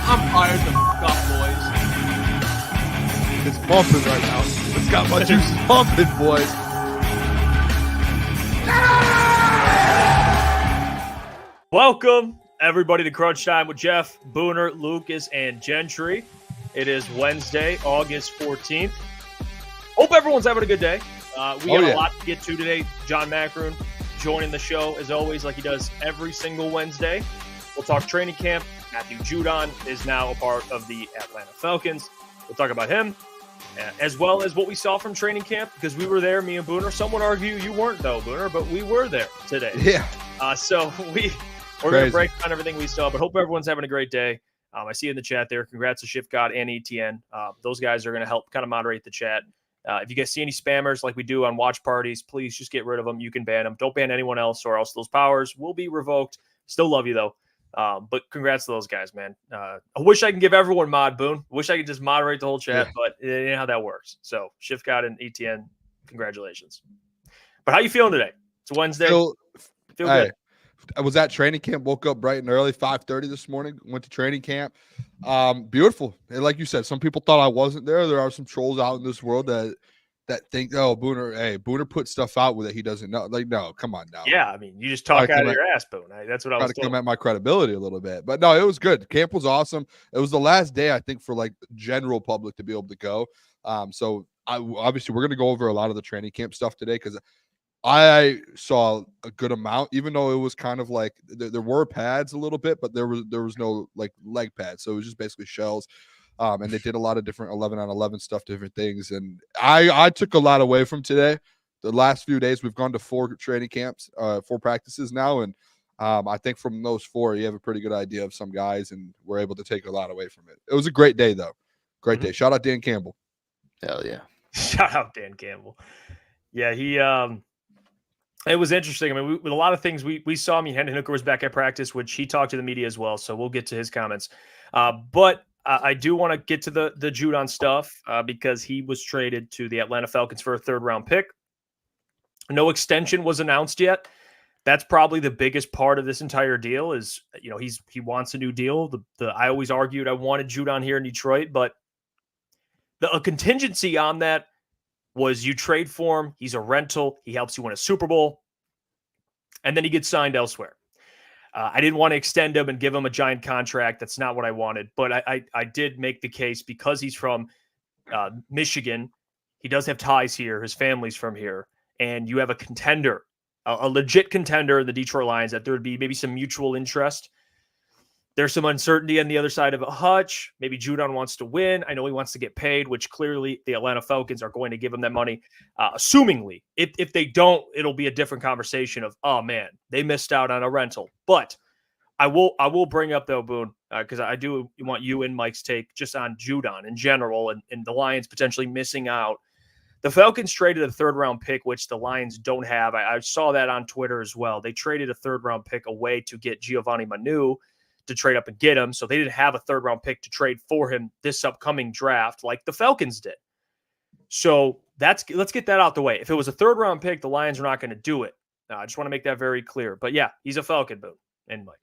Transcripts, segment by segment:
I'm fired the fuck up, boys. It's pumping right now. It's got my juices pumping, boys. Welcome, everybody, to Crunch Time with Jeff, Booner, Lukas, and Gentry. It is Wednesday, August 14th. Hope everyone's having a good day. We got a lot to get to today. John Maakaron joining the show, as always, like he does every single Wednesday. We'll talk training camp. Matthew Judon is now a part of the Atlanta Falcons. We'll talk about him, as well as what we saw from training camp, because we were there, me and Booner. Some would argue you weren't, though, Booner, but we were there today. Yeah. So we're going to break down everything we saw, but hope everyone's having a great day. I see in the chat there, congrats to Shift God and ETN. Those guys are going to help kind of moderate the chat. If you guys see any spammers like we do on watch parties, please just get rid of them. You can ban them. Don't ban anyone else, or else those powers will be revoked. Still love you, though. But congrats to those guys, man. I wish I could give everyone mod, Boone. Wish I could just moderate the whole chat, but it ain't how that works. So Shift God and ETN, congratulations. But how you feeling today? It's Wednesday. Feel good. I was at training camp, woke up bright and early, 5:30 this morning, went to training camp. Beautiful. And like you said, some people thought I wasn't there. There are some trolls out in this world that think, oh, Booner put stuff out with it he doesn't know. Like, no, come on now. Yeah, I mean, you just talk out of your ass, Boone. That's what I was trying to come at my credibility a little bit. But no, it was good. Camp was awesome. It was the last day, I think, for like general public to be able to go. So obviously we're going to go over a lot of the training camp stuff today, because I saw a good amount, even though it was kind of like there were pads a little bit, but there was no like leg pads. So it was just basically shells. And they did a lot of different 11-on-11 stuff, different things. And I took a lot away from today. The last few days, we've gone to 4 training camps, 4 practices now. And I think from those 4, you have a pretty good idea of some guys, and we're able to take a lot away from it. It was a great day, though. Great day. Shout out Dan Campbell. Hell yeah. Shout out Dan Campbell. Yeah, he it was interesting. I mean, with a lot of things, we saw Hendon Hooker was back at practice, which he talked to the media as well. So we'll get to his comments. But I do want to get to the Judon stuff because he was traded to the Atlanta Falcons for a 3rd-round pick. No extension was announced yet. That's probably the biggest part of this entire deal is, you know, he wants a new deal. I always argued I wanted Judon here in Detroit, but a contingency on that was you trade for him. He's a rental. He helps you win a Super Bowl. And then he gets signed elsewhere. I didn't want to extend him and give him a giant contract. That's not what I wanted. But I did make the case because he's from Michigan. He does have ties here. His family's from here. And you have a contender, a legit contender in the Detroit Lions, that there would be maybe some mutual interest. There's some uncertainty on the other side of a hutch. Maybe Judon wants to win. I know he wants to get paid, which clearly the Atlanta Falcons are going to give him that money. Assumingly, if they don't, it'll be a different conversation of, oh man, they missed out on a rental. But I will bring up though, Boone, because I do want you and Mike's take just on Judon in general and the Lions potentially missing out. The Falcons traded a 3rd-round pick, which the Lions don't have. I saw that on Twitter as well. They traded a 3rd-round pick away to get Giovanni Manu to trade up and get him. So they didn't have a 3rd-round pick to trade for him this upcoming draft like the Falcons did. So let's get that out the way. If it was a 3rd-round pick, the Lions are not going to do it. I just want to make that very clear. But yeah, he's a Falcon, Boone and Mike.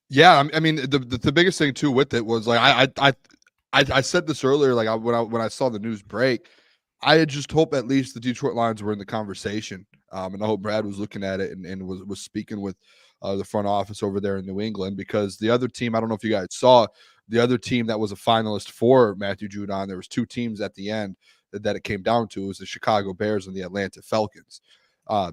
Yeah, I mean the biggest thing too with it was like I said this earlier, like when I saw the news break, I had just hoped at least the Detroit Lions were in the conversation, and I hope Brad was looking at it and was speaking with the front office over there in New England, because the other team, I don't know if you guys saw, the other team that was a finalist for Matthew Judon, there was 2 teams at the end that it came down to. It was the Chicago Bears and the Atlanta Falcons.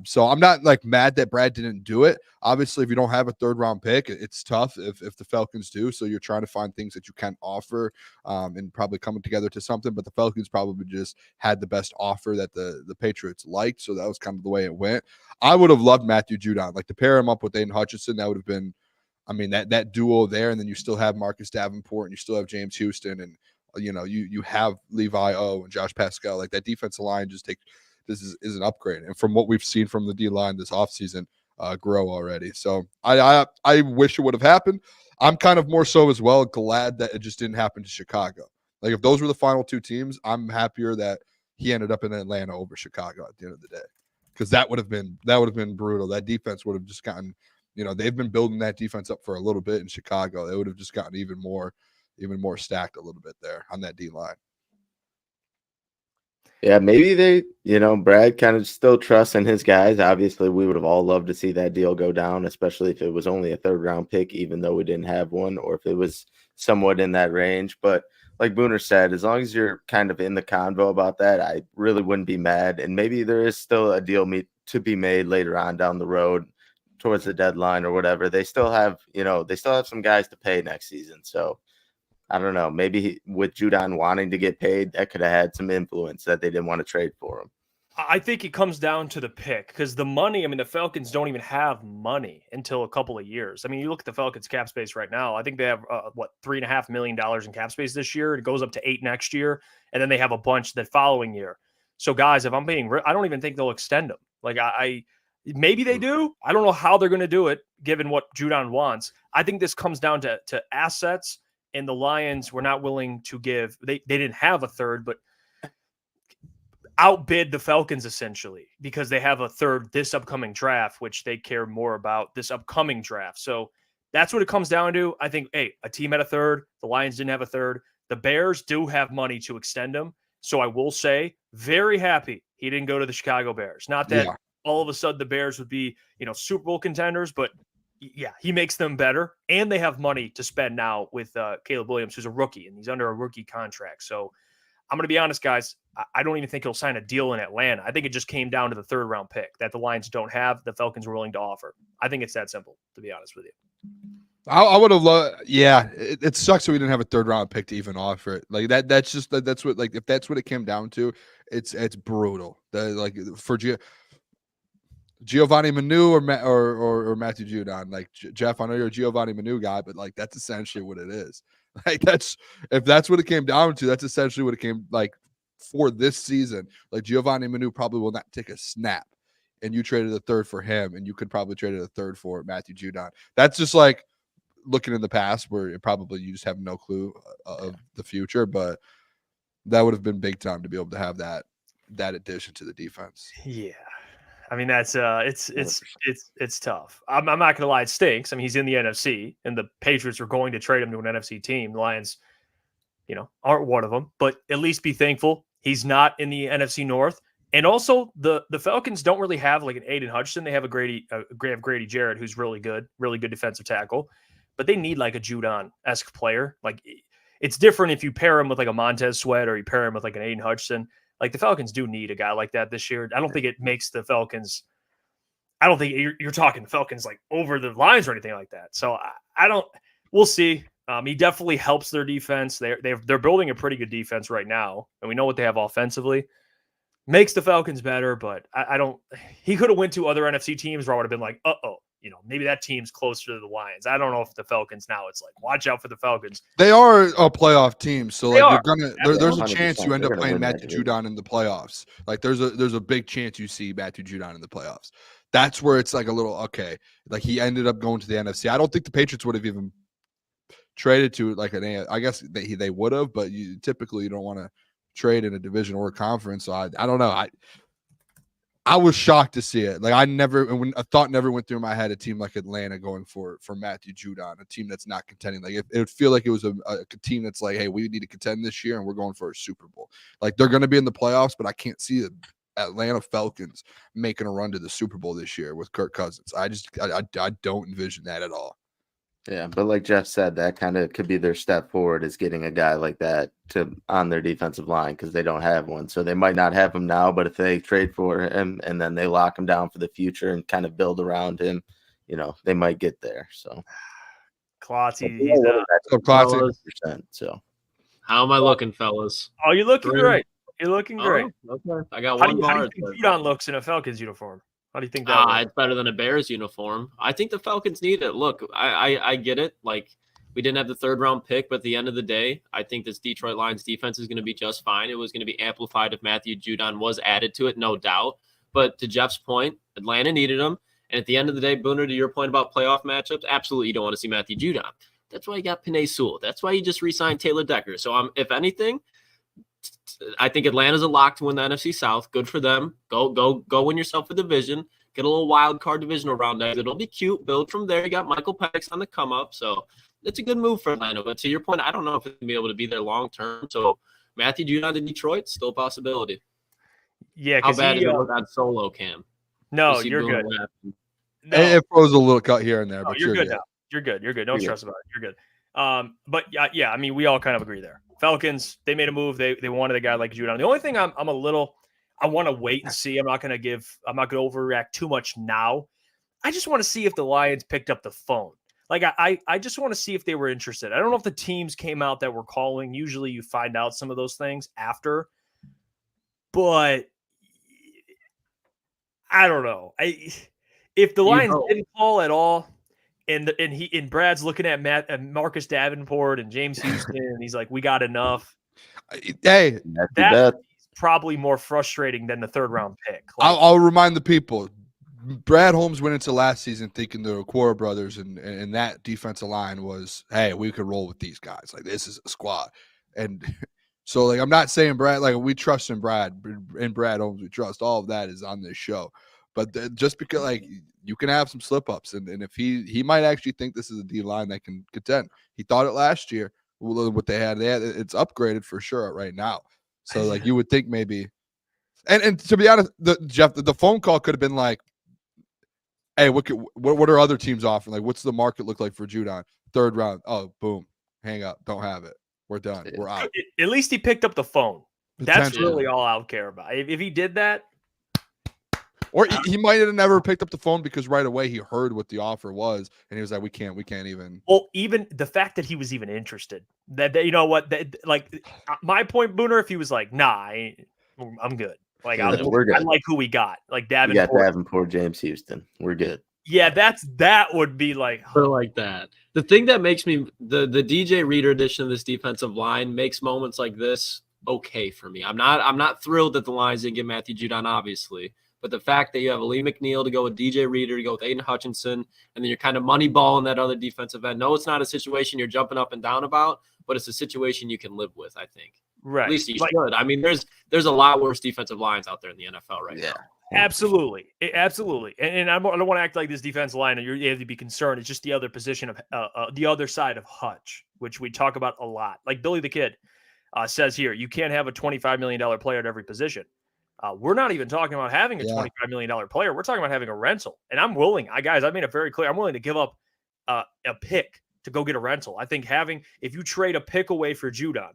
So I'm not like mad that Brad didn't do it. Obviously, if you don't have a 3rd-round pick, it's tough if the Falcons do. So you're trying to find things that you can offer and probably coming together to something. But the Falcons probably just had the best offer that the Patriots liked. So that was kind of the way it went. I would have loved Matthew Judon. Like to pair him up with Aiden Hutchinson, that would have been, I mean, that duo there. And then you still have Marcus Davenport and you still have James Houston. And, you know, you have Levi O and Josh Pascal. Like that defensive line just this is an upgrade. And from what we've seen from the D-line this offseason, grow already. So I wish it would have happened. I'm kind of more so as well glad that it just didn't happen to Chicago. Like if those were the final 2 teams, I'm happier that he ended up in Atlanta over Chicago at the end of the day, because that would have been brutal. That defense would have just gotten You know, they've been building that defense up for a little bit in Chicago. They would have just gotten even more stacked a little bit there on that D line. Yeah, maybe they, Brad kind of still trusts in his guys. Obviously, we would have all loved to see that deal go down, especially if it was only a 3rd-round pick, even though we didn't have one, or if it was somewhat in that range. But like Booner said, as long as you're kind of in the convo about that, I really wouldn't be mad. And maybe there is still a deal to be made later on down the road towards the deadline or whatever. They still have, some guys to pay next season. So I don't know. Maybe with Judon wanting to get paid, that could have had some influence that they didn't want to trade for him. I think it comes down to the pick because the money, the Falcons don't even have money until a couple of years. You look at the Falcons cap space right now. I think they have, $3.5 million in cap space this year. It goes up to $8 million next year. And then they have a bunch that following year. So, guys, if I'm being real, I don't even think they'll extend them. Maybe they do. I don't know how they're going to do it given what Judon wants. I think this comes down to assets. And the Lions were not willing to give. They didn't have a 3rd, but outbid the Falcons essentially because they have a 3rd this upcoming draft, which they care more about this upcoming draft. So that's what it comes down to. I think, a team had a 3rd. The Lions didn't have a 3rd. The Bears do have money to extend him. So I will say, very happy he didn't go to the Chicago Bears. Not that all of a sudden the Bears would be, Super Bowl contenders, but yeah, he makes them better, and they have money to spend now with Caleb Williams, who's a rookie, and he's under a rookie contract. So I'm going to be honest, guys. I don't even think he'll sign a deal in Atlanta. I think it just came down to the 3rd-round pick that the Lions don't have, the Falcons were willing to offer. I think it's that simple, to be honest with you. I would have loved. Yeah, it sucks that we didn't have a 3rd-round pick to even offer it. Like that. That's what. Like if that's what it came down to, it's brutal. For Giovanni Manu or Matthew Judon. Like Jeff, I know you're a Giovanni Manu guy, but like that's essentially what it is. Like if that's what it came down to, that's essentially what it came like for this season. Like Giovanni Manu probably will not take a snap, and you traded a 3rd for him, and you could probably traded a 3rd for Matthew Judon. That's just like looking in the past where you just have no clue of the future, but that would have been big time to be able to have that addition to the defense. Yeah. That's it's tough. I'm not gonna lie, it stinks. He's in the NFC, and the Patriots are going to trade him to an NFC team. The Lions, aren't one of them, but at least be thankful he's not in the NFC North. And also, the Falcons don't really have like an Aiden Hutchinson. They have Grady Jarrett, who's really good defensive tackle, but they need like a Judon-esque player. Like it's different if you pair him with like a Montez Sweat or you pair him with like an Aiden Hutchinson. Like the Falcons do need a guy like that this year. I don't think it makes the Falcons. I don't think you're talking the Falcons like over the Lions or anything like that. So I don't. We'll see. He definitely helps their defense. They're building a pretty good defense right now, and we know what they have offensively. Makes the Falcons better, but I don't. He could have went to other NFC teams where I would have been like, maybe that team's closer to the Lions. I don't know if the Falcons now. It's like watch out for the Falcons. They are a playoff team, so like there's a 100%. chance you end up playing Matthew Judon Judon in the playoffs. Like there's a big chance you see Matthew Judon in the playoffs. That's where it's like a little okay. Like he ended up going to the NFC. I don't think the Patriots would have even traded to like I guess they would have, but you typically don't want to trade in a division or a conference. So I don't know. I was shocked to see it. Like a thought never went through my head a team like Atlanta going for Matthew Judon, a team that's not contending. Like it would feel like it was a team that's like, hey, we need to contend this year and we're going for a Super Bowl. Like they're going to be in the playoffs, but I can't see the Atlanta Falcons making a run to the Super Bowl this year with Kirk Cousins. I don't envision that at all. Yeah, but like Jeff said, that kind of could be their step forward is getting a guy like that on their defensive line because they don't have one. So they might not have him now, but if they trade for him and then they lock him down for the future and kind of build around him, they might get there. So Klotzy, so how am I looking, fellas? Oh, you're looking great. You're looking great. Okay, I got How one do bar. you think Judon looks in a Falcons uniform? How do you think that? It's better than a Bears uniform. I think the Falcons need it. Look, I get it. Like we didn't have the 3rd-round pick, but at the end of the day, I think this Detroit Lions defense is going to be just fine. It was going to be amplified if Matthew Judon was added to it, no doubt. But to Jeff's point, Atlanta needed him. And at the end of the day, Booner, to your point about playoff matchups, absolutely you don't want to see Matthew Judon. That's why you got Penei Sewell. That's why you just re-signed Taylor Decker. So if anything, I think Atlanta's a lock to win the NFC South. Good for them. Go win yourself a division. get a little wild card divisional round exit. It'll be cute. Build from there. You got Michael Penix on the come up, so it's a good move for Atlanta. But to your point, I don't know if it's gonna be able to be there long term. So Matthew Judon to Detroit, still a possibility. Yeah, How because bad did it look on solo cam? No, You see you're Booner good. laughing. No, It froze a little cut here and there, no, but you're you're good now. You're good. You're good. Don't You're stress about it. You're good. But yeah, I mean, we all kind of agree there. Falcons, they made a move. They wanted a guy like Judon. The only thing I want to wait and see. I'm not going to overreact too much now. I just want to see if the Lions picked up the phone. Like I just want to see if they were interested. I don't know if the teams came out that were calling. Usually you find out some of those things after, but I don't know. If the Lions didn't call at all, and Brad's looking at Marcus Davenport and James Houston, and he's like, "We got enough." Hey, that's probably more frustrating than the third round pick. Like, I'll remind the people. Brad Holmes went into last season thinking the Okora brothers and that defensive line was, hey, we could roll with these guys. Like, this is a squad. And so, like, I'm not saying Brad, like, we trust in Brad Holmes. We trust. All of that is on this show. But just because, like, you can have some slip-ups. And if he might actually think this is a D-line that can contend. He thought it last year. What they had, it's upgraded for sure right now. So, like, you would think maybe. And to be honest, Jeff, the phone call could have been like, hey, what are other teams offering? Like, what's the market look like for Judon? Third round. Oh, boom. Hang up. Don't have it. We're done. We're out. At least he picked up the phone. That's really all I would care about. If he did that. Or he might have never picked up the phone because right away he heard what the offer was. And he was like, we can't even. Well, even the fact that he was even interested. That you know what? Like, my point, Booner, if he was like, nah, I'm good. Like, we're good. I like who we got. Like Davenport. We got Davenport, James Houston. We're good. Yeah, that would be like like that. The thing that makes me the DJ Reader edition of this defensive line makes moments like this okay for me. I'm not thrilled that the Lions didn't get Matthew Judon, obviously, but the fact that you have Ali McNeil to go with DJ Reader, to go with Aiden Hutchinson, and then you're kind of moneyballing that other defensive end. No, it's not a situation you're jumping up and down about, but it's a situation you can live with, I think. Right. At least you should. I mean, there's a lot worse defensive lines out there in the NFL right now. Absolutely. And I don't want to act like this defensive line and you have to be concerned. It's just the other position of the other side of Hutch, which we talk about a lot. Like Billy the Kid says here, you can't have a $25 million player at every position. We're not even talking about having a $25 million player. We're talking about having a rental. And I'm willing, I made it very clear, I'm willing to give up a pick to go get a rental. I think if you trade a pick away for Judon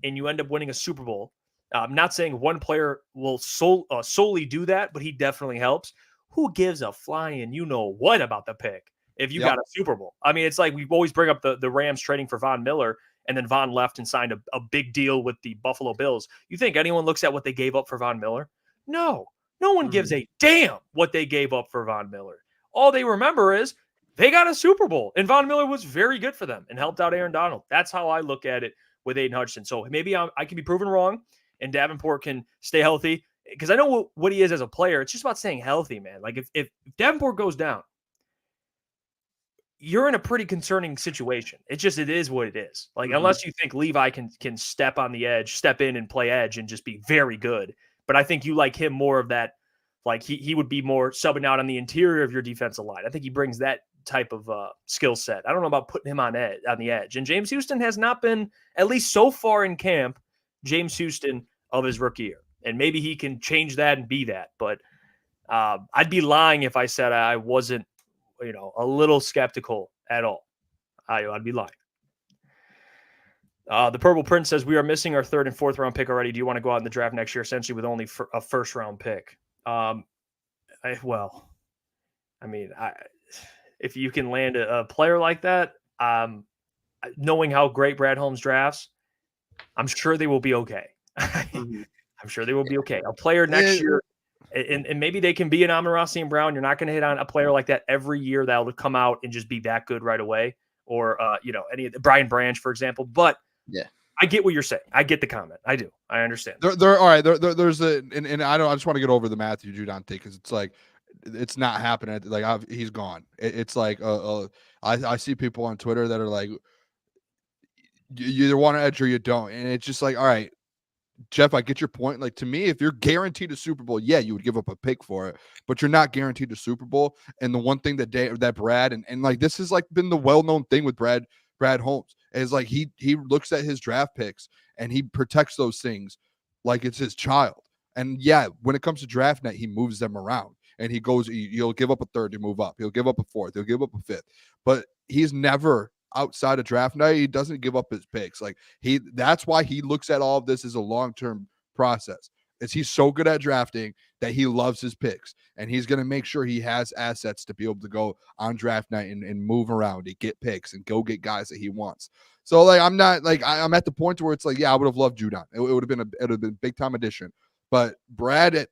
and you end up winning a Super Bowl, I'm not saying one player will solely do that, but he definitely helps. Who gives a flying you-know-what about the pick if you got a Super Bowl? I mean, it's like we always bring up the Rams trading for Von Miller, and then Von left and signed a big deal with the Buffalo Bills. You think anyone looks at what they gave up for Von Miller? No. No one gives a damn what they gave up for Von Miller. All they remember is they got a Super Bowl, and Von Miller was very good for them and helped out Aaron Donald. That's how I look at it with Aiden Hutchinson. So maybe I can be proven wrong, and Davenport can stay healthy, because I know what he is as a player. It's just about staying healthy, man. Like if Davenport goes down, you're in a pretty concerning situation. It is what it is. Like, unless you think Levi can step on the edge, step in and play edge and just be very good. But I think you like him more of that. Like he would be more subbing out on the interior of your defensive line. I think he brings that type of skill set. I don't know about putting him on the edge. And James Houston has not been, at least so far in camp, James Houston of his rookie year. And maybe he can change that and be that. But I'd be lying if I said I wasn't, a little skeptical at all. I'd be lying. The Purple Prince says, we are missing our third and fourth round pick already. Do you want to go out in the draft next year, essentially with only a first round pick? If you can land a player like that, knowing how great Brad Holmes drafts, I'm sure they will be okay. I'm sure they will be okay. A player next year, and maybe they can be an Amon-Ra St. Brown. You're not going to hit on a player like that every year that will come out and just be that good right away. Or, any of the Brian Branch, for example. But yeah, I get what you're saying. I get the comment. I do. I understand. All right. There's and I just want to get over the Matthew Judon thing, because it's like, it's not happening. Like he's gone. It's like I see people on Twitter that are like, you either want to edge or you don't, and it's just like, all right, Jeff, I get your point. Like, to me, if you're guaranteed a Super Bowl, yeah, you would give up a pick for it, but you're not guaranteed a Super Bowl. And the one thing that Brad and like this has like been the well-known thing with Brad Holmes is like he looks at his draft picks and he protects those things like it's his child. And yeah, when it comes to draft night, he moves them around and he'll give up a third to move up. He'll give up a fourth. He'll give up a fifth, but he's never outside of draft night. He doesn't give up his picks. Like that's why he looks at all of this as a long-term process. Is he's so good at drafting that he loves his picks, and he's going to make sure he has assets to be able to go on draft night and move around and get picks and go get guys that he wants. So like, I'm not like, I'm at the point where it's like, yeah, I would have loved Judon. It would have been a big time addition, but Brad,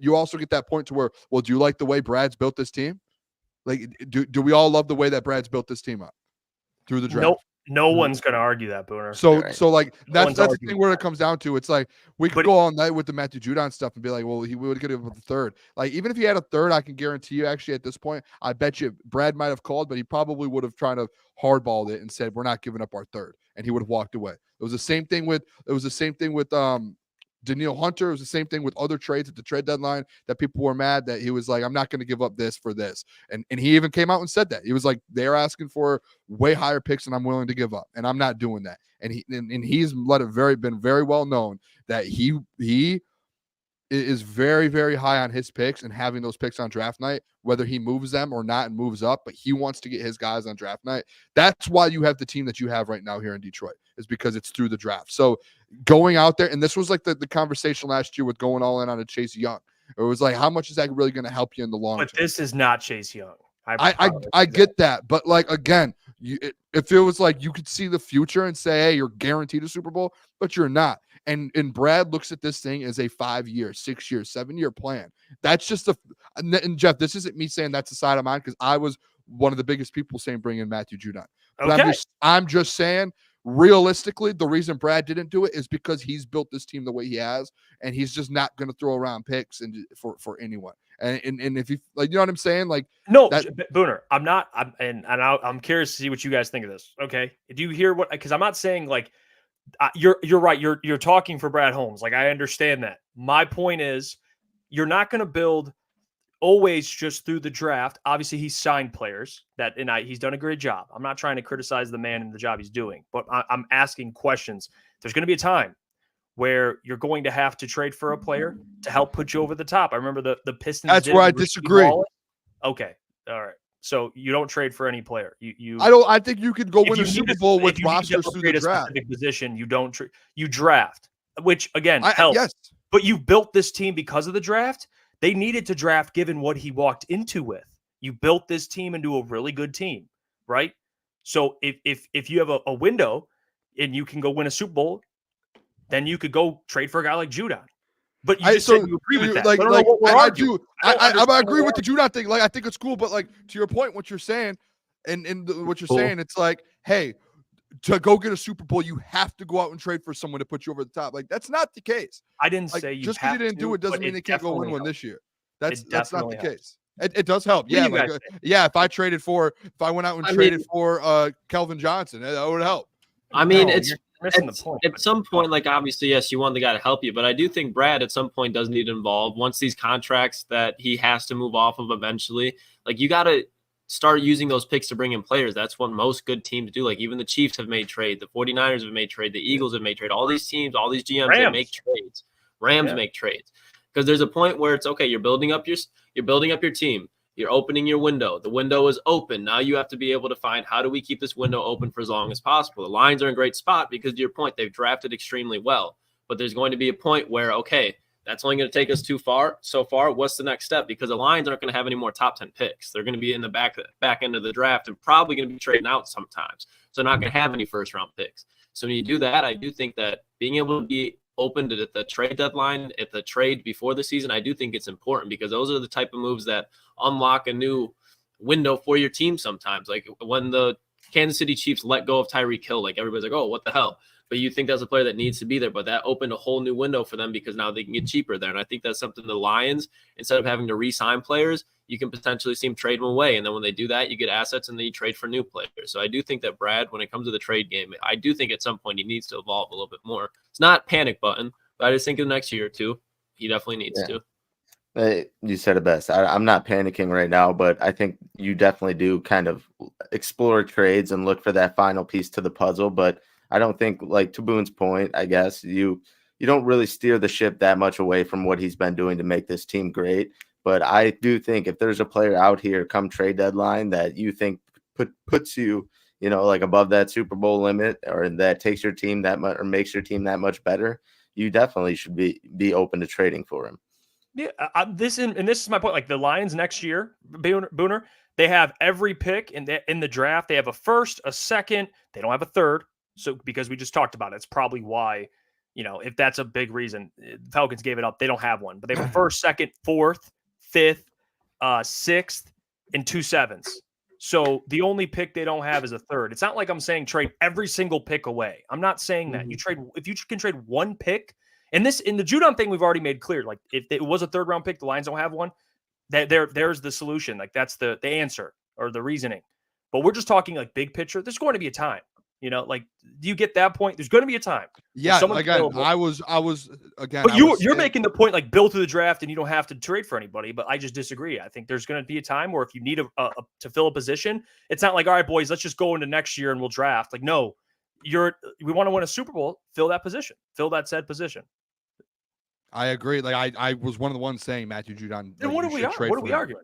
you also get that point to where, well, do you like the way Brad's built this team? Like, do we all love the way that Brad's built this team up through the draft? No one's going to argue that, Booner. So like that's the thing where it comes down to. It's like we could go all night with the Matthew Judon stuff and be like, well, he would get it with the third. Like, even if he had a third, I can guarantee you, actually, at this point, I bet you Brad might have called, but he probably would have tried to hardballed it and said, we're not giving up our third, and he would have walked away. It was the same thing with Daniil Hunter. It was the same thing with other trades at the trade deadline that people were mad that he was like, I'm not going to give up this for this. And he even came out and said that. He was like, they're asking for way higher picks than I'm willing to give up, and I'm not doing that. And he's been very well known that he is very, very high on his picks and having those picks on draft night, whether he moves them or not and moves up, but he wants to get his guys on draft night. That's why you have the team that you have right now here in Detroit, is because it's through the draft. So going out there, and this was like the conversation last year with going all in on a Chase Young. It was like, how much is that really going to help you in the long term? But this is not Chase Young. I get that. But like, again, if it was like you could see the future and say, hey, you're guaranteed a Super Bowl, but you're not. And Brad looks at this thing as a 5-year, 6-year, 7-year plan. That's just and Jeff, this isn't me saying that's the side of mine, because I was one of the biggest people saying bring in Matthew Judon. But okay. I'm just saying, realistically, the reason Brad didn't do it is because he's built this team the way he has, and he's just not going to throw around picks for anyone. And if you like, you know what I'm saying? Like, no, Booner, I'm curious to see what you guys think of this. Okay, do you hear what? Because I'm not saying like you're right. You're talking for Brad Holmes. Like, I understand that. My point is, you're not going to build always just through the draft. Obviously, he's signed players he's done a great job. I'm not trying to criticize the man and the job he's doing, but I'm asking questions. There's going to be a time where you're going to have to trade for a player to help put you over the top. I remember the Pistons. That's where I disagree. Okay. All right. So you don't trade for any player. I think you could go win a Super Bowl with rosters through the draft. Position, you don't you draft, which again helps. Yes. But you built this team because of the draft. They needed to draft given what he walked into with. You built this team into a really good team, right? So if you have a window and you can go win a Super Bowl, then you could go trade for a guy like Judon. But you said you agree with that. I agree with the the Judon thing. Like, I think it's cool, but like, to your point, what you're saying, what you're saying, it's like, hey, to go get a Super Bowl, you have to go out and trade for someone to put you over the top. Like, that's not the case. I didn't say you just because you didn't do it doesn't mean they can't go win one this year. That's not the case. It does help. Yeah, if I went out and traded for Kelvin Johnson, that would help. I mean, it's missing the point. At some point, like, obviously, yes, you want the guy to help you, but I do think Brad at some point does need to involve once these contracts that he has to move off of eventually. Like, you got to start using those picks to bring in players. That's what most good teams do. Like, even the Chiefs have made trade, the 49ers have made trade, the Eagles have made trade. All these teams, all these GMs, they make trades. Rams make trades, because there's a point where it's okay. You're building up your team. You're opening your window. The window is open. Now you have to be able to find, how do we keep this window open for as long as possible? The Lions are in a great spot because, to your point, they've drafted extremely well. But there's going to be a point where, okay, that's only going to take us too far. So far, what's the next step? Because the Lions aren't going to have any more top 10 picks. They're going to be in the back end of the draft and probably going to be trading out sometimes. So not going to have any first-round picks. So when you do that, I do think that being able to be open to the trade deadline, at the trade before the season, I do think it's important, because those are the type of moves that unlock a new window for your team sometimes. Like when the Kansas City Chiefs let go of Tyreek Hill, like everybody's like, oh, what the hell? But you think that's a player that needs to be there, but that opened a whole new window for them because now they can get cheaper there. And I think that's something the Lions, instead of having to re-sign players, you can potentially see them trade them away. And then when they do that, you get assets and then you trade for new players. So I do think that Brad, when it comes to the trade game, I do think at some point he needs to evolve a little bit more. It's not panic button, but I just think in the next year or two, he definitely needs to. You said it best. I'm not panicking right now, but I think you definitely do kind of explore trades and look for that final piece to the puzzle. But I don't think, like to Boone's point, I guess you don't really steer the ship that much away from what he's been doing to make this team great. But I do think if there's a player out here come trade deadline that you think puts you, like above that Super Bowl limit, or that takes your team that much or makes your team that much better, you definitely should be open to trading for him. Yeah, this is my point. Like the Lions next year, Booner, they have every pick in the draft. They have a first, a second. They don't have a third. So because we just talked about it, it's probably why, if that's a big reason, Falcons gave it up. They don't have one, but they have a first, second, fourth, fifth, sixth, and 2 7s. So the only pick they don't have is a third. It's not like I'm saying trade every single pick away. I'm not saying that. If you can trade one pick, and this in the Judon thing, we've already made clear. Like if it was a 3rd round pick, the Lions don't have one. There's the solution. Like that's the answer or the reasoning. But we're just talking like big picture. There's going to be a time. Like, do you get that point? There's going to be a time. Yeah, again, I was again. But you're making the point like build through the draft and you don't have to trade for anybody. But I just disagree. I think there's going to be a time where if you need to fill a position, it's not like, all right, boys, let's just go into next year and we'll draft. Like, no, we want to win a Super Bowl. Fill that position. Fill that said position. I agree. Like I was one of the ones saying Matthew Judon. Then what are we arguing?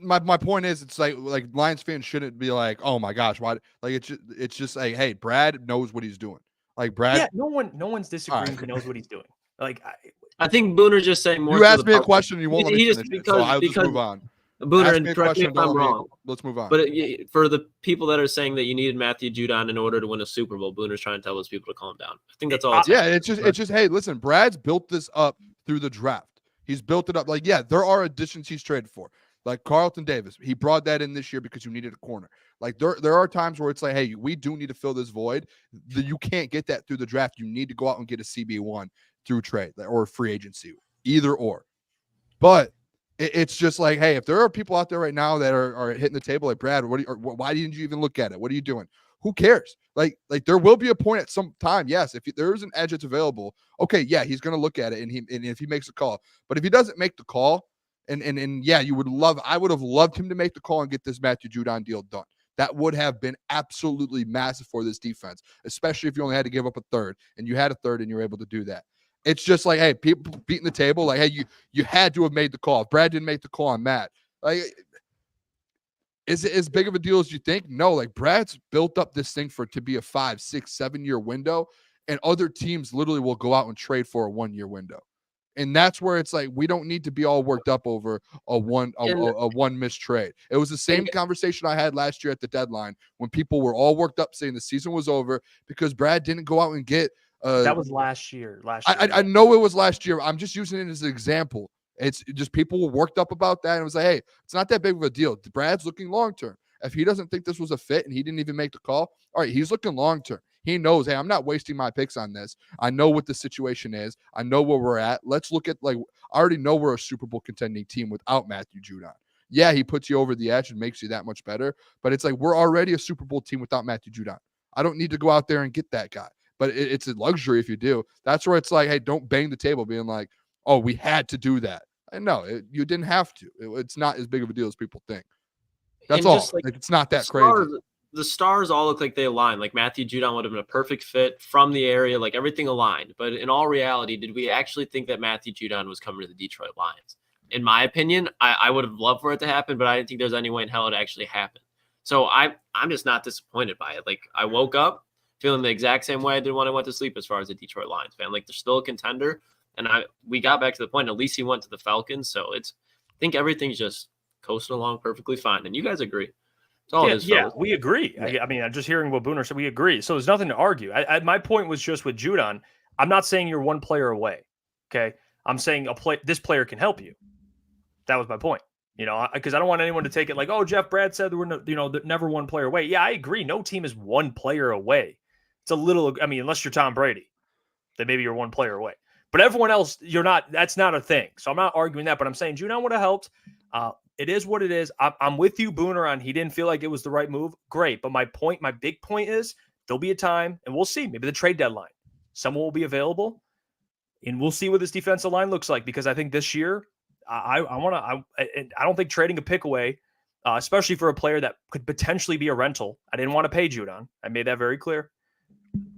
My point is, it's like Lions fans shouldn't be like, oh my gosh, why? Like it's just like, hey, Brad knows what he's doing. Like Brad, yeah, no one's disagreeing. Right. He knows what he's doing. Like I think Booner's just saying more. You asked me a question, and you won't let me finish it, so I'll just move on. Booner, and correct me if I'm wrong. Let's move on. But for the people that are saying that you needed Matthew Judon in order to win a Super Bowl, Booner's trying to tell those people to calm down. I think that's all. It's just hey, listen, Brad's built this up through the draft. He's built it up. Like, yeah, there are additions he's traded for. Like Carlton Davis, he brought that in this year because you needed a corner. Like there are times where it's like, hey, we do need to fill this void. You can't get that through the draft. You need to go out and get a CB1 through trade or free agency, either or. But it's just like, hey, if there are people out there right now that are hitting the table like Brad, why didn't you even look at it? What are you doing? Who cares? Like there will be a point at some time. Yes, if there is an edge that's available, okay, yeah, he's going to look at it and if he makes a call. But if he doesn't make the call, and yeah, I would have loved him to make the call and get this Matthew Judon deal done. That would have been absolutely massive for this defense, especially if you only had to give up a third and you had a third and you were able to do that. It's just like, hey, people beating the table, like, hey, you had to have made the call. If Brad didn't make the call, I'm mad. Like, is it as big of a deal as you think? No, like Brad's built up this thing for it to be a 5, 6, 7 year window, and other teams literally will go out and trade for a 1 year window. And that's where it's like, we don't need to be all worked up over a one missed trade. It was the same conversation I had last year at the deadline when people were all worked up saying the season was over because Brad didn't go out and get. That was last year. I know it was last year. I'm just using it as an example. It's just people were worked up about that. And it was like, hey, it's not that big of a deal. Brad's looking long-term. If he doesn't think this was a fit and he didn't even make the call, all right, he's looking long-term. He knows, hey, I'm not wasting my picks on this. I know what the situation is. I know where we're at. Let's look at, I already know we're a Super Bowl contending team without Matthew Judon. Yeah, he puts you over the edge and makes you that much better. But it's like, we're already a Super Bowl team without Matthew Judon. I don't need to go out there and get that guy. But it's a luxury if you do. That's where it's like, hey, don't bang the table being like, oh, we had to do that. And no, you didn't have to. It's not as big of a deal as people think. That's all. It's not that crazy. The stars all look like they align. Like Matthew Judon would have been a perfect fit from the area. Like everything aligned. But in all reality, did we actually think that Matthew Judon was coming to the Detroit Lions? In my opinion, I would have loved for it to happen, but I didn't think there's any way in hell it actually happened. So I'm just not disappointed by it. Like I woke up feeling the exact same way I did when I went to sleep as far as a Detroit Lions fan. Like they're still a contender. And we got back to the point, at least he went to the Falcons. So I think everything's just coasting along perfectly fine. And you guys agree. It's all his fault. We agree. Yeah. I mean, I'm just hearing what Booner said. We agree. So there's nothing to argue. My point was just with Judon. I'm not saying you're one player away. Okay. I'm saying this player can help you. That was my point. Because I don't want anyone to take it like, oh, Jeff Brad said we're never one player away. Yeah, I agree. No team is one player away. It's a little, I mean, unless you're Tom Brady, then maybe you're one player away. But everyone else, you're not. That's not a thing. So I'm not arguing that. But I'm saying Judon would have helped. it is what it is. I'm with you, Booner, on he didn't feel like it was the right move. Great. But my big point is there'll be a time, and we'll see, maybe the trade deadline, someone will be available, and we'll see what this defensive line looks like, because I think this year, I don't think trading a pick away, especially for a player that could potentially be a rental. I didn't want to pay Judon. I made that very clear.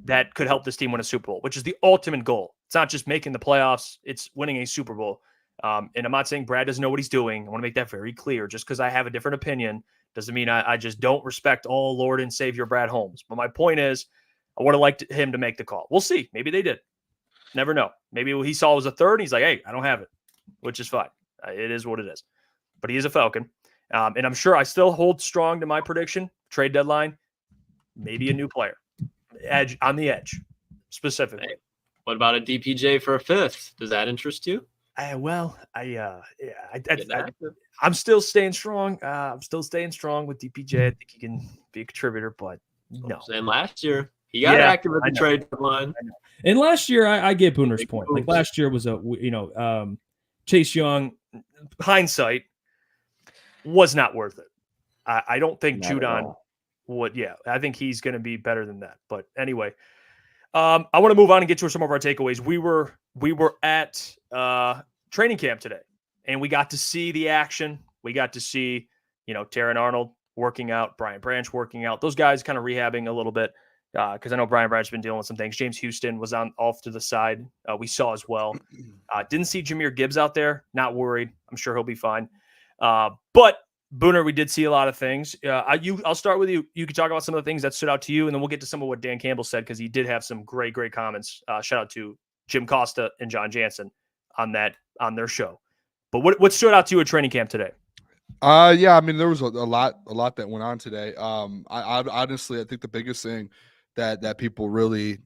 That could help this team win a Super Bowl, which is the ultimate goal. It's not just making the playoffs, it's winning a Super Bowl. And I'm not saying Brad doesn't know what he's doing. I want to make that very clear. Just because I have a different opinion doesn't mean I just don't respect all Lord and Savior Brad Holmes. But my point is, I would have liked him to make the call. We'll see. Maybe they did. Never know. Maybe he saw it was a third, and he's like, hey, I don't have it, which is fine. It is what it is. But he is a Falcon. And I'm sure I still hold strong to my prediction. Trade deadline, maybe a new player. Edge on the edge, specifically. Hey, what about a DPJ for a fifth? Does that interest you? I'm still staying strong. I'm still staying strong with DPJ. I think he can be a contributor, but no. And last year, he got active at the trade deadline. And last year, I get Booner's point. Like last year was Chase Young. Hindsight was not worth it. I don't think Judon would. Yeah, I think he's going to be better than that. But anyway, I want to move on and get to some of our takeaways. We were at training camp today, and we got to see the action. We got to see, Taron Arnold working out, Brian Branch working out. Those guys kind of rehabbing a little bit because I know Brian Branch has been dealing with some things. James Houston was off to the side. We saw as well. Didn't see Jahmyr Gibbs out there. Not worried. I'm sure he'll be fine. But Booner, we did see a lot of things. I'll start with you. You can talk about some of the things that stood out to you, and then we'll get to some of what Dan Campbell said, because he did have some great comments. Shout out to Jim Costa and John Jansen on their show. But what stood out to you at training camp today? Yeah, I mean, there was a lot that went on today. I honestly, I think the biggest thing that people really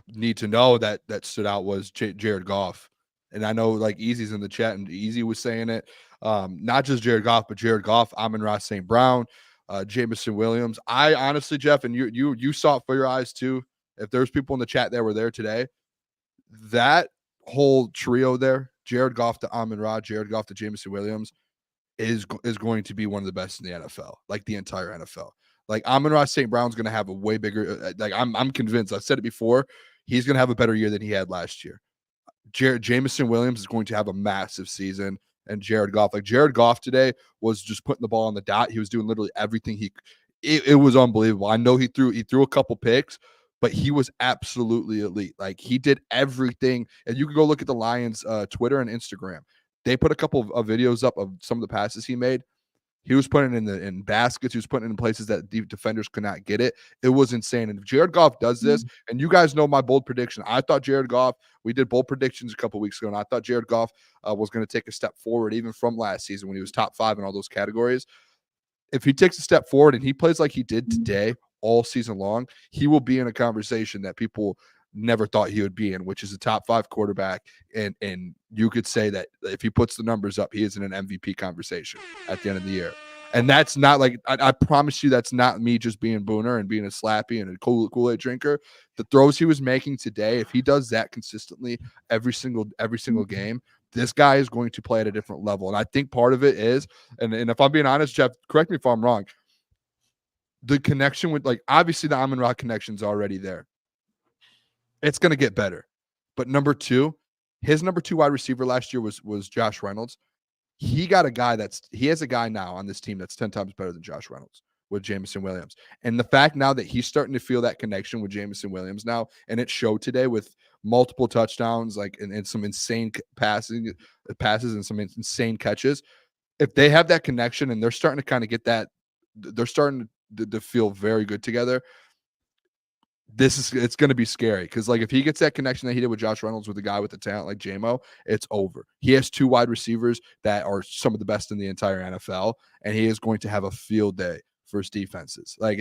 need to know that stood out was Jared Goff. And I know like Easy's in the chat, and Easy was saying it. Not just Jared Goff, but Jared Goff, Amon-Ra St. Brown, Jameson Williams. I honestly, Jeff, and you saw it for your eyes too. If there's people in the chat that were there today, that whole trio there, Jared Goff to Amon-Ra, Jared Goff to Jameson Williams, is going to be one of the best in the NFL, like the entire NFL. Like Amon-Ra St. Brown's going to have a way bigger. Like I'm convinced. I've said it before. He's going to have a better year than he had last year. Jameson Williams is going to have a massive season, and Jared Goff today was just putting the ball on the dot. He was doing literally everything it was unbelievable. I know he threw a couple picks, but he was absolutely elite. Like he did everything. And you can go look at the Lions Twitter and Instagram. They put a couple of videos up of some of the passes he made. He was putting it in baskets. He was putting it in places that deep defenders could not get it. It was insane. And if Jared Goff does this, and you guys know my bold prediction, I thought Jared Goff, we did bold predictions a couple of weeks ago, and I thought Jared Goff was going to take a step forward even from last season when he was top 5 in all those categories. If he takes a step forward and he plays like he did today all season long, he will be in a conversation that people never thought he would be in, which is a top 5 quarterback. And you could say that if he puts the numbers up, he is in an MVP conversation at the end of the year. And that's not like, I promise you, that's not me just being Booner and being a slappy and a Kool-Aid drinker. The throws he was making today, if he does that consistently every single game, this guy is going to play at a different level. And I think part of it is, and if I'm being honest, Jeff, correct me if I'm wrong, the connection with, like, obviously the Amon-Ra connection's already there. It's going to get better. But his number 2 wide receiver last year was Josh Reynolds. He has a guy now on this team that's 10 times better than Josh Reynolds with Jameson Williams. And the fact now that he's starting to feel that connection with Jameson Williams now, and it showed today with multiple touchdowns, like and some insane passes and some insane catches. If they have that connection and they're starting to kind of get that, they're starting to feel very good together. It's going to be scary because, like, if he gets that connection that he did with Josh Reynolds with a guy with the talent like JMO, it's over. He has 2 wide receivers that are some of the best in the entire NFL, and he is going to have a field day for his defenses. Like,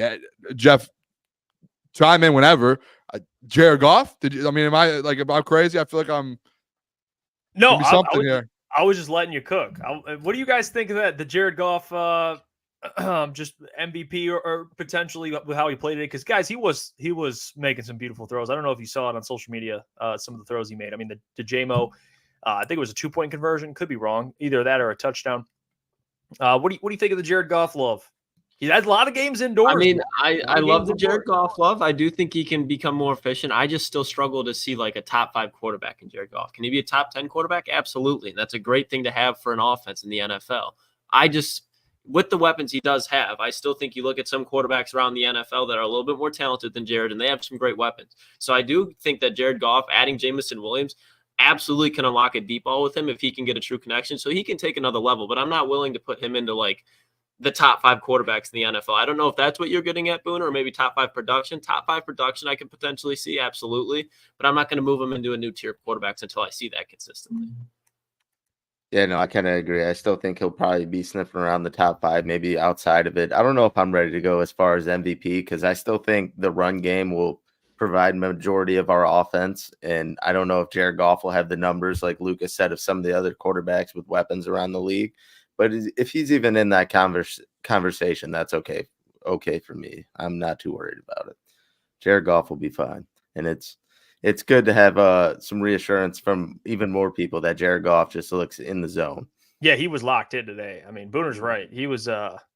Jeff, chime in whenever. Jared Goff, am I crazy? I feel like I'm something here. I was just letting you cook. What do you guys think of that? The Jared Goff just MVP or potentially with how he played it, because guys, he was making some beautiful throws. I don't know if you saw it on social media, some of the throws he made. I mean, the JMO, I think it was a 2-point conversion, could be wrong, either that or a touchdown. What do you think of the Jared Goff love? He had a lot of games indoors. I mean, man. I love the Jared Goff love. I do think he can become more efficient. I just still struggle to see like a top 5 quarterback in Jared Goff. Can he be a top 10 quarterback? Absolutely. And that's a great thing to have for an offense in the NFL. With the weapons he does have, I still think you look at some quarterbacks around the NFL that are a little bit more talented than Jared, and they have some great weapons. So I do think that Jared Goff, adding Jamison Williams, absolutely can unlock a deep ball with him if he can get a true connection. So he can take another level, but I'm not willing to put him into like the top 5 quarterbacks in the NFL. I don't know if that's what you're getting at, Booner, or maybe top 5 production. Top 5 production I can potentially see, absolutely, but I'm not going to move him into a new tier of quarterbacks until I see that consistently. Yeah, no, I kind of agree. I still think he'll probably be sniffing around the top 5, maybe outside of it. I don't know if I'm ready to go as far as MVP because I still think the run game will provide majority of our offense. And I don't know if Jared Goff will have the numbers, like Lucas said, of some of the other quarterbacks with weapons around the league. But if he's even in that conversation, that's okay for me. I'm not too worried about it. Jared Goff will be fine. And it's good to have some reassurance from even more people that Jared Goff just looks in the zone. Yeah, he was locked in today. I mean, Booner's right. He was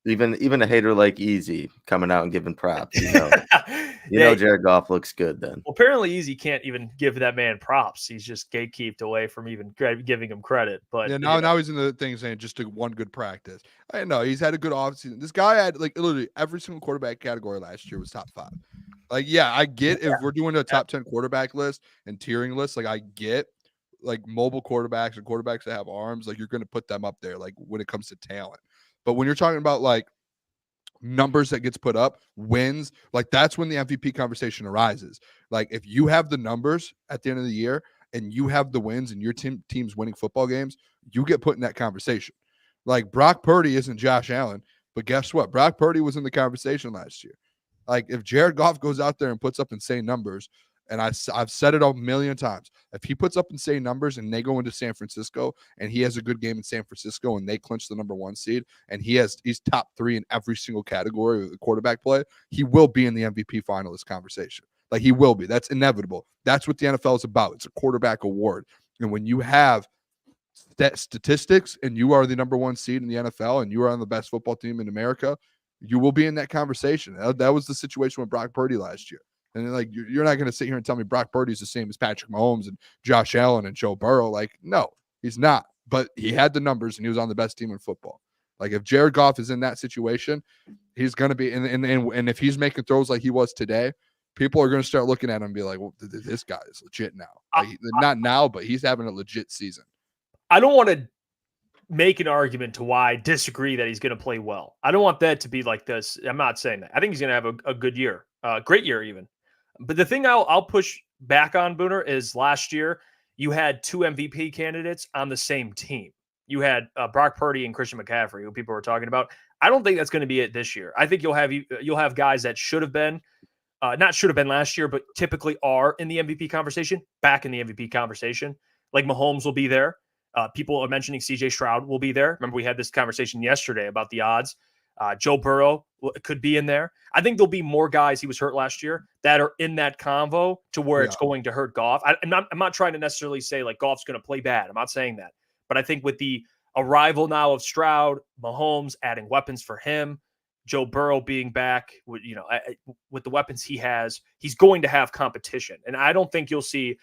even a hater like Easy coming out and giving props. You know Jared Goff looks good then. Well, apparently Easy can't even give that man props. He's just gatekeeped away from even giving him credit. But yeah, now he's in the thing saying just took one good practice. I know he's had a good offseason. This guy had like literally every single quarterback category last year was top 5. Like, yeah, I get if we're doing a top 10 quarterback list and tiering list, like I get like mobile quarterbacks and quarterbacks that have arms, like you're going to put them up there, like when it comes to talent. But when you're talking about like numbers that gets put up, wins, like that's when the MVP conversation arises. Like if you have the numbers at the end of the year and you have the wins and your team's winning football games, you get put in that conversation. Like Brock Purdy isn't Josh Allen, but guess what? Brock Purdy was in the conversation last year. Like if Jared Goff goes out there and puts up insane numbers, and I've said it a million times, if he puts up insane numbers and they go into San Francisco and he has a good game in San Francisco and they clinch the number 1 seed and he's top 3 in every single category of the quarterback play, he will be in the MVP finalist conversation. Like he will be. That's inevitable. That's what the NFL is about. It's a quarterback award. And when you have statistics and you are the number 1 seed in the NFL and you are on the best football team in America, you will be in that conversation. That was the situation with Brock Purdy last year. And like, you're not going to sit here and tell me Brock Purdy's the same as Patrick Mahomes and Josh Allen and Joe Burrow. Like, no, he's not. But he had the numbers and he was on the best team in football. Like, if Jared Goff is in that situation, he's going to be. And if he's making throws like he was today, people are going to start looking at him and be like, well, this guy is legit now. Like, not now, but he's having a legit season. I don't want to make an argument to why I disagree that he's going to play well. I don't want that to be like this. I'm not saying that. I think he's going to have a good year, great year even. But the thing I'll push back on, Booner, is last year you had 2 MVP candidates on the same team. You had Brock Purdy and Christian McCaffrey, who people were talking about. I don't think that's going to be it this year. I think you'll have guys that should have been, not should have been last year, but typically are in the MVP conversation, back in the MVP conversation. Like Mahomes will be there. People are mentioning CJ Stroud will be there. Remember, we had this conversation yesterday about the odds. Joe Burrow could be in there. I think there'll be more guys, he was hurt last year, that are in that convo to where it's going to hurt Goff. I'm not trying to necessarily say like Goff's going to play bad. I'm not saying that. But I think with the arrival now of Stroud, Mahomes adding weapons for him, Joe Burrow being back, with the weapons he has, he's going to have competition. And I don't think you'll see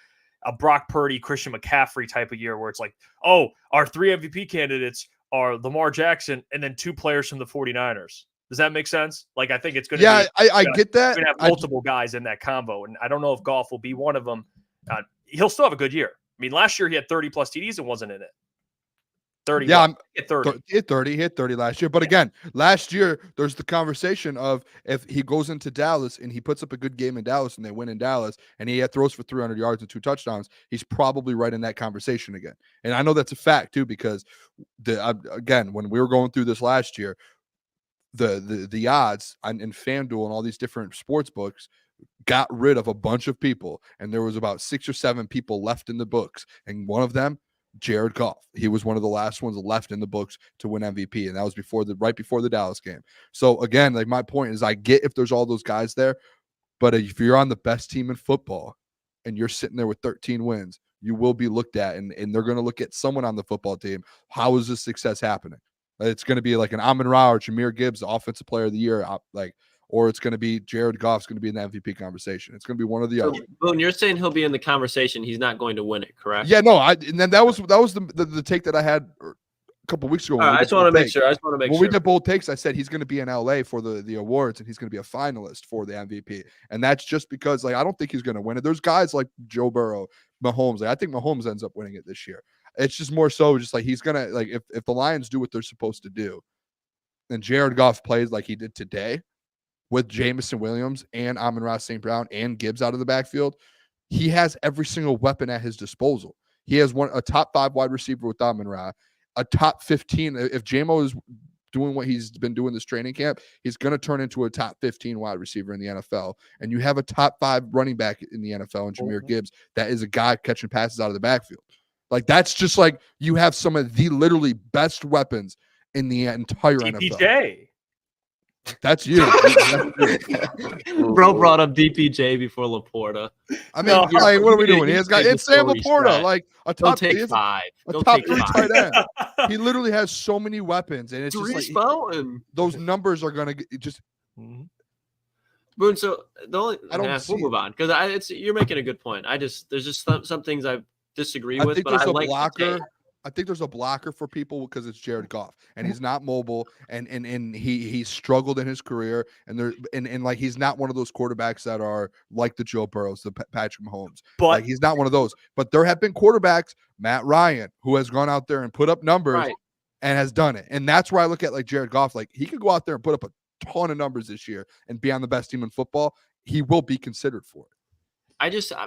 a Brock Purdy, Christian McCaffrey type of year where it's like, oh, our 3 MVP candidates are Lamar Jackson and then 2 players from the 49ers. Does that make sense? Like, I think it's going to be. I get that. We're going to have multiple guys in that combo, and I don't know if Goff will be one of them. He'll still have a good year. I mean, last year he had 30-plus TDs and wasn't in it. 30. Yeah, he hit 30. He hit 30 last year. But again, last year, there's the conversation of if he goes into Dallas and he puts up a good game in Dallas and they win in Dallas and he throws for 300 yards and 2 touchdowns, he's probably right in that conversation again. And I know that's a fact, too, because, again, when we were going through this last year, the odds in FanDuel and all these different sports books got rid of a bunch of people. And there was about 6 or 7 people left in the books. And one of them, Jared Goff. He was one of the last ones left in the books to win MVP, and that was right before the Dallas game. So again, like my point is, I get if there's all those guys there, but if you're on the best team in football and you're sitting there with 13 wins, you will be looked at, and they're going to look at someone on the football team. How is this success happening? It's going to be like an Amon-Ra or Jahmyr Gibbs, the offensive player of the year, or it's going to be Jared Goff's going to be in the MVP conversation. It's going to be one or the other. Boone, you're saying he'll be in the conversation. He's not going to win it, correct? Yeah, no. And then that was the take that I had a couple weeks ago. I just want to make sure. When we did bold takes, I said he's going to be in LA for the awards and he's going to be a finalist for the MVP. And that's just because I don't think he's going to win it. There's guys like Joe Burrow, Mahomes. I think Mahomes ends up winning it this year. It's just more so just he's going to if the Lions do what they're supposed to do and Jared Goff plays like he did today with Jamison Williams and Amon-Ra St. Brown and Gibbs out of the backfield, he has every single weapon at his disposal. He has a top 5 wide receiver with Amon-Ra, a top 15. If JMO is doing what he's been doing this training camp, he's going to turn into a top 15 wide receiver in the NFL. And you have a top 5 running back in the NFL in Jahmyr Gibbs that is a guy catching passes out of the backfield. That's just you have some of the literally best weapons in the entire NFL. That's you. Bro brought up DPJ before Laporta. I mean, what are we doing? He has got it's Sam Laporta, a top 5. A top 3 tight end. He literally has so many weapons, and it's just those numbers are gonna just. Boone, so the only we'll move on because you're making a good point. There's just some things I disagree with, but I like blocker. I think there's a blocker for people because it's Jared Goff and he's not mobile and he struggled in his career and he's not one of those quarterbacks that are like the Joe Burrows, the Patrick Mahomes. But he's not one of those. But there have been quarterbacks, Matt Ryan, who has gone out there and put up numbers and has done it. And that's where I look at Jared Goff. He could go out there and put up a ton of numbers this year and be on the best team in football. He will be considered for it.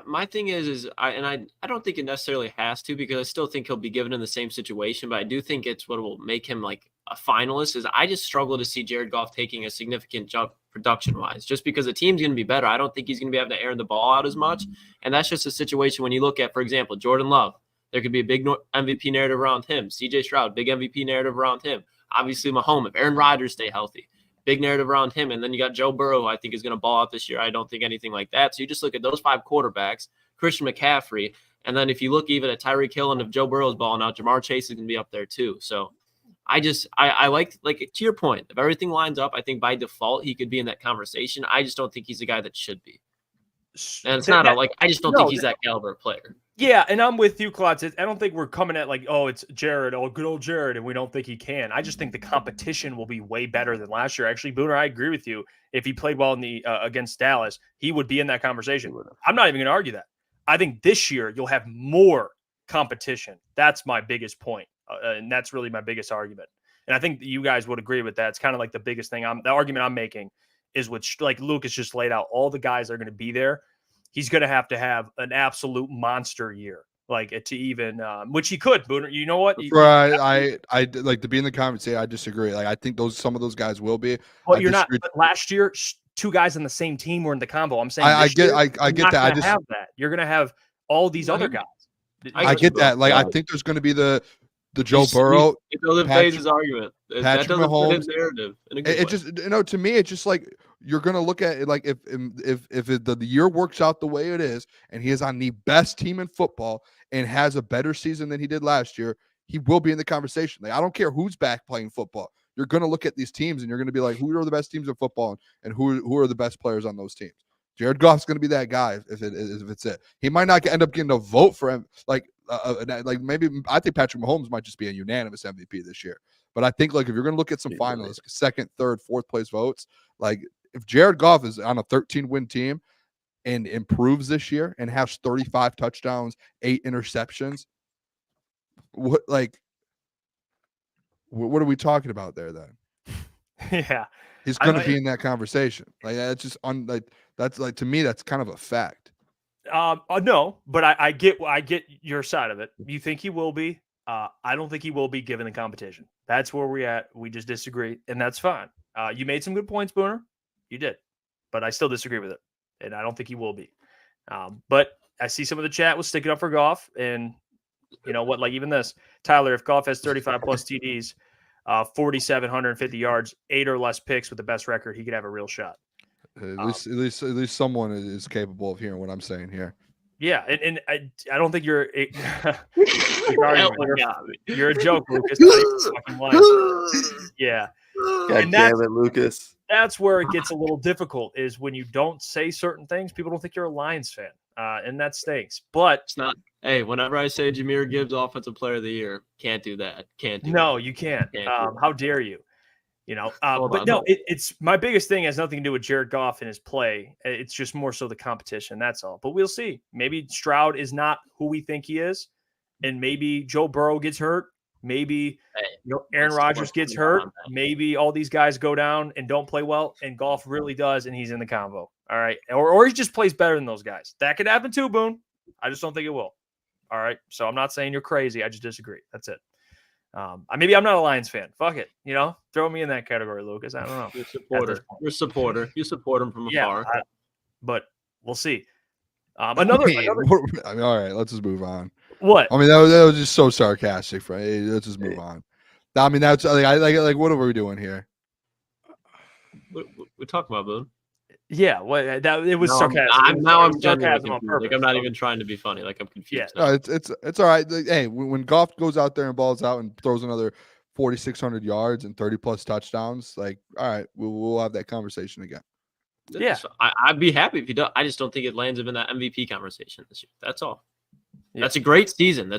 My thing is I don't think it necessarily has to because I still think he'll be given in the same situation, but I do think it's what will make him a finalist is I just struggle to see Jared Goff taking a significant jump production wise, just because the team's going to be better. I don't think he's going to be able to air the ball out as much. And that's just a situation when you look at, for example, Jordan Love, there could be a big MVP narrative around him. CJ Stroud, big MVP narrative around him. Obviously Mahomes, if Aaron Rodgers stay healthy. Big narrative around him. And then you got Joe Burrow, who I think is going to ball out this year. I don't think anything like that. So you just look at those 5 quarterbacks, Christian McCaffrey. And then if you look even at Tyreek Hill and if Joe Burrow's balling out, Jamar Chase is going to be up there too. So I like to your point, if everything lines up, I think by default, he could be in that conversation. I just don't think he's a guy that should be. And it's not I just don't think he's that caliber player. Yeah, and I'm with you, Klotz. I don't think we're coming at it's Jared, good old Jared, and we don't think he can. I just think the competition will be way better than last year. Actually, Booner, I agree with you. If he played well in the against Dallas, he would be in that conversation. I'm not even going to argue that. I think this year you'll have more competition. That's my biggest point, and that's really my biggest argument. And I think that you guys would agree with that. It's kind of the biggest thing. The argument I'm making is with Lucas just laid out. All the guys are going to be there. He's going to have an absolute monster year, to even, which he could. Booner, you know what? I like to be in the conversation. I disagree. I think some of those guys will be. Well, you're not. But last year, 2 guys on the same team were in the combo. I'm saying I get that. I just have that. You're going to have all these other guys. I get that. I think there's going to be the Joe Burrow. It doesn't phase his argument. That doesn't fit his narrative. It just to me, it's just you're gonna look at it if the year works out the way it is, and he is on the best team in football and has a better season than he did last year, he will be in the conversation. I don't care who's back playing football. You're gonna look at these teams and you're gonna be who are the best teams in football and who are the best players on those teams. Jared Goff's gonna be that guy if it's it. He might not end up getting a vote for him. Maybe I think Patrick Mahomes might just be a unanimous MVP this year. But I think if you're gonna look at some finalists, 2nd, 3rd, 4th place votes, if Jared Goff is on a 13-win team and improves this year and has 35 touchdowns, 8 interceptions, what are we talking about there then? Yeah, he's going to be in that conversation. That's just that's to me that's kind of a fact. No, but I get your side of it. You think he will be? I don't think he will be given the competition. That's where we're at. We just disagree, and that's fine. You made some good points, Booner. You did, but I still disagree with it, and I don't think he will be. But I see some of the chat was sticking up for Goff, and you know what? Even this, Tyler, if Goff has 35 plus TDs, 4,750 yards, 8 or less picks with the best record, he could have a real shot. At least someone is capable of hearing what I'm saying here. Yeah, and I don't think you're Oh, you're a joke, Lucas. Yeah. God And damn it, Lucas. that's where it gets a little difficult is when you don't say certain things, people don't think you're a Lions fan. And that stinks. But It's not. Hey, whenever I say Jahmyr Gibbs Offensive Player of the Year, can't do that. Can't do no, that. you can't. Can't do that. How dare you? You know, Hold but on, no, hold it's my biggest thing has nothing to do with Jared Goff and his play. It's just more so the competition. That's all. But we'll see. Maybe Stroud is not who we think he is, and maybe Joe Burrow gets hurt. Maybe Aaron Rodgers gets hurt. Maybe all these guys go down and don't play well, and Goff really does, and he's in the combo. All right, or he just plays better than those guys. That could happen too, Boone. I just don't think it will. All right, so I'm not saying you're crazy. I just disagree. That's it. Maybe I'm not a Lions fan. Fuck it. Throw me in that category, Lucas. I don't know. You're a supporter. You're a supporter. You support him from afar. But we'll see. All right, let's just move on. What? I mean, that was just so sarcastic. Right? Let's just move on. I mean, that's like what are we doing here? We talking about, Boone. Yeah, it was sarcasm. I'm sarcasm on purpose. Like I'm not even trying to be funny. Like I'm confused. Yeah. No, it's all right. Like, hey, when Goff goes out there and balls out and throws another 4,600 yards and 30+ touchdowns, like, all right, we'll have that conversation again. Yeah, I'd be happy if he does. I just don't think it lands him in that MVP conversation this year. That's all. Yeah. That's a great season.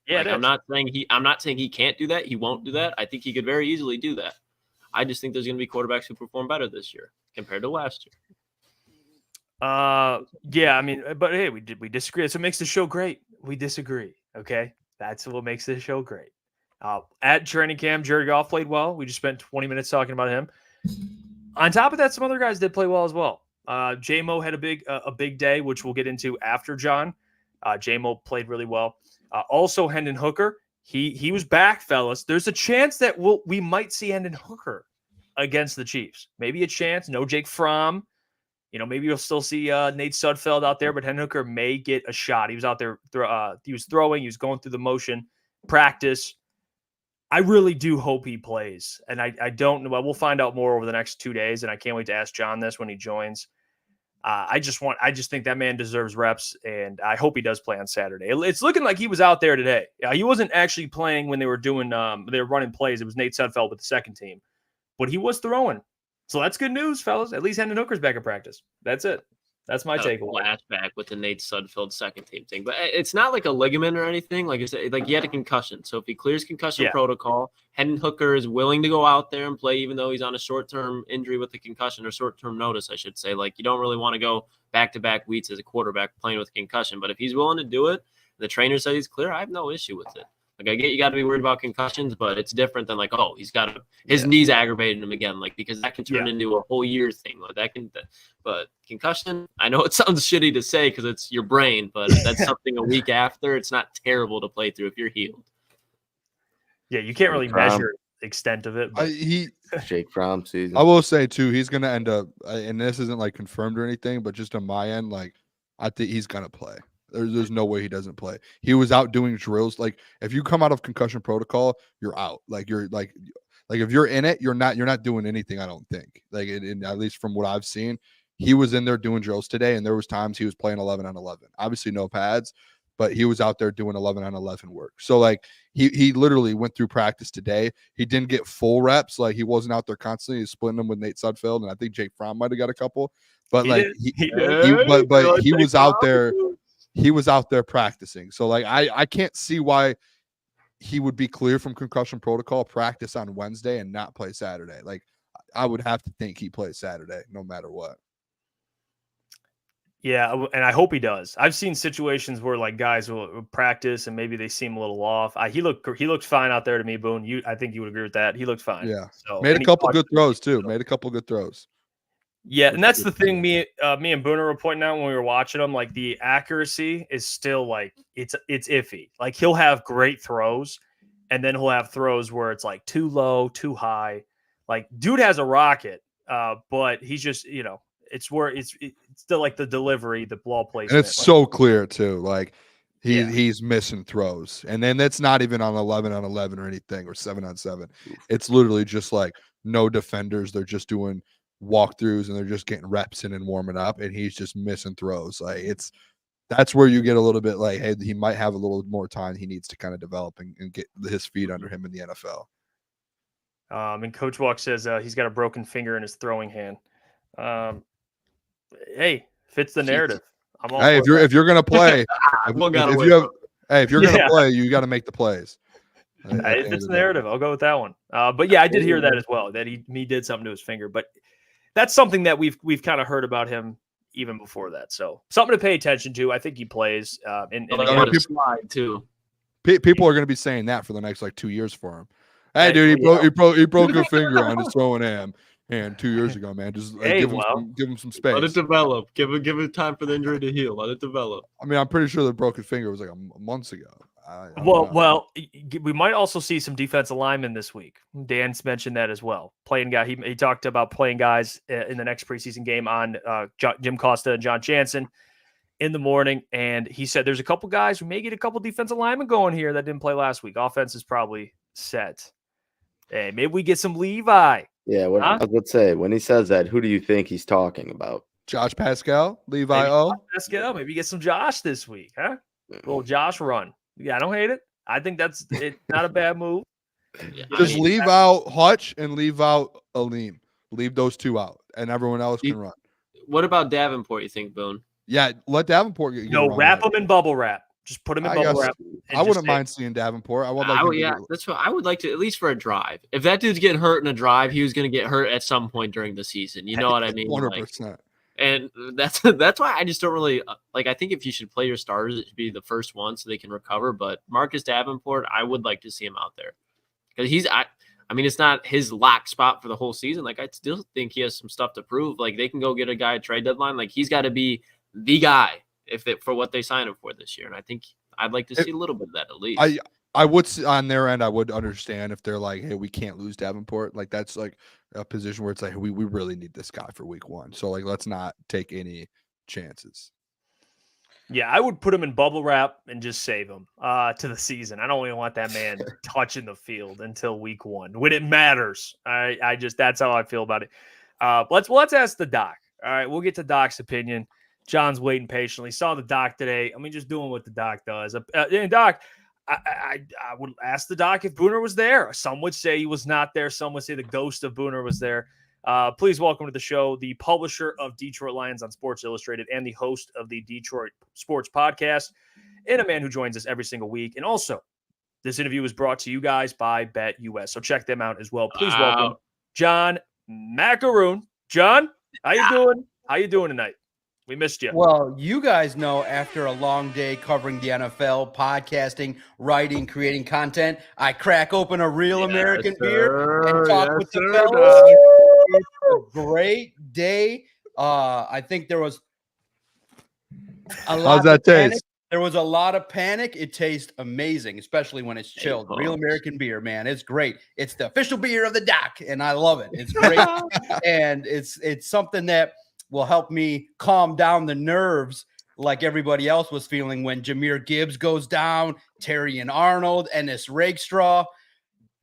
Yeah, I'm not saying he can't do that. He won't do that. I think he could very easily do that. I just think there's going to be quarterbacks who perform better this year compared to last year. Yeah, I mean, but hey, we disagree. That's what makes the show great. We disagree. Okay, that's what makes this show great. At training camp, Jared Goff played well. We just spent 20 minutes talking about him. On top of that, some other guys did play well as well. J-Mo had a big day, which we'll get into after John. J-Mo played really well. Also, Hendon Hooker. He was back, fellas. There's a chance that we might see Hendon Hooker against the Chiefs. Maybe a chance. No Jake Fromm. Maybe you'll still see Nate Sudfeld out there, but Hendon Hooker may get a shot. He was out there. He was throwing. He was going through the motion. Practice. I really do hope he plays. And I don't know. We'll find out more over the next 2 days, and I can't wait to ask John this when he joins. I just think that man deserves reps, and I hope he does play on Saturday. It's looking like he was out there today. He wasn't actually playing when they were doing they were running plays. It was Nate Sudfeld with the second team, but he was throwing. So that's good news, fellas. At least Hendon Hooker's back in practice. That's it. That's my takeaway. Flashback with the Nate Sudfeld second team thing, but it's not like a ligament or anything. Like I said, like he had a concussion. So if he clears concussion protocol, Hendon Hooker is willing to go out there and play, even though he's on a short-term injury with the concussion or short-term notice, I should say. Like you don't really want to go back-to-back weeks as a quarterback playing with a concussion, but if he's willing to do it, the trainer says he's clear, I have no issue with it. Like I get you got to be worried about concussions, but it's different than like, oh, he's got his knees aggravating him again, like because that can turn into a whole year thing. Like that can, but concussion, I know it sounds shitty to say because it's your brain, but that's something a week after. It's not terrible to play through if you're healed. Yeah, you can't really measure the extent of it. But Jake Fromm season. I will say too, he's gonna end up, and this isn't like confirmed or anything, but just on my end, like I think he's gonna play. There's no way he doesn't play. He was out doing drills. Like if you come out of concussion protocol, you're out. Like you're like if you're in it, you're not doing anything. I don't think. Like at least from what I've seen, he was in there doing drills today, and there was times he was playing 11 on 11. Obviously no pads, but he was out there doing 11 on 11 work. So like he literally went through practice today. He didn't get full reps. Like he wasn't out there constantly. He's splitting them with Nate Sudfeld, and I think Jake Fromm might have got a couple. But he was out there. He was out there practicing. So like I can't see why he would be clear from concussion protocol, practice on Wednesday and not play Saturday. Like I would have to think he plays Saturday no matter what. Yeah, and I hope he does. I've seen situations where like guys will practice and maybe they seem a little off. He looked fine out there to me, Boone. I think you would agree with that. He looked fine. Yeah. So made a couple good throws too. Made a couple good throws. Yeah, and that's the thing me and Booner were pointing out when we were watching him. Like the accuracy is still like it's iffy. Like he'll have great throws, and then he'll have throws where it's like too low, too high. Like dude has a rocket, but he's just it's where it's still like the delivery, the ball placement. And it's so clear too. Like he's missing throws, and then that's not even on 11 on 11 or anything or 7 on 7. It's literally just like no defenders. They're just doing walkthroughs and they're just getting reps in and warming up, and he's just missing throws. Like that's where you get a little bit like, hey, he might have a little more time he needs to kind of develop and get his feet under him in the NFL. And Coach Walk says he's got a broken finger in his throwing hand. Hey, fits the narrative. I'm all hey, if you're gonna play, if you're gonna play, you got to make the plays. It fits the narrative. I'll go with that one. But yeah, I did hear that as well, that he did something to his finger. But that's something that we've kind of heard about him even before that. So something to pay attention to. I think he plays. And again, slide too. People are going to be saying that for the next 2 years for him. Hey, dude, he broke a finger on his throwing hand 2 years ago, man. Just give him some space. Let it develop. Give it time for the injury to heal. Let it develop. I mean, I'm pretty sure the broken finger was months ago. Well, we might also see some defensive linemen this week. Dan's mentioned that as well. Playing guy, he talked about playing guys in the next preseason game on Jim Costa and John Jansen in the morning, and he said there's a couple guys who may get a couple defensive linemen going here that didn't play last week. Offense is probably set. Hey, maybe we get some Levi. Yeah, I was going to say, when he says that, who do you think he's talking about? Josh Pascal, Levi Pascal, maybe get some Josh this week, huh? Little Josh run. Yeah, I don't hate it. I think it's not a bad move. Just leave out Hutch and leave out Aleem. Leave those two out, and everyone else can run. What about Davenport, you think, Boone? Yeah, let Davenport get wrap him in bubble wrap. Just put him in bubble wrap. I wouldn't mind seeing Davenport. That's what I would like to, at least for a drive. If that dude's getting hurt in a drive, he was going to get hurt at some point during the season. You know what I mean? 100%. And that's why I just don't really I think if you should play your starters, it should be the first one so they can recover. But Marcus Davenport, I would like to see him out there because I mean, it's not his lock spot for the whole season. I still think he has some stuff to prove. They can go get a guy at trade deadline. He's got to be the guy for what they signed him for this year. And I think I'd like to see a little bit of that at least. I would, on their end, I would understand if they're like, hey, we can't lose Davenport. That's a position where it's we really need this guy for week one. So let's not take any chances. Yeah, I would put him in bubble wrap and just save him to the season. I don't even want that man touching the field until week one when it matters. I just, that's how I feel about it. Let's ask the doc. All right, we'll get to Doc's opinion. John's waiting patiently. Saw the doc today. I mean, just doing what the doc does. Doc, I would ask the doc if Booner was there. Some would say he was not there. Some would say the ghost of Booner was there. Please welcome to the show the publisher of Detroit Lions on Sports Illustrated and the host of the Detroit Sports Podcast, and a man who joins us every single week. And also, this interview is brought to you guys by BetUS, so check them out as well. Please welcome John Maakaron. John, how you doing? How you doing tonight? We missed you. Well, you guys know after a long day covering the NFL, podcasting, writing, creating content, I crack open a real American beer and talk with the fellas. It's a great day. I think there was a lot of panic. There was a lot of panic. It tastes amazing, especially when it's chilled. Real American beer, man. It's great. It's the official beer of the doc, and I love it. It's great. And it's something that will help me calm down the nerves like everybody else was feeling when Jahmyr Gibbs goes down, Terry and Arnold, and this Rakestraw.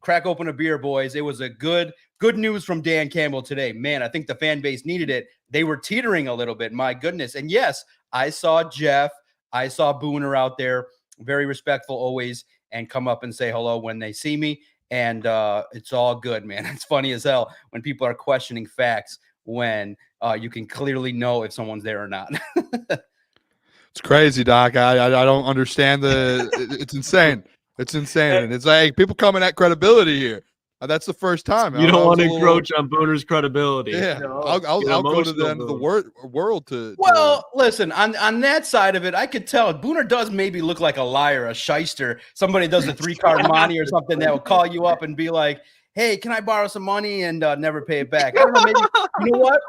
Crack open a beer, boys. It was a good news from Dan Campbell today. Man, I think the fan base needed it. They were teetering a little bit, my goodness. And yes, I saw Jeff. I saw Booner out there, very respectful always, and come up and say hello when they see me. And it's all good, man. It's funny as hell when people are questioning facts when you can clearly know if someone's there or not. It's crazy, Doc. I don't understand it's insane. It's insane. And it's people coming at credibility here. That's the first time. You don't want to encroach on Booner's credibility. Yeah, I'll go to the end of the world to. Well, listen, on that side of it, I could tell Booner does maybe look like a liar, a shyster. Somebody does a 3-card money or something that will call you up and be like, hey, can I borrow some money and never pay it back? I don't know, maybe, you know what?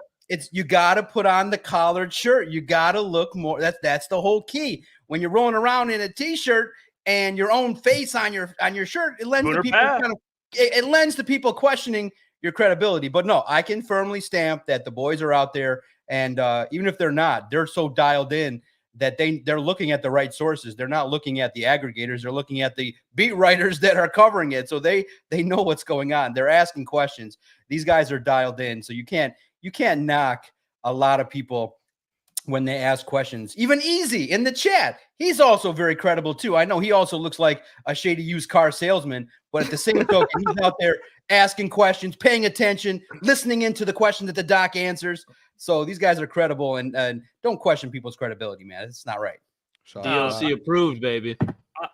You got to put on the collared shirt. You got to look more. That's the whole key. When you're rolling around in a T-shirt and your own face on your shirt, it lends to people it lends to people questioning your credibility. But no, I can firmly stamp that the boys are out there, and even if they're not, they're so dialed in that they're looking at the right sources. They're not looking at the aggregators. They're looking at the beat writers that are covering it. So they know what's going on. They're asking questions. These guys are dialed in. So you can't knock a lot of people when they ask questions, even Easy in the chat. He's also very credible too. I know he also looks like a shady used car salesman, but at the same token, he's out there asking questions, paying attention, listening into the question that the doc answers. So these guys are credible, and don't question people's credibility, man. It's not right. So, DLC approved, baby.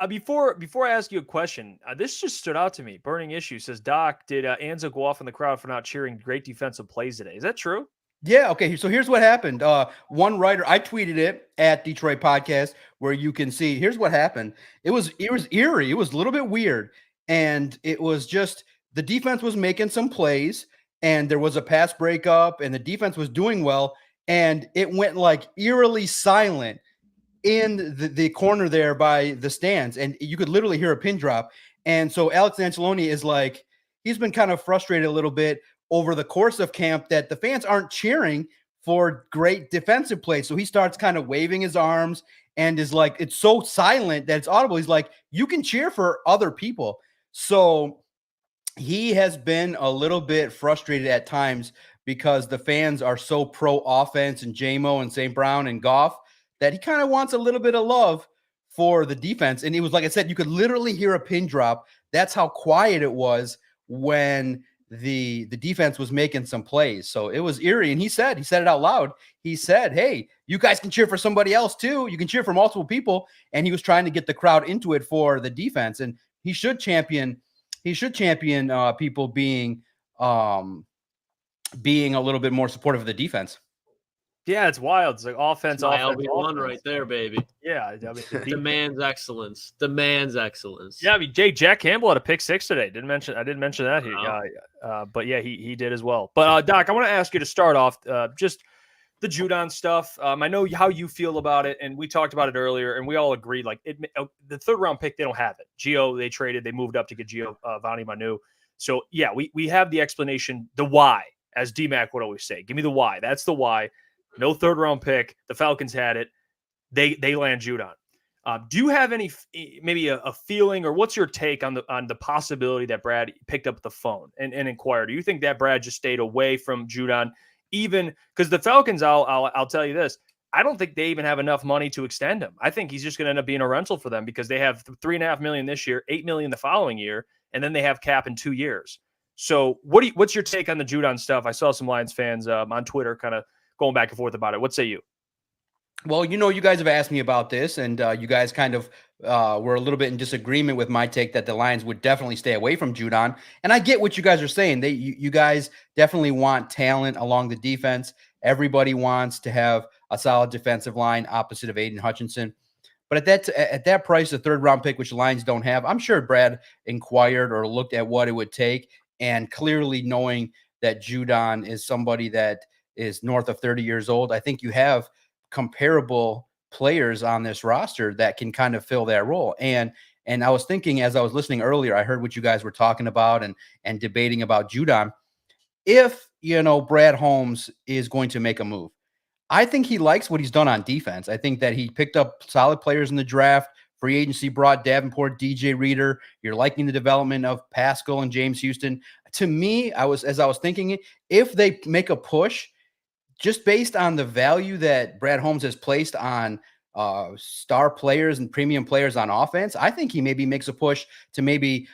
Before I ask you a question, this just stood out to me. Burning Issue says, Doc, did Anza go off in the crowd for not cheering great defensive plays today? Is that true? Yeah. Okay. So here's what happened. One writer, I tweeted it at Detroit Podcast, where you can see. Here's what happened. It was eerie. It was a little bit weird, and it was just the defense was making some plays, and there was a pass breakup, and the defense was doing well, and it went like eerily silent in the corner there by the stands, and you could literally hear a pin drop. And so Alex Anceloni is like, he's been kind of frustrated a little bit over the course of camp that the fans aren't cheering for great defensive plays. So he starts kind of waving his arms and is like, it's so silent that it's audible. He's like, you can cheer for other people. So he has been a little bit frustrated at times because the fans are so pro offense and JMO and St. Brown and Goff that he kind of wants a little bit of love for the defense. And it was, like I said, you could literally hear a pin drop. That's how quiet it was when the defense was making some plays. So it was eerie. And he said it out loud. He said, hey, you guys can cheer for somebody else too. You can cheer for multiple people. And he was trying to get the crowd into it for the defense. And he should champion people being a little bit more supportive of the defense. Yeah, it's wild. It's like offense, LB1 right there, baby. Yeah, I mean, demands excellence. Yeah, I mean, Jack Campbell had a pick six today. I didn't mention that here. But yeah, he did as well. But Doc, I want to ask you to start off just the Judon stuff. I know how you feel about it, and we talked about it earlier, and we all agreed like the third round pick, they don't have it. Gio, they traded, they moved up to get Gio Vani Manu. So yeah, we have the explanation, the why, as DMAC would always say. Give me the why. That's the why. No third round pick. The Falcons had it. They land Judon. Do you have any maybe a feeling, or what's your take on the possibility that Brad picked up the phone and inquired? Do you think that Brad just stayed away from Judon, even because the Falcons? I'll tell you this. I don't think they even have enough money to extend him. I think he's just going to end up being a rental for them because they have $3.5 million this year, $8 million the following year, and then they have cap in 2 years. So what's your take on the Judon stuff? I saw some Lions fans on Twitter kind of going back and forth about it. What say you? Well, you guys have asked me about this, and you guys kind of were a little bit in disagreement with my take that the Lions would definitely stay away from Judon. And I get what you guys are saying. You guys definitely want talent along the defense. Everybody wants to have a solid defensive line opposite of Aiden Hutchinson. But at that price, the third round pick, which the Lions don't have, I'm sure Brad inquired or looked at what it would take. And clearly knowing that Judon is somebody that is north of 30 years old, I think you have comparable players on this roster that can kind of fill that role. And I was thinking, as I was listening earlier, I heard what you guys were talking about and debating about Judon. If, Brad Holmes is going to make a move, I think he likes what he's done on defense. I think that he picked up solid players in the draft. Free agency brought Davenport, DJ Reader. You're liking the development of Pascal and James Houston. To me, as I was thinking, if they make a push, just based on the value that Brad Holmes has placed on star players and premium players on offense, I think he maybe makes a push to maybe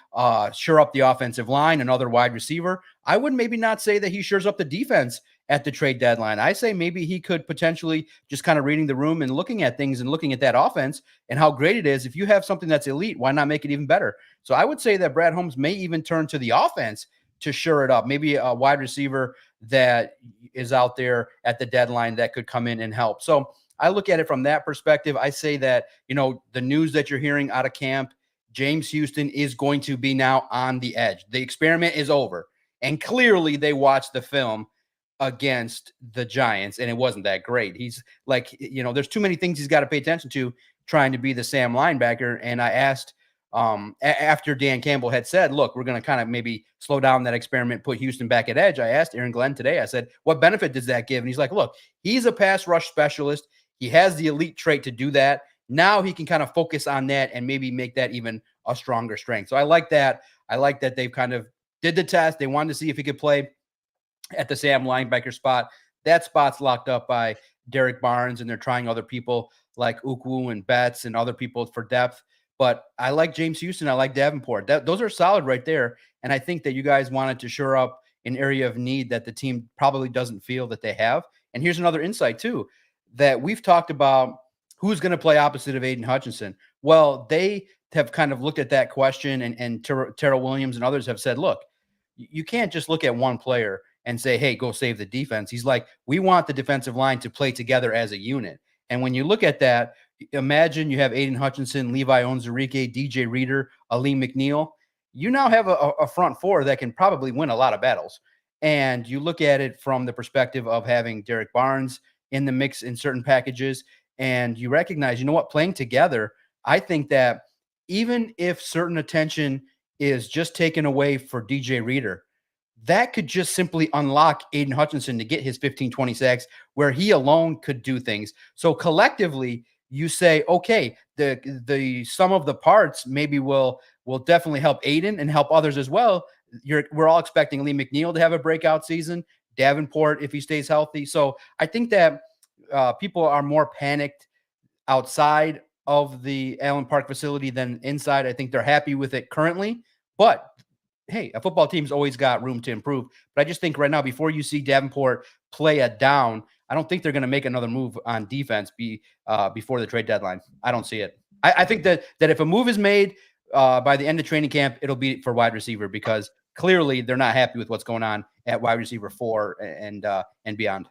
shore up the offensive line, another wide receiver. I would maybe not say that he shores up the defense at the trade deadline. I say maybe he could potentially, just kind of reading the room and looking at things and looking at that offense and how great it is. If you have something that's elite, why not make it even better? So I would say that Brad Holmes may even turn to the offense to shore it up. Maybe a wide receiver that is out there at the deadline that could come in and help. So I look at it from that perspective. I say that, the news that you're hearing out of camp, James Houston is going to be now on the edge. The experiment is over. And clearly they watched the film against the Giants, and it wasn't that great. He's like, there's too many things he's got to pay attention to trying to be the Sam linebacker. And I asked, after Dan Campbell had said, look, we're going to kind of maybe slow down that experiment, put Houston back at edge. I asked Aaron Glenn today, I said, what benefit does that give? And he's like, look, he's a pass rush specialist. He has the elite trait to do that. Now he can kind of focus on that and maybe make that even a stronger strength. So I like that. I like that they've kind of did the test. They wanted to see if he could play at the Sam linebacker spot. That spot's locked up by Derek Barnes and they're trying other people like Ukwu and Betts and other people for depth. But I like James Houston. I like Davenport. Those are solid right there. And I think that you guys wanted to shore up an area of need that the team probably doesn't feel that they have. And here's another insight too, that we've talked about who's going to play opposite of Aiden Hutchinson. Well, they have kind of looked at that question, and Terrell Williams and others have said, look, you can't just look at one player and say, hey, go save the defense. He's like, we want the defensive line to play together as a unit. And when you look at that, imagine you have Aiden Hutchinson, Levi Onwuzurike, DJ Reader, Ali McNeil. You now have a front four that can probably win a lot of battles. And you look at it from the perspective of having Derek Barnes in the mix in certain packages, and you recognize, you know what, playing together, I think that even if certain attention is just taken away for DJ Reader, that could just simply unlock Aiden Hutchinson to get his 15, 20 sacks where he alone could do things. So collectively, you say, okay, the sum of the parts maybe will definitely help Aiden and help others as well. We're all expecting Lee McNeil to have a breakout season, Davenport if he stays healthy. So I think that people are more panicked outside of the Allen Park facility than inside. I think they're happy with it currently, but hey, a football team's always got room to improve. But I just think right now, before you see Davenport play a down, I don't think they're going to make another move on defense before the trade deadline. I don't see it. I think that if a move is made by the end of training camp, it'll be for wide receiver, because clearly they're not happy with what's going on at wide receiver 4 and beyond.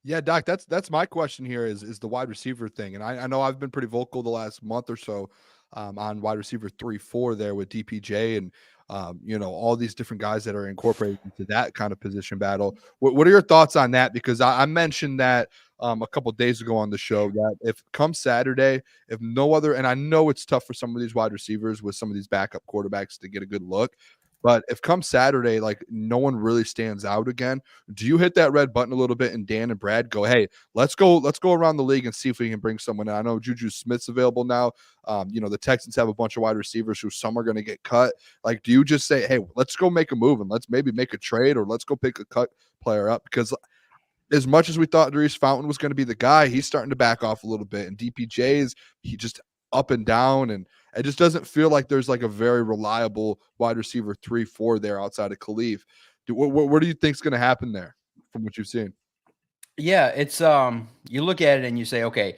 Yeah, Doc, that's my question here is the wide receiver thing. And I know I've been pretty vocal the last month or so on wide receiver 3-4 there with DPJ and all these different guys that are incorporated into that kind of position battle. What are your thoughts on that? Because I mentioned that a couple of days ago on the show that if come Saturday, if no other, and I know it's tough for some of these wide receivers with some of these backup quarterbacks to get a good look, but if come Saturday, like no one really stands out again, do you hit that red button a little bit and Dan and Brad go, hey, let's go around the league and see if we can bring someone in? I know Juju Smith's available now. The Texans have a bunch of wide receivers who some are going to get cut. Like, do you just say, hey, let's go make a move and let's maybe make a trade, or let's go pick a cut player up? Because as much as we thought Darius Fountain was going to be the guy, he's starting to back off a little bit. And DPJ he just up and down, and it just doesn't feel like there's like a very reliable wide receiver 3-4 there outside of Khalif. What do you think is going to happen there from what you've seen? Yeah, it's you look at it and you say, okay,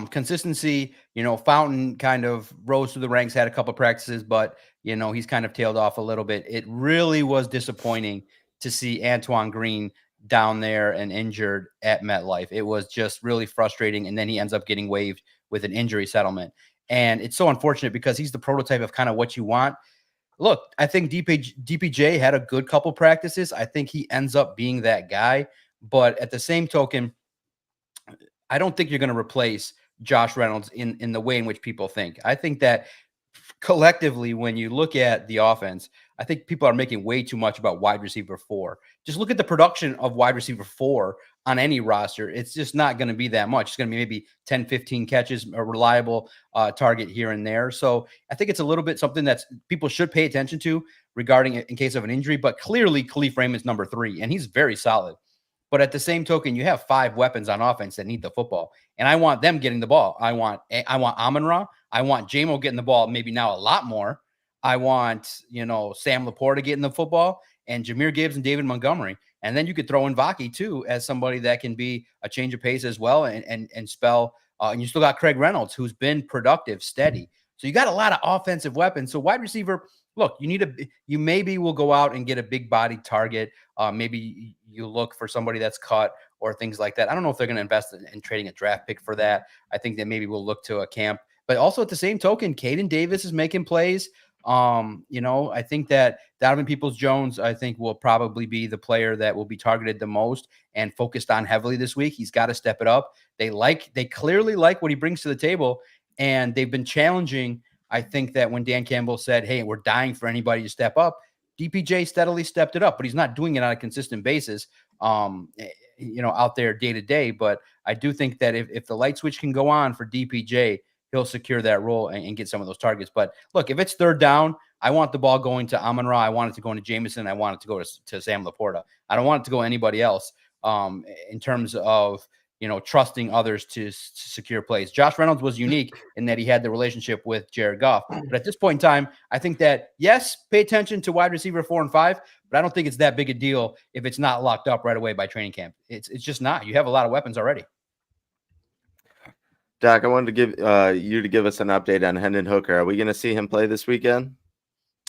consistency, Fountain kind of rose through the ranks, had a couple of practices, but he's kind of tailed off a little bit. It really was disappointing to see Antoine Green down there and injured at MetLife. It was just really frustrating. And then he ends up getting waived with an injury settlement. And it's so unfortunate because he's the prototype of kind of what you want. Look, I think DPJ had a good couple practices. I think he ends up being that guy. But at the same token, I don't think you're going to replace Josh Reynolds in the way in which people think. I think that collectively, when you look at the offense, I think people are making way too much about wide receiver 4. Just look at the production of wide receiver 4 on any roster. It's just not going to be that much. It's going to be maybe 10, 15 catches, a reliable target here and there. So I think it's a little bit something that people should pay attention to regarding it in case of an injury. But clearly, Khalif Raymond's number 3, and he's very solid. But at the same token, you have 5 weapons on offense that need the football. And I want them getting the ball. I want Amon-Ra. I want J-Mo getting the ball maybe now a lot more. I want, Sam Laporta getting the football, and Jahmyr Gibbs and David Montgomery. And then you could throw in Vaki too as somebody that can be a change of pace as well and spell. And you still got Craig Reynolds, who's been productive, steady. So you got a lot of offensive weapons. So wide receiver, look, you maybe will go out and get a big body target. Maybe you look for somebody that's cut or things like that. I don't know if they're going to invest in trading a draft pick for that. I think that maybe we'll look to a camp. But also at the same token, Caden Davis is making plays. I think that Donovan Peoples-Jones, I think, will probably be the player that will be targeted the most and focused on heavily this week. He's got to step it up. They clearly like what he brings to the table, and they've been challenging. I think that when Dan Campbell said, hey, we're dying for anybody to step up, DPJ steadily stepped it up, but he's not doing it on a consistent basis, out there day to day. But I do think that if the light switch can go on for DPJ, he'll secure that role and get some of those targets. But look, if it's third down, I want the ball going to Amon-Ra. I want it to go into Jameson. I want it to go to Sam Laporta. I don't want it to go anybody else in terms of, trusting others to secure plays. Josh Reynolds was unique in that he had the relationship with Jared Goff. But at this point in time, I think that, yes, pay attention to wide receiver 4 and 5, but I don't think it's that big a deal if it's not locked up right away by training camp. It's just not. You have a lot of weapons already. Doc, I wanted to give you to give us an update on Hendon Hooker. Are we going to see him play this weekend?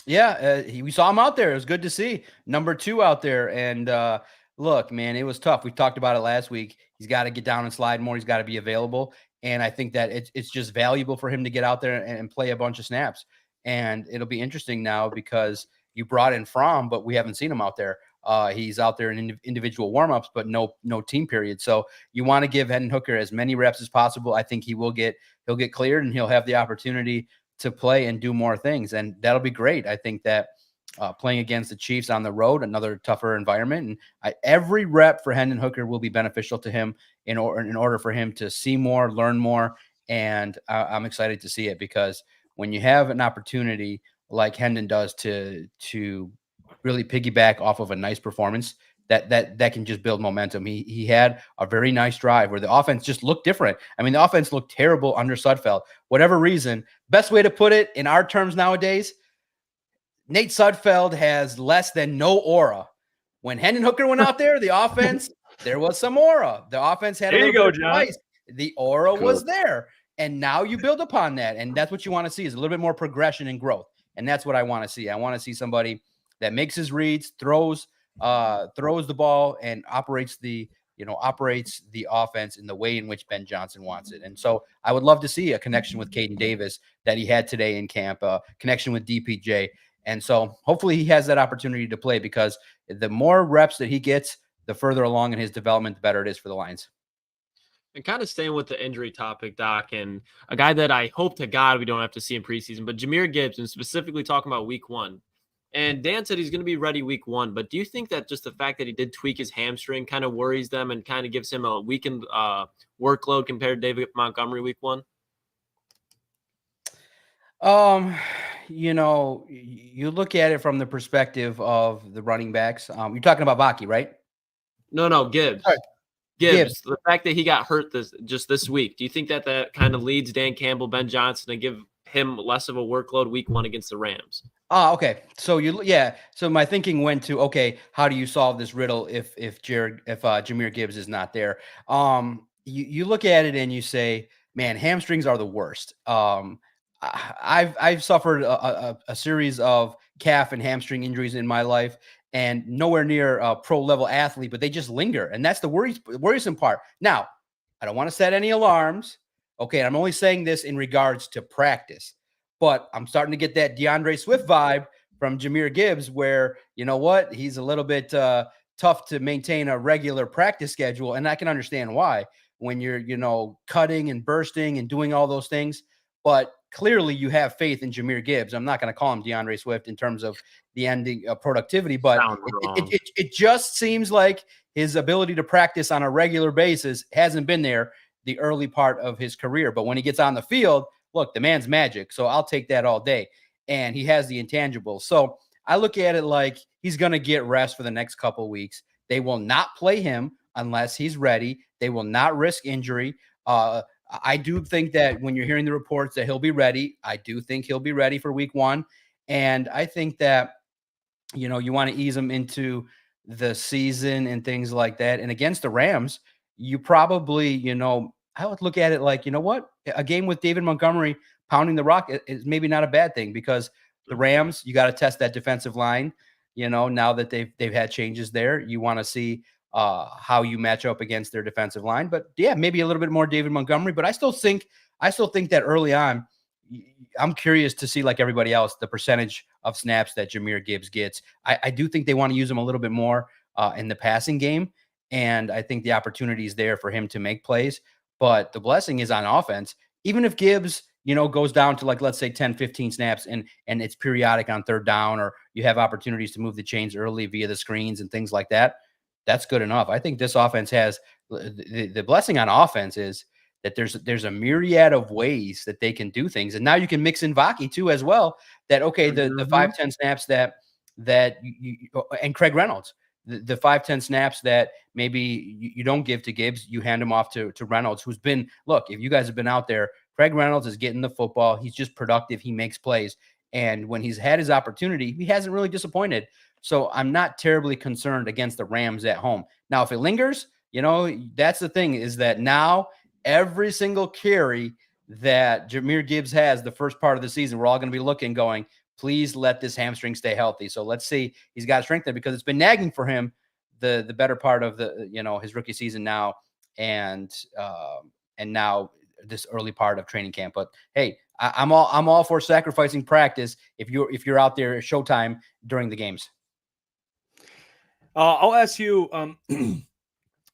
Yeah, we saw him out there. It was good to see. Number 2 out there. And look, man, it was tough. We talked about it last week. He's got to get down and slide more. He's got to be available. And I think that it's just valuable for him to get out there and play a bunch of snaps. And it'll be interesting now because you brought in Fromm, but we haven't seen him out there. He's out there in individual warmups, but no team period. So you want to give Hendon Hooker as many reps as possible. I think he'll get cleared and he'll have the opportunity to play and do more things. And that'll be great. I think that playing against the Chiefs on the road, another tougher environment. And every rep for Hendon Hooker will be beneficial to him in order for him to see more, learn more. And I'm excited to see it because when you have an opportunity like Hendon does to really piggyback off of a nice performance, that can just build momentum. He had a very nice drive where the offense just looked different. I mean, the offense looked terrible under Sudfeld. Whatever reason, best way to put it in our terms nowadays, Nate Sudfeld has less than no aura. When Hendon Hooker went out there, the offense, there was some aura. The offense had there a you go, bit of John. spice. The aura was there. And now you build upon that. And that's what you want to see is a little bit more progression and growth. And that's what I want to see. I want to see somebody that makes his reads, throws the ball, and operates the offense in the way in which Ben Johnson wants it. And so I would love to see a connection with Caden Davis that he had today in camp, a connection with DPJ. And so hopefully he has that opportunity to play because the more reps that he gets, the further along in his development, the better it is for the Lions. And kind of staying with the injury topic, Doc, and a guy that I hope to God we don't have to see in preseason, but Jahmyr Gibbs, and specifically talking about week 1. And Dan said he's going to be ready week 1, but do you think that just the fact that he did tweak his hamstring kind of worries them and kind of gives him a weakened workload compared to David Montgomery week 1? You look at it from the perspective of the running backs. You're talking about Baki, right? No, Gibbs. Sorry. Gibbs. The fact that he got hurt this week, do you think that kind of leads Dan Campbell, Ben Johnson to give him less of a workload week 1 against the Rams? Oh, okay. So So my thinking went to, okay, how do you solve this riddle if Jahmyr Gibbs is not there? You look at it and you say, man, hamstrings are the worst. I've suffered a series of calf and hamstring injuries in my life, and nowhere near a pro level athlete, but they just linger. And that's the worrisome part. Now, I don't want to set any alarms. Okay. I'm only saying this in regards to practice, but I'm starting to get that DeAndre Swift vibe from Jahmyr Gibbs where, you know what, he's a little bit tough to maintain a regular practice schedule. And I can understand why when you're, cutting and bursting and doing all those things, but clearly you have faith in Jahmyr Gibbs. I'm not going to call him DeAndre Swift in terms of the ending productivity, but it just seems like his ability to practice on a regular basis hasn't been there the early part of his career. But when he gets on the field, look, the man's magic. So I'll take that all day. And he has the intangibles. So I look at it like he's going to get rest for the next couple of weeks. They will not play him unless he's ready. They will not risk injury. I do think that when you're hearing the reports that he'll be ready, I do think he'll be ready for week 1. And I think that, you want to ease him into the season and things like that. And against the Rams, you probably, I would look at it like, you know what? A game with David Montgomery pounding the rock is maybe not a bad thing because the Rams, you got to test that defensive line. Now that they've had changes there, you want to see how you match up against their defensive line. But yeah, maybe a little bit more David Montgomery, but I still think that early on, I'm curious to see, like everybody else, the percentage of snaps that Jahmyr Gibbs gets. I do think they want to use him a little bit more in the passing game. And I think the opportunity is there for him to make plays, but the blessing is on offense. Even if Gibbs, goes down to let's say 10, 15 snaps and it's periodic on third down, or you have opportunities to move the chains early via the screens and things like that. That's good enough. I think this offense has the blessing on offense is that there's a myriad of ways that they can do things. And now you can mix in Vaki too, as well, that, okay, the 5-10 snaps that you and Craig Reynolds, the 5-10 snaps that maybe you don't give to Gibbs, you hand them off to Reynolds, who's been, look, if you guys have been out there, Craig Reynolds is getting the football. He's just productive. He makes plays. And when he's had his opportunity, he hasn't really disappointed. So I'm not terribly concerned against the Rams at home. Now, if it lingers, that's the thing, is that now every single carry that Jahmyr Gibbs has the first part of the season, we're all going to be looking, going, please let this hamstring stay healthy. So let's see. He's got to strengthen, because it's been nagging for him the better part of his rookie season now, and now this early part of training camp. But hey, I'm all for sacrificing practice if you're out there at showtime during the games. I'll ask you.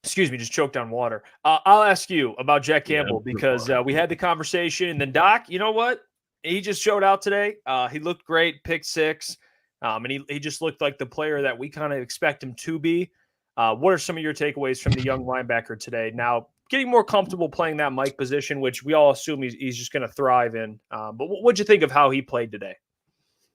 Excuse me, just choked on water. I'll ask you about Jack Campbell, because we had the conversation, and then Doc, you know what? He just showed out today. He looked great, pick 6, and he just looked like the player that we kind of expect him to be. What are some of your takeaways from the young linebacker today? Now, getting more comfortable playing that Mike position, which we all assume he's just going to thrive in. But what'd you think of how he played today?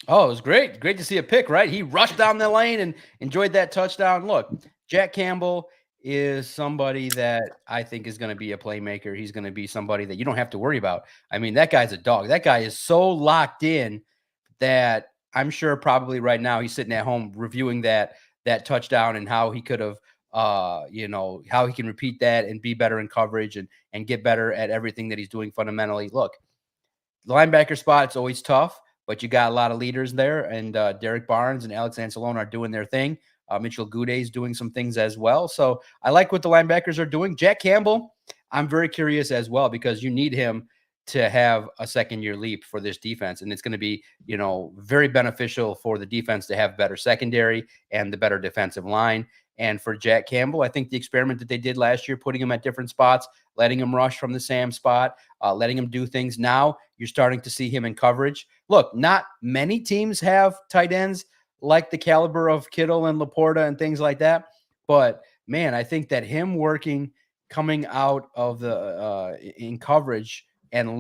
Oh, it was great. Great to see a pick, right? He rushed down the lane and enjoyed that touchdown. Look, Jack Campbell is somebody that I think is going to be a playmaker. He's going to be somebody that you don't have to worry about. I mean, that guy's a dog. That guy is so locked in that I'm sure probably right now he's sitting at home reviewing that touchdown and how he could have, how he can repeat that and be better in coverage and get better at everything that he's doing fundamentally. Look, the linebacker spot, it's always tough, but you got a lot of leaders there, and Derek Barnes and Alex Anzalone are doing their thing. Mitchell Gude is doing some things as well. So I like what the linebackers are doing. Jack Campbell, I'm very curious as well, because you need him to have a second-year leap for this defense. And it's going to be, very beneficial for the defense to have better secondary and the better defensive line. And for Jack Campbell, I think the experiment that they did last year, putting him at different spots, letting him rush from the Sam spot, letting him do things. Now you're starting to see him in coverage. Look, not many teams have tight ends like the caliber of Kittle and Laporta and things like that. But man, I think that him coming out of the in coverage and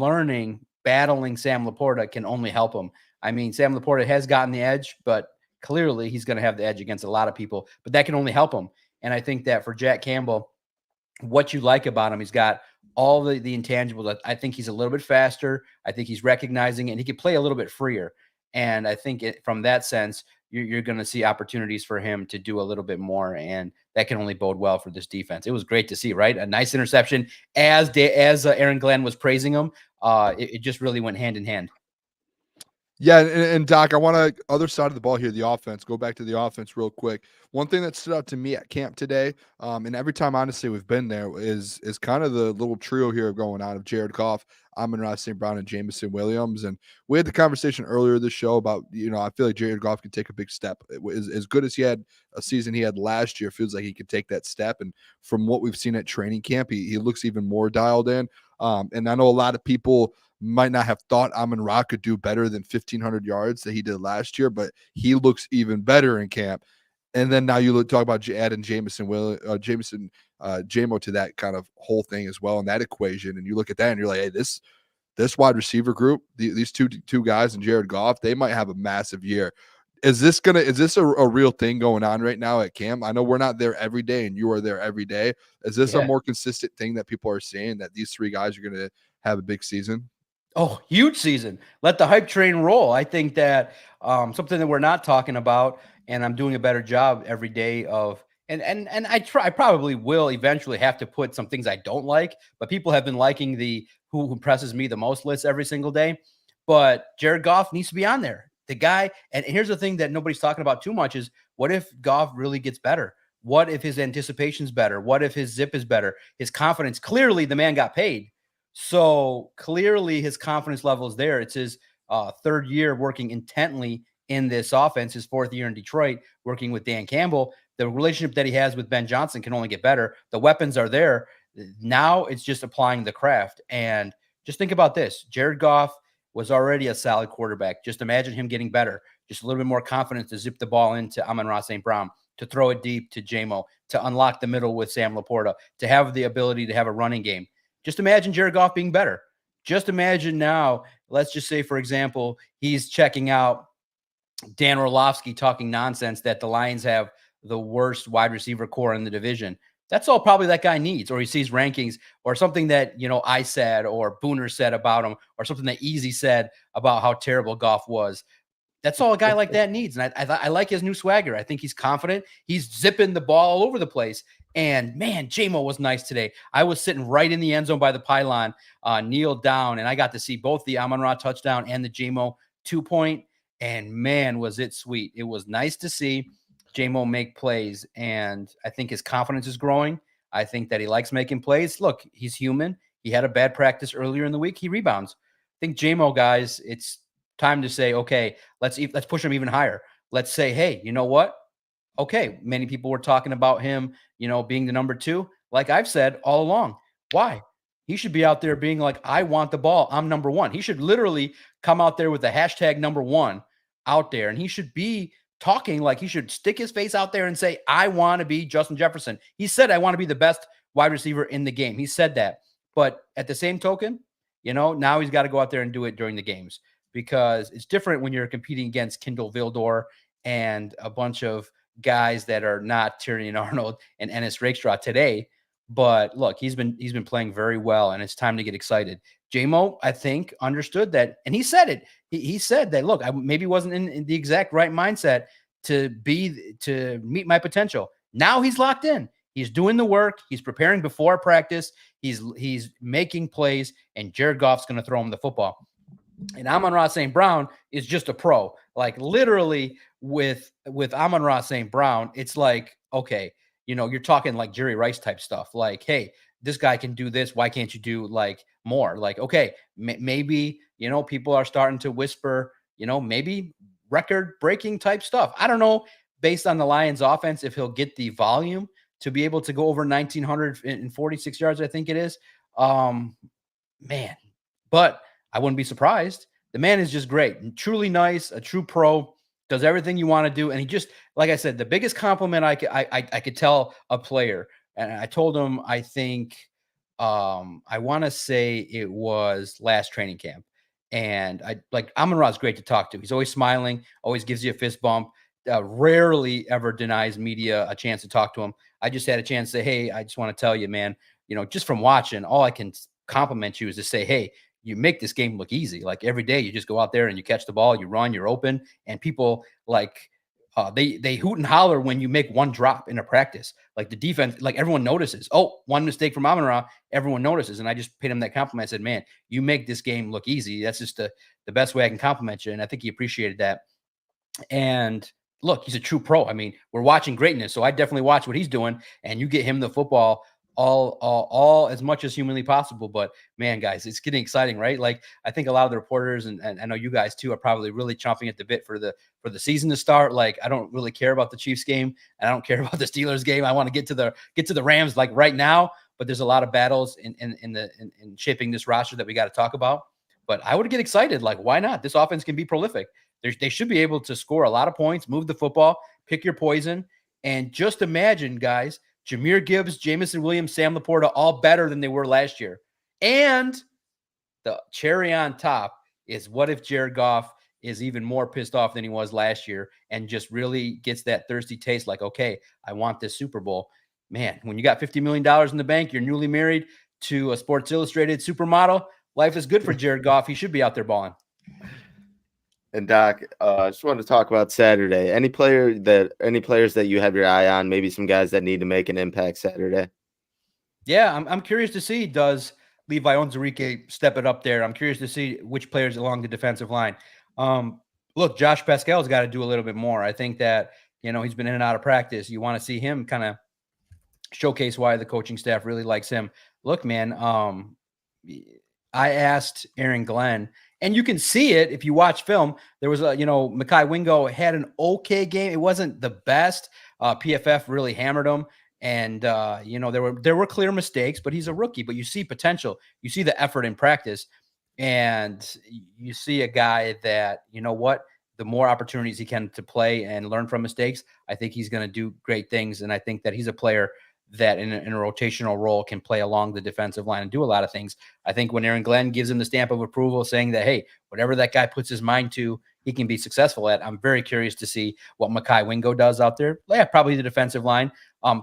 battling Sam Laporta can only help him. I mean, Sam Laporta has gotten the edge, but clearly he's going to have the edge against a lot of people, but that can only help him. And I think that for Jack Campbell, what you like about him, he's got all the intangibles. I think he's a little bit faster. I think he's recognizing it, and he can play a little bit freer. And I think from that sense, you're going to see opportunities for him to do a little bit more, and that can only bode well for this defense. It was great to see, right? A nice interception as Aaron Glenn was praising him. It just really went hand in hand. Yeah, and Doc, I want to other side of the ball here, the offense. Go back to the offense real quick. One thing that stood out to me at camp today, and every time honestly we've been there, is kind of the little trio here going on of Jared Goff, Amon-Ra St. Brown, and Jameson Williams. And we had the conversation earlier this show about, I feel like Jared Goff could take a big step. As good as he had a season he had last year, feels like he could take that step. And from what we've seen at training camp, he looks even more dialed in. And I know a lot of people might not have thought Amon-Ra could do better than 1,500 yards that he did last year, but he looks even better in camp. And then now you talk about adding Jamo to that kind of whole thing as well in that equation. And you look at that and you're like, hey, this wide receiver group, these two guys and Jared Goff, they might have a massive year. Is this a real thing going on right now at camp? I know we're not there every day and you are there every day. Is this a more consistent thing that people are saying, that these three guys are going to have a big season? Oh, huge season. Let the hype train roll. I think that something that we're not talking about, and I'm doing a better job every day of, and I probably will eventually have to put some things I don't like, but people have been liking the who impresses me the most list every single day. But Jared Goff needs to be on there. The guy, and here's the thing that nobody's talking about too much is, what if Goff really gets better? What if his anticipation's better? What if his zip is better? His confidence, clearly the man got paid. So clearly his confidence level is there. It's his third year working intently in this offense, his fourth year in Detroit, working with Dan Campbell. The relationship that he has with Ben Johnson can only get better. The weapons are there. Now it's just applying the craft. And just think about this. Jared Goff was already a solid quarterback. Just imagine him getting better. Just a little bit more confidence to zip the ball into Amon-Ra St. Brown, to throw it deep to Jamo, to unlock the middle with Sam Laporta, to have the ability to have a running game. Just imagine Jared Goff being better. Just imagine now, let's just say, for example, he's checking out Dan Orlovsky talking nonsense that the Lions have the worst wide receiver core in the division. That's all probably that guy needs, or he sees rankings or something that, I said or Booner said about him, or something that Easy said about how terrible Goff was. That's all a guy like that needs. And I like his new swagger. I think he's confident. He's zipping the ball all over the place. And man, J-Mo was nice today. I was sitting right in the end zone by the pylon, kneeled down, and I got to see both the Amon-Ra touchdown and the J-Mo 2-point. And man, was it sweet. It was nice to see J-Mo make plays. And I think his confidence is growing. I think that he likes making plays. Look, he's human. He had a bad practice earlier in the week. He rebounds. I think J-Mo, guys, it's time to say, okay, let's push him even higher. Let's say, hey, you know what? Okay, many people were talking about him, being the number 2. Like I've said all along, why? He should be out there being like, I want the ball. I'm number 1. He should literally come out there with the hashtag number 1 out there. And he should be talking like he should stick his face out there and say, I want to be Justin Jefferson. He said, I want to be the best wide receiver in the game. He said that. But at the same token, now he's got to go out there and do it during the games, because it's different when you're competing against Kindle Vildor and a bunch of guys that are not Tyrion Arnold and Ennis Rakestraw today. But look, he's been playing very well, and it's time to get excited. J-Mo, I think, understood that, and he said it. He said that, look, I maybe wasn't in the exact right mindset to meet my potential. Now he's locked in. He's doing the work. He's preparing before practice. He's making plays, and Jared Goff's going to throw him the football. And Amon-Ra St. Brown is just a pro. Like literally with Amon-Ra St. Brown, it's like, okay, you're talking like Jerry Rice type stuff. Like, hey, this guy can do this. Why can't you do like more? Like, okay, maybe, people are starting to whisper, maybe record breaking type stuff. I don't know, based on the Lions offense, if he'll get the volume to be able to go over 1,946 yards, I think it is. Man, but I wouldn't be surprised. The man is just great, truly nice, a true pro, does everything you want to do. And he just, like I said, the biggest compliment I could tell a player, and I told him, I think, I want to say it was last training camp. And Amon-Ra is great to talk to. He's always smiling, always gives you a fist bump, rarely ever denies media a chance to talk to him. I just had a chance to say, hey, I just want to tell you, man, just from watching, all I can compliment you is to say, hey, you make this game look easy. Like every day you just go out there and you catch the ball, you run, you're open, and people they hoot and holler when you make one drop in a practice. Like the defense, like everyone notices. Oh, one mistake from Amon-Ra, everyone notices. And I just paid him that compliment. I said, man, you make this game look easy. That's just the best way I can compliment you. And I think he appreciated that. And look, he's a true pro. I mean, we're watching greatness, so I definitely watch what he's doing, and you get him the football all as much as humanly possible. But man, guys, it's getting exciting, right? Like I think a lot of the reporters, and I know you guys too, are probably really chomping at the bit for the season to start. Like I don't really care about the Chiefs game, and I don't care about the Steelers game. I want to get to the Rams like right now. But there's a lot of battles in shaping this roster that we got to talk about. But I would get excited. Like why not? This offense can be prolific. They should be able to score a lot of points, move the football, pick your poison, and just imagine, guys. Jahmyr Gibbs, Jameson Williams, Sam Laporta, all better than they were last year. And the cherry on top is, what if Jared Goff is even more pissed off than he was last year and just really gets that thirsty taste like, okay, I want this Super Bowl. Man, when you got $50 million in the bank, you're newly married to a Sports Illustrated supermodel, life is good for Jared Goff. He should be out there balling. And Doc, I just wanted to talk about Saturday. Any players that you have your eye on, maybe some guys that need to make an impact Saturday? Yeah, I'm curious to see, does Levi Onwuzurike step it up there? I'm curious to see which players along the defensive line. Look, Josh Pascal's got to do a little bit more. I think that, he's been in and out of practice. You want to see him kind of showcase why the coaching staff really likes him. Look, man, I asked Aaron Glenn, and you can see it if you watch film. There was Mekhi Wingo had an okay game. It wasn't the best. PFF really hammered him. And, there were clear mistakes, but he's a rookie. But you see potential. You see the effort in practice. And you see a guy that, the more opportunities he can to play and learn from mistakes, I think he's going to do great things. And I think that he's a player that in a rotational role can play along the defensive line and do a lot of things. I think when Aaron Glenn gives him the stamp of approval saying that, hey, whatever that guy puts his mind to, he can be successful at. I'm very curious to see what Mekhi Wingo does out there. Yeah, probably the defensive line.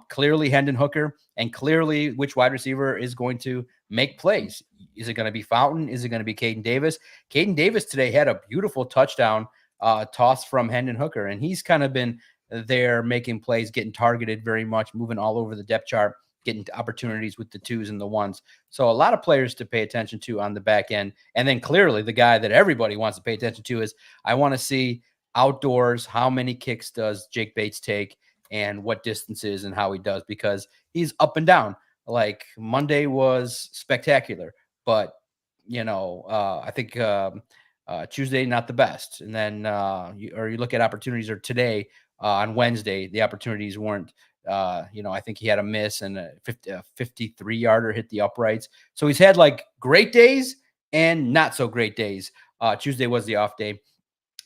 Clearly Hendon Hooker, and clearly which wide receiver is going to make plays. Is it going to be Fountain? Is it going to be Caden Davis? Caden Davis today had a beautiful touchdown toss from Hendon Hooker, and he's kind of been there making plays, getting targeted very much, moving all over the depth chart, getting opportunities with the 2s and the 1s. So a lot of players to pay attention to on the back end. And then clearly the guy that everybody wants to pay attention to is I want to see outdoors, how many kicks does Jake Bates take and what distances and how he does, because he's up and down. Like Monday was spectacular, but I think Tuesday, not the best. And then you look at opportunities, or today on Wednesday, the opportunities weren't, I think he had a miss and a 53 yarder hit the uprights. So he's had like great days and not so great days. Tuesday was the off day.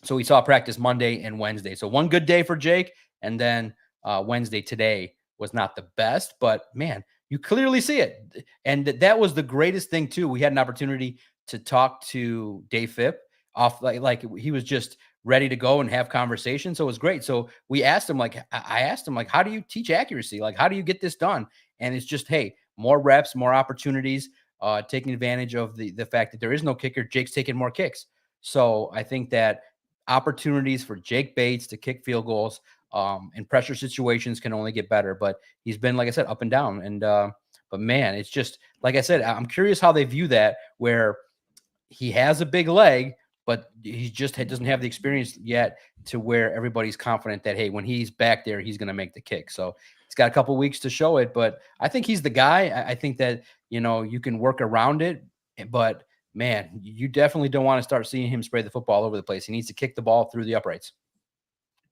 So we saw practice Monday and Wednesday. So one good day for Jake. And then Wednesday today was not the best, but man, you clearly see it. And that was the greatest thing too. We had an opportunity to talk to Dave Phipp off, like he was just ready to go and have conversation. So it was great. So we asked him, I asked him, how do you teach accuracy? Like, how do you get this done? And it's just, hey, more reps, more opportunities, taking advantage of the fact that there is no kicker. Jake's taking more kicks. So I think that opportunities for Jake Bates to kick field goals in pressure situations can only get better, but he's been, like I said, up and down. And, but man, it's just, like I said, I'm curious how they view that, where he has a big leg, but he just doesn't have the experience yet to where everybody's confident that, hey, when he's back there, he's going to make the kick. So he's got a couple weeks to show it, but I think he's the guy. I think that, you can work around it, but man, you definitely don't want to start seeing him spray the football all over the place. He needs to kick the ball through the uprights.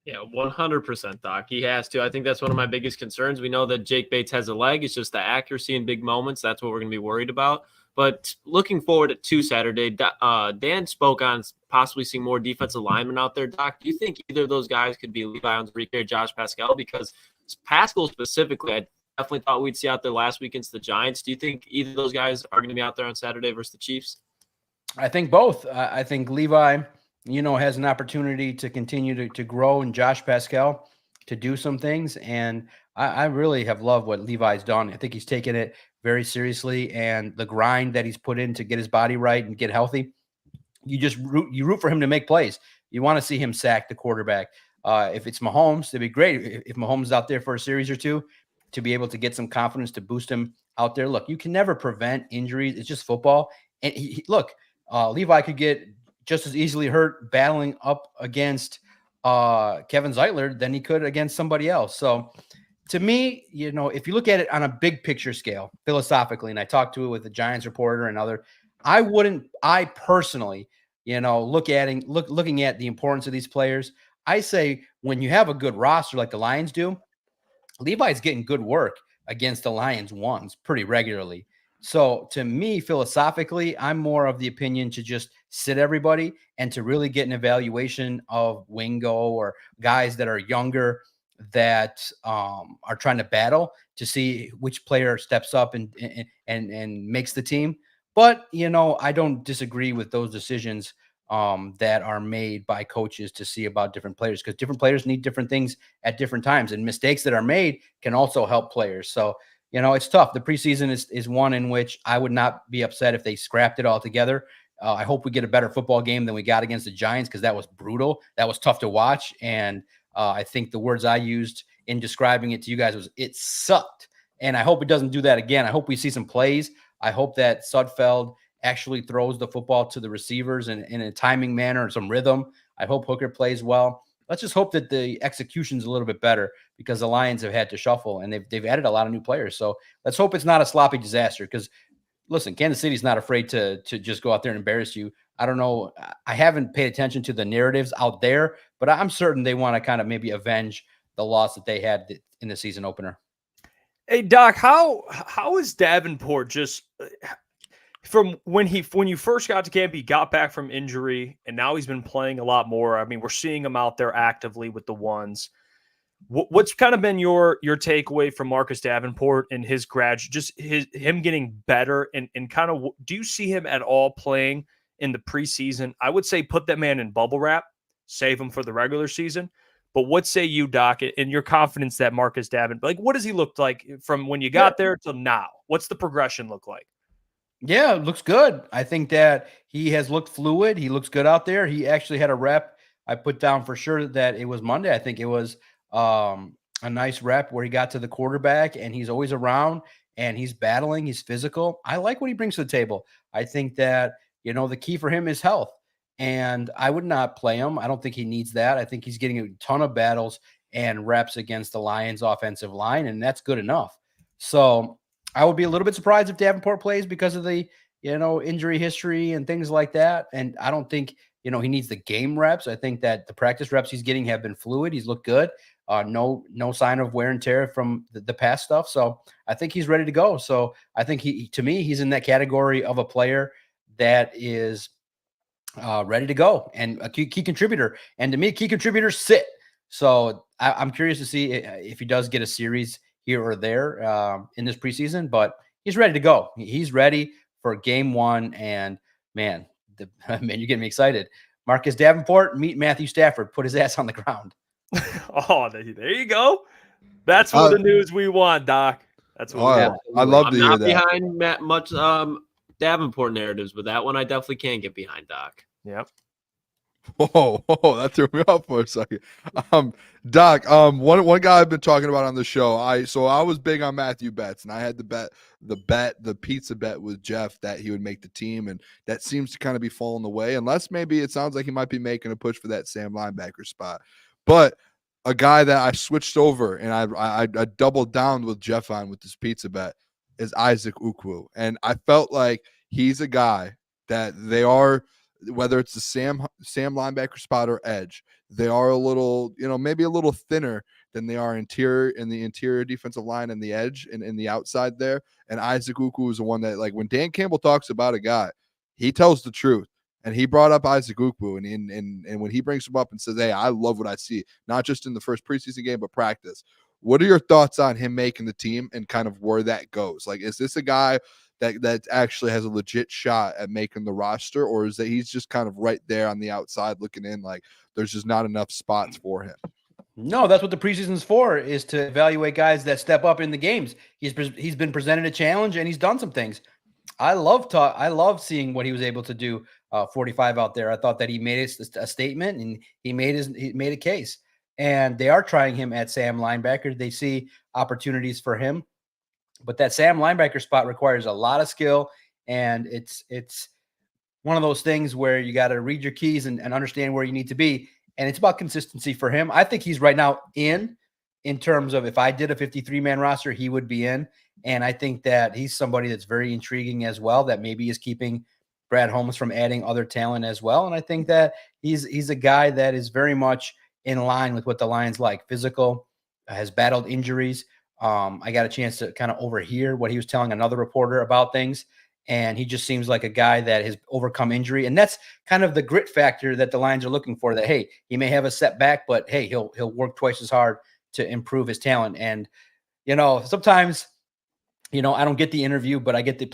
Yeah, 100%, Doc. He has to. I think that's one of my biggest concerns. We know that Jake Bates has a leg. It's just the accuracy in big moments. That's what we're going to be worried about. But looking forward to Saturday, Dan spoke on possibly seeing more defensive linemen out there. Doc, do you think either of those guys could be Levi Onwuzurike or Josh Pascal? Because Pascal specifically, I definitely thought we'd see out there last week against the Giants. Do you think either of those guys are going to be out there on Saturday versus the Chiefs? I think both. I think Levi, has an opportunity to continue to grow, and Josh Pascal to do some things. And I really have loved what Levi's done. I think he's taken it very seriously, and the grind that he's put in to get his body right and get healthy. You root for him to make plays. You want to see him sack the quarterback. If it's Mahomes, it'd be great if Mahomes is out there for a series or two to be able to get some confidence to boost him out there. Look, you can never prevent injuries. It's just football. And Levi could get just as easily hurt battling up against Kevin Zeitler than he could against somebody else. So to me, if you look at it on a big picture scale, philosophically, and I talked to it with the Giants reporter and I personally, looking at the importance of these players, I say when you have a good roster like the Lions do, Levi's getting good work against the Lions ones pretty regularly. So to me, philosophically, I'm more of the opinion to just sit everybody and to really get an evaluation of Wingo or guys that are younger that are trying to battle to see which player steps up and makes the team. But, I don't disagree with those decisions that are made by coaches to see about different players, because different players need different things at different times, and mistakes that are made can also help players. So, it's tough. The preseason is one in which I would not be upset if they scrapped it all together. I hope we get a better football game than we got against the Giants, because that was brutal. That was tough to watch. And I think the words I used in describing it to you guys was, it sucked. And I hope it doesn't do that again. I hope we see some plays. I hope that Sudfeld actually throws the football to the receivers in a timing manner and some rhythm. I hope Hooker plays well. Let's just hope that the execution's a little bit better, because the Lions have had to shuffle and they've added a lot of new players. So let's hope it's not a sloppy disaster, because listen, Kansas City's not afraid to just go out there and embarrass you. I don't know. I haven't paid attention to the narratives out there, but I'm certain they want to kind of maybe avenge the loss that they had in the season opener. Hey, Doc, how is Davenport just from when you first got to camp, he got back from injury, and now he's been playing a lot more. I mean, we're seeing him out there actively with the ones. What's kind of been your takeaway from Marcus Davenport and his him getting better, and kind of, do you see him at all playing in the preseason? I would say put that man in bubble wrap save him for the regular season. But what say you, Doc, and your confidence that Marcus Davenport, like, what does he look like from when you got there till now? What's the progression look like? Yeah, it looks good. I think that he has looked fluid. He looks good out there. He actually had a rep. I put down for sure that it was Monday. I think it was a nice rep where he got to the quarterback, and he's always around and he's battling. He's physical. I like what he brings to the table. I think that, the key for him is health. And I would not play him. I don't think he needs that. I think he's getting a ton of battles and reps against the Lions offensive line, and that's good enough. So I would be a little bit surprised if Davenport plays because of the, injury history and things like that. And I don't think, he needs the game reps. I think that the practice reps he's getting have been fluid. He's looked good. No sign of wear and tear from the past stuff. So I think he's ready to go. So I think to me, he's in that category of a player that is ready to go and a key contributor. And to me, key contributors sit. So I'm curious to see if he does get a series here or there in this preseason, but he's ready to go. He's ready for game one. And man, you're getting me excited. Marcus Davenport, meet Matthew Stafford, put his ass on the ground. Oh, there you go. That's what the news we want, Doc. That's what we want. I love to hear that. I'm not behind much Davenport narratives, but that one I definitely can get behind, Doc. Yep. Whoa, that threw me off for a second. Doc, one guy I've been talking about on the show. I was big on Matthew Betts, and I had the pizza bet with Jeff that he would make the team, and that seems to kind of be falling away, unless maybe it sounds like he might be making a push for that Sam linebacker spot. But a guy that I switched over and I doubled down with Jeff on with this pizza bet is Isaac Ukwu, and I felt like he's a guy that they are. Whether it's the Sam linebacker spot or edge, they are a little, maybe a little thinner than they are in the interior defensive line and the edge and in the outside there. And Isaac Ukwu is the one that, like, when Dan Campbell talks about a guy, he tells the truth. And he brought up Isaac Ukwu, and when he brings him up and says, "Hey, I love what I see," not just in the first preseason game, but practice. What are your thoughts on him making the team and kind of where that goes? Like, is this a guy that actually has a legit shot at making the roster, or is that he's just kind of right there on the outside looking in, like there's just not enough spots for him? No, that's what the preseason's for, is to evaluate guys that step up in the games. He's been presented a challenge and he's done some things. I love seeing what he was able to do 45 out there. I thought that he made a statement and he made a case. And they are trying him at Sam linebacker. They see opportunities for him. But that Sam linebacker spot requires a lot of skill, and it's one of those things where you got to read your keys and understand where you need to be, and it's about consistency for him. I think he's right now in terms of, if I did a 53-man roster, he would be in, and I think that he's somebody that's very intriguing as well, that maybe is keeping Brad Holmes from adding other talent as well, and I think that he's a guy that is very much in line with what the Lions like. Physical, has battled injuries. I got a chance to kind of overhear what he was telling another reporter about things. And he just seems like a guy that has overcome injury. And that's kind of the grit factor that the Lions are looking for, that, hey, he may have a setback, but hey, he'll work twice as hard to improve his talent. And, sometimes, I don't get the interview, but I get the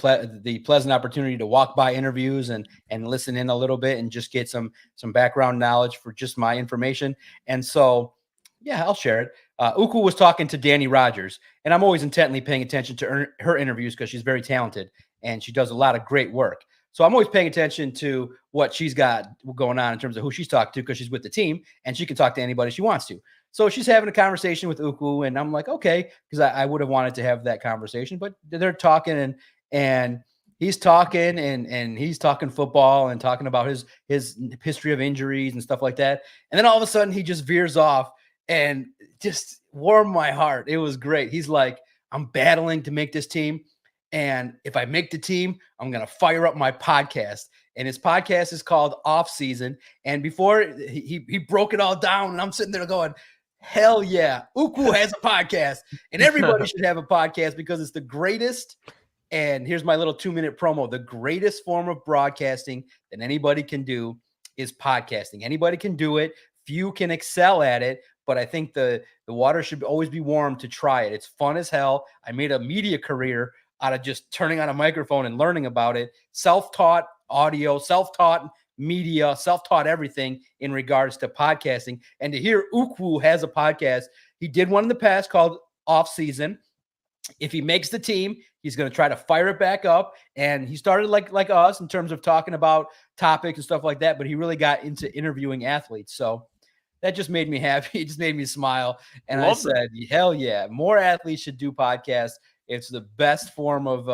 pleasant opportunity to walk by interviews and listen in a little bit and just get some background knowledge for just my information. And so, yeah, I'll share it. Ukwu was talking to Danny Rogers, and I'm always intently paying attention to her interviews because she's very talented and she does a lot of great work. So I'm always paying attention to what she's got going on in terms of who she's talking to, because she's with the team and she can talk to anybody she wants to. So she's having a conversation with Ukwu, and I'm like, okay, because I would have wanted to have that conversation, but they're talking and he's talking and he's talking football and talking about his history of injuries and stuff like that. And then all of a sudden he just veers off and just warmed my heart. It was great. He's like, I'm battling to make this team. And if I make the team, I'm going to fire up my podcast. And his podcast is called Off Season. And before he broke it all down, and I'm sitting there going, hell yeah, Ukwu has a podcast. And everybody should have a podcast, because it's the greatest. And here's my little 2-minute promo. The greatest form of broadcasting that anybody can do is podcasting. Anybody can do it. Few can excel at it. But I think the water should always be warm to try it. It's fun as hell. I made a media career out of just turning on a microphone and learning about it. Self-taught audio, self-taught media, self-taught everything in regards to podcasting. And to hear Ukwu has a podcast, he did one in the past called Off Season. If he makes the team, he's going to try to fire it back up. And he started like us in terms of talking about topics and stuff like that, but he really got into interviewing athletes. So that just made me happy. It just made me smile. And I said, hell yeah, more athletes should do podcasts. It's the best form of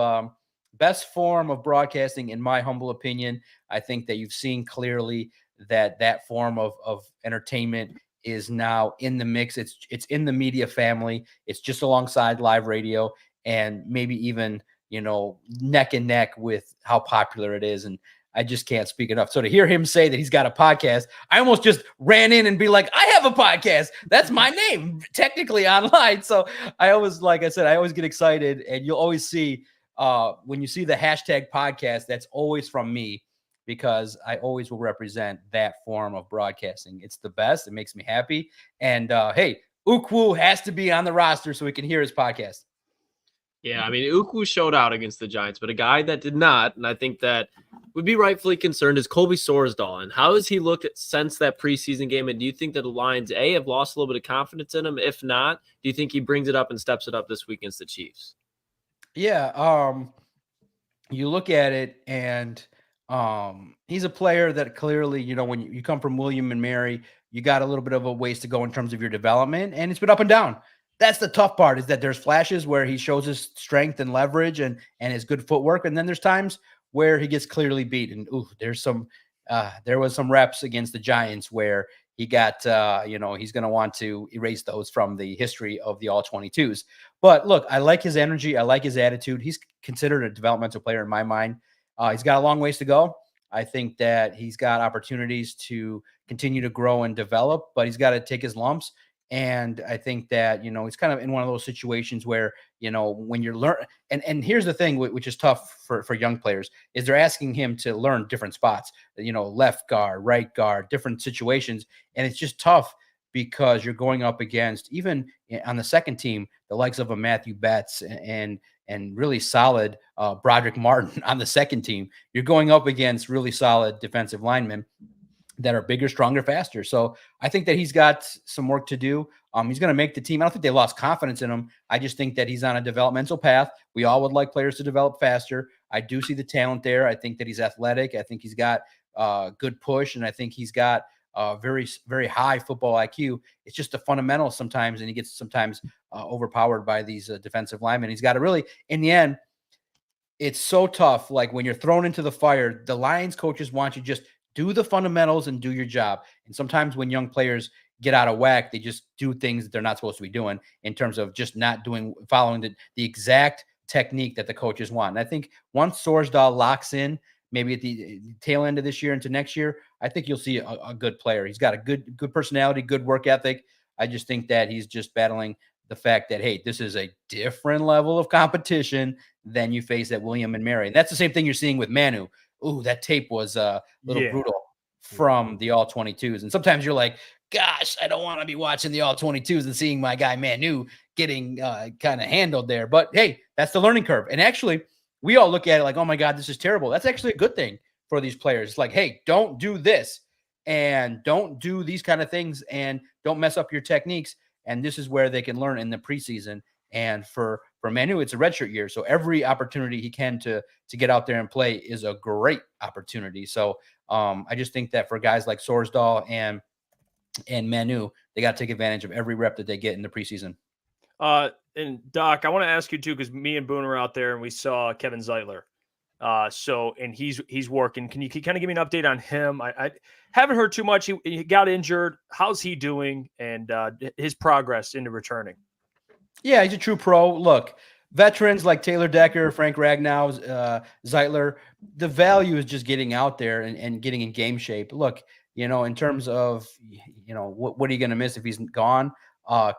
broadcasting, in my humble opinion. I think that you've seen clearly that form of entertainment is now in the mix. It's in the media family. It's just alongside live radio, and maybe even, neck and neck with how popular it is. And I just can't speak enough. So to hear him say that he's got a podcast, I almost just ran in and be like, I have a podcast. That's my name technically online. So I always, like I said, I always get excited, and you'll always see when you see the hashtag podcast, that's always from me, because I always will represent that form of broadcasting. It's the best. It makes me happy. And hey, Ukwu has to be on the roster so we can hear his podcast. Yeah, I mean, Ukwu showed out against the Giants, but a guy that did not, and I think that would be rightfully concerned, is Colby Sorsdahl. And how has he looked since that preseason game? And do you think that the Lions, have lost a little bit of confidence in him? If not, do you think he brings it up and steps it up this week against the Chiefs? Yeah, you look at it, and he's a player that clearly, when you come from William and Mary, you got a little bit of a ways to go in terms of your development, and it's been up and down. That's the tough part, is that there's flashes where he shows his strength and leverage and his good footwork, and then there's times where he gets clearly beat. And there was some reps against the Giants where he got, he's going to want to erase those from the history of the All-22s. But look, I like his energy. I like his attitude. He's considered a developmental player in my mind. He's got a long ways to go. I think that he's got opportunities to continue to grow and develop, but he's got to take his lumps. And I think that, he's kind of in one of those situations where, when you're learning, and here's the thing, which is tough for young players, is they're asking him to learn different spots, left guard, right guard, different situations. And it's just tough because you're going up against, even on the second team, the likes of a Matthew Betts and really solid Broderick Martin on the second team. You're going up against really solid defensive linemen that are bigger, stronger, faster. So I think that he's got some work to do. He's going to make the team. I don't think they lost confidence in him. I just think that he's on a developmental path. We all would like players to develop faster. I do see the talent there. I think that he's athletic. I think he's got good push, and I think he's got very, very high football IQ. It's just the fundamentals sometimes, and he gets sometimes overpowered by these defensive linemen. He's got to really, in the end, it's so tough. Like when you're thrown into the fire, the Lions coaches want you just do the fundamentals and do your job. And sometimes when young players get out of whack, they just do things that they're not supposed to be doing in terms of just not following the exact technique that the coaches want. And I think once Sorsdahl locks in, maybe at the tail end of this year into next year, I think you'll see a good player. He's got a good personality, good work ethic. I just think that he's just battling the fact that, hey, this is a different level of competition than you face at William and Mary. And that's the same thing you're seeing with Manu. Ooh, that tape was a little brutal from the All-22s. And sometimes you're like, gosh, I don't want to be watching the All-22s and seeing my guy Manu getting kind of handled there. But, hey, that's the learning curve. And actually, we all look at it like, oh, my God, this is terrible. That's actually a good thing for these players. It's like, hey, don't do this and don't do these kind of things and don't mess up your techniques. And this is where they can learn in the preseason. And for Manu, it's a redshirt year. So every opportunity he can to get out there and play is a great opportunity. So I just think that for guys like Sorsdahl and Manu, they got to take advantage of every rep that they get in the preseason. And Doc, I want to ask you too, because me and Booner were out there and we saw Kevin Zeitler. And he's working. Can you kind of give me an update on him? I haven't heard too much. He got injured. How's he doing? And his progress into returning? Yeah, he's a true pro. Look, veterans like Taylor Decker, Frank Ragnow, Zeitler, the value is just getting out there and getting in game shape. Look, in terms of, what are you going to miss if he's gone?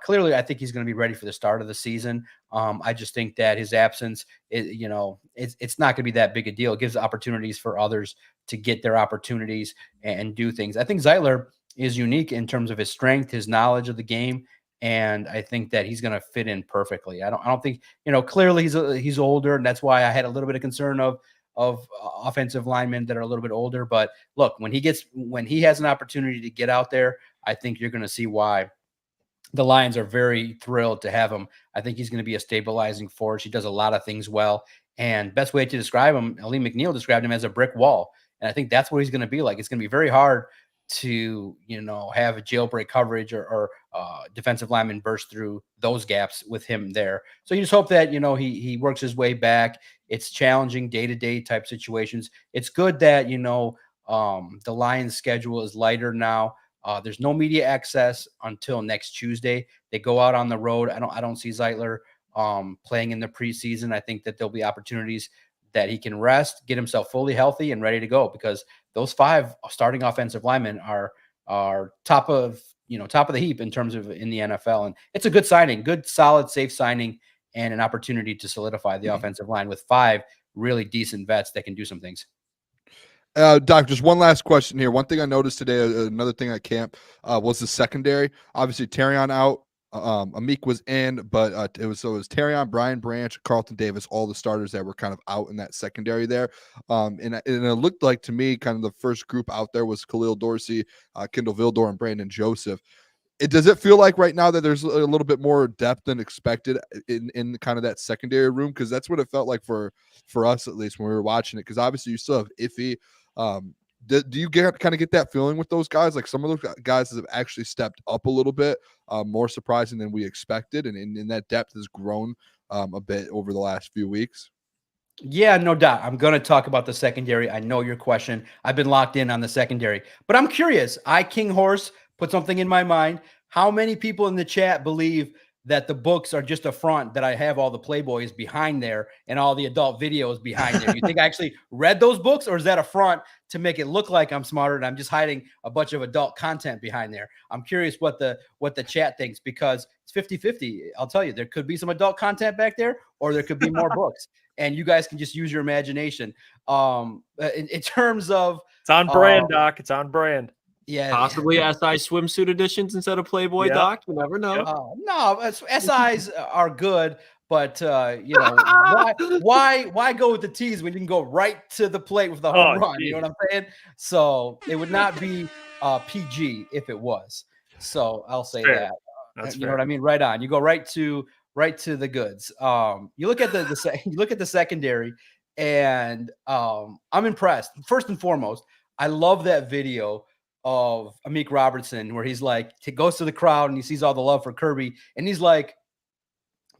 Clearly, I think he's going to be ready for the start of the season. I just think that his absence, it's not going to be that big a deal. It gives opportunities for others to get their opportunities and do things. I think Zeitler is unique in terms of his strength, his knowledge of the game. And I think that he's going to fit in perfectly. I don't think, clearly he's older, and that's why I had a little bit of concern of offensive linemen that are a little bit older. But look, when he has an opportunity to get out there, I think you're going to see why the Lions are very thrilled to have him. I think he's going to be a stabilizing force. He does a lot of things well. And best way to describe him, Lee McNeil described him as a brick wall. And I think that's what he's going to be like. It's going to be very hard to, have a jailbreak coverage or defensive lineman burst through those gaps with him there. So you just hope that, he works his way back. It's challenging day-to-day type situations. It's good that, the Lions schedule is lighter now. There's no media access until next Tuesday. They go out on the road. I don't see Zeitler playing in the preseason. I think that there'll be opportunities that he can rest, get himself fully healthy and ready to go, because those 5 starting offensive linemen are top of the heap in terms of in the NFL. And it's a good signing, good, solid, safe signing, and an opportunity to solidify the offensive line with 5 really decent vets that can do some things. Doc, just one last question here. One thing I noticed today, another thing at camp, was the secondary. Obviously, Terrion out. Amik was in, but it was Terrion, Brian Branch, Carlton Davis, all the starters that were kind of out in that secondary there. And it looked like to me, kind of the first group out there was Khalil Dorsey, Kendall Vildor, and Brandon Joseph. Does it feel like right now that there's a little bit more depth than expected in kind of that secondary room? Because that's what it felt like for us, at least when we were watching it. Because obviously you still have Iffy. Do you kind of get that feeling with those guys? Like some of those guys have actually stepped up a little bit, more surprising than we expected, and that depth has grown a bit over the last few weeks. Yeah, no doubt. I'm going to talk about the secondary. I know your question. I've been locked in on the secondary, but I'm curious. King Horse put something in my mind. How many people in the chat believe that the books are just a front, that I have all the Playboys behind there and all the adult videos behind there? You think I actually read those books, or is that a front to make it look like I'm smarter and I'm just hiding a bunch of adult content behind there? I'm curious what the chat thinks, because it's 50-50. I'll tell you, there could be some adult content back there, or there could be more books, and you guys can just use your imagination. In terms of, it's on brand, Doc. It's on brand. Yeah, possibly SI swimsuit editions instead of Playboy, Doc. You never know. No, SIs are good, but why go with the T's when you can go right to the plate with the home run? Geez. You know what I'm saying? So it would not be PG if it was. So I'll say that. That's fair. Know what I mean? Right on. You go right to the goods. You look at the secondary, and I'm impressed. First and foremost, I love that video of Amik Robertson, where he's like, he goes to the crowd and he sees all the love for Kirby, and he's like,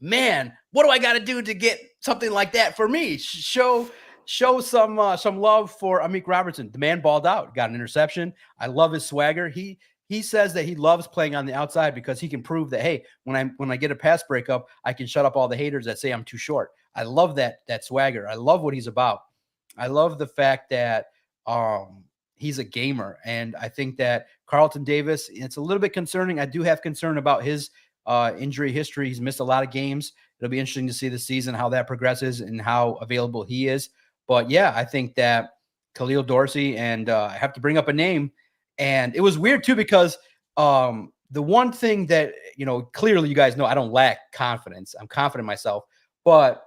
man, what do I got to do to get something like that for me? Show some love for Amik Robertson. The man balled out, got an interception. I love his swagger. He says that he loves playing on the outside because he can prove that, hey, when I get a pass breakup, I can shut up all the haters that say I'm too short. I love that swagger. I love what he's about. I love the fact that he's a gamer. And I think that Carlton Davis, it's a little bit concerning. I do have concern about his injury history. He's missed a lot of games. It'll be interesting to see this season, how that progresses and how available he is. But yeah, I think that Khalil Dorsey, and I have to bring up a name. And it was weird too, because the one thing that, clearly you guys know, I don't lack confidence. I'm confident in myself, but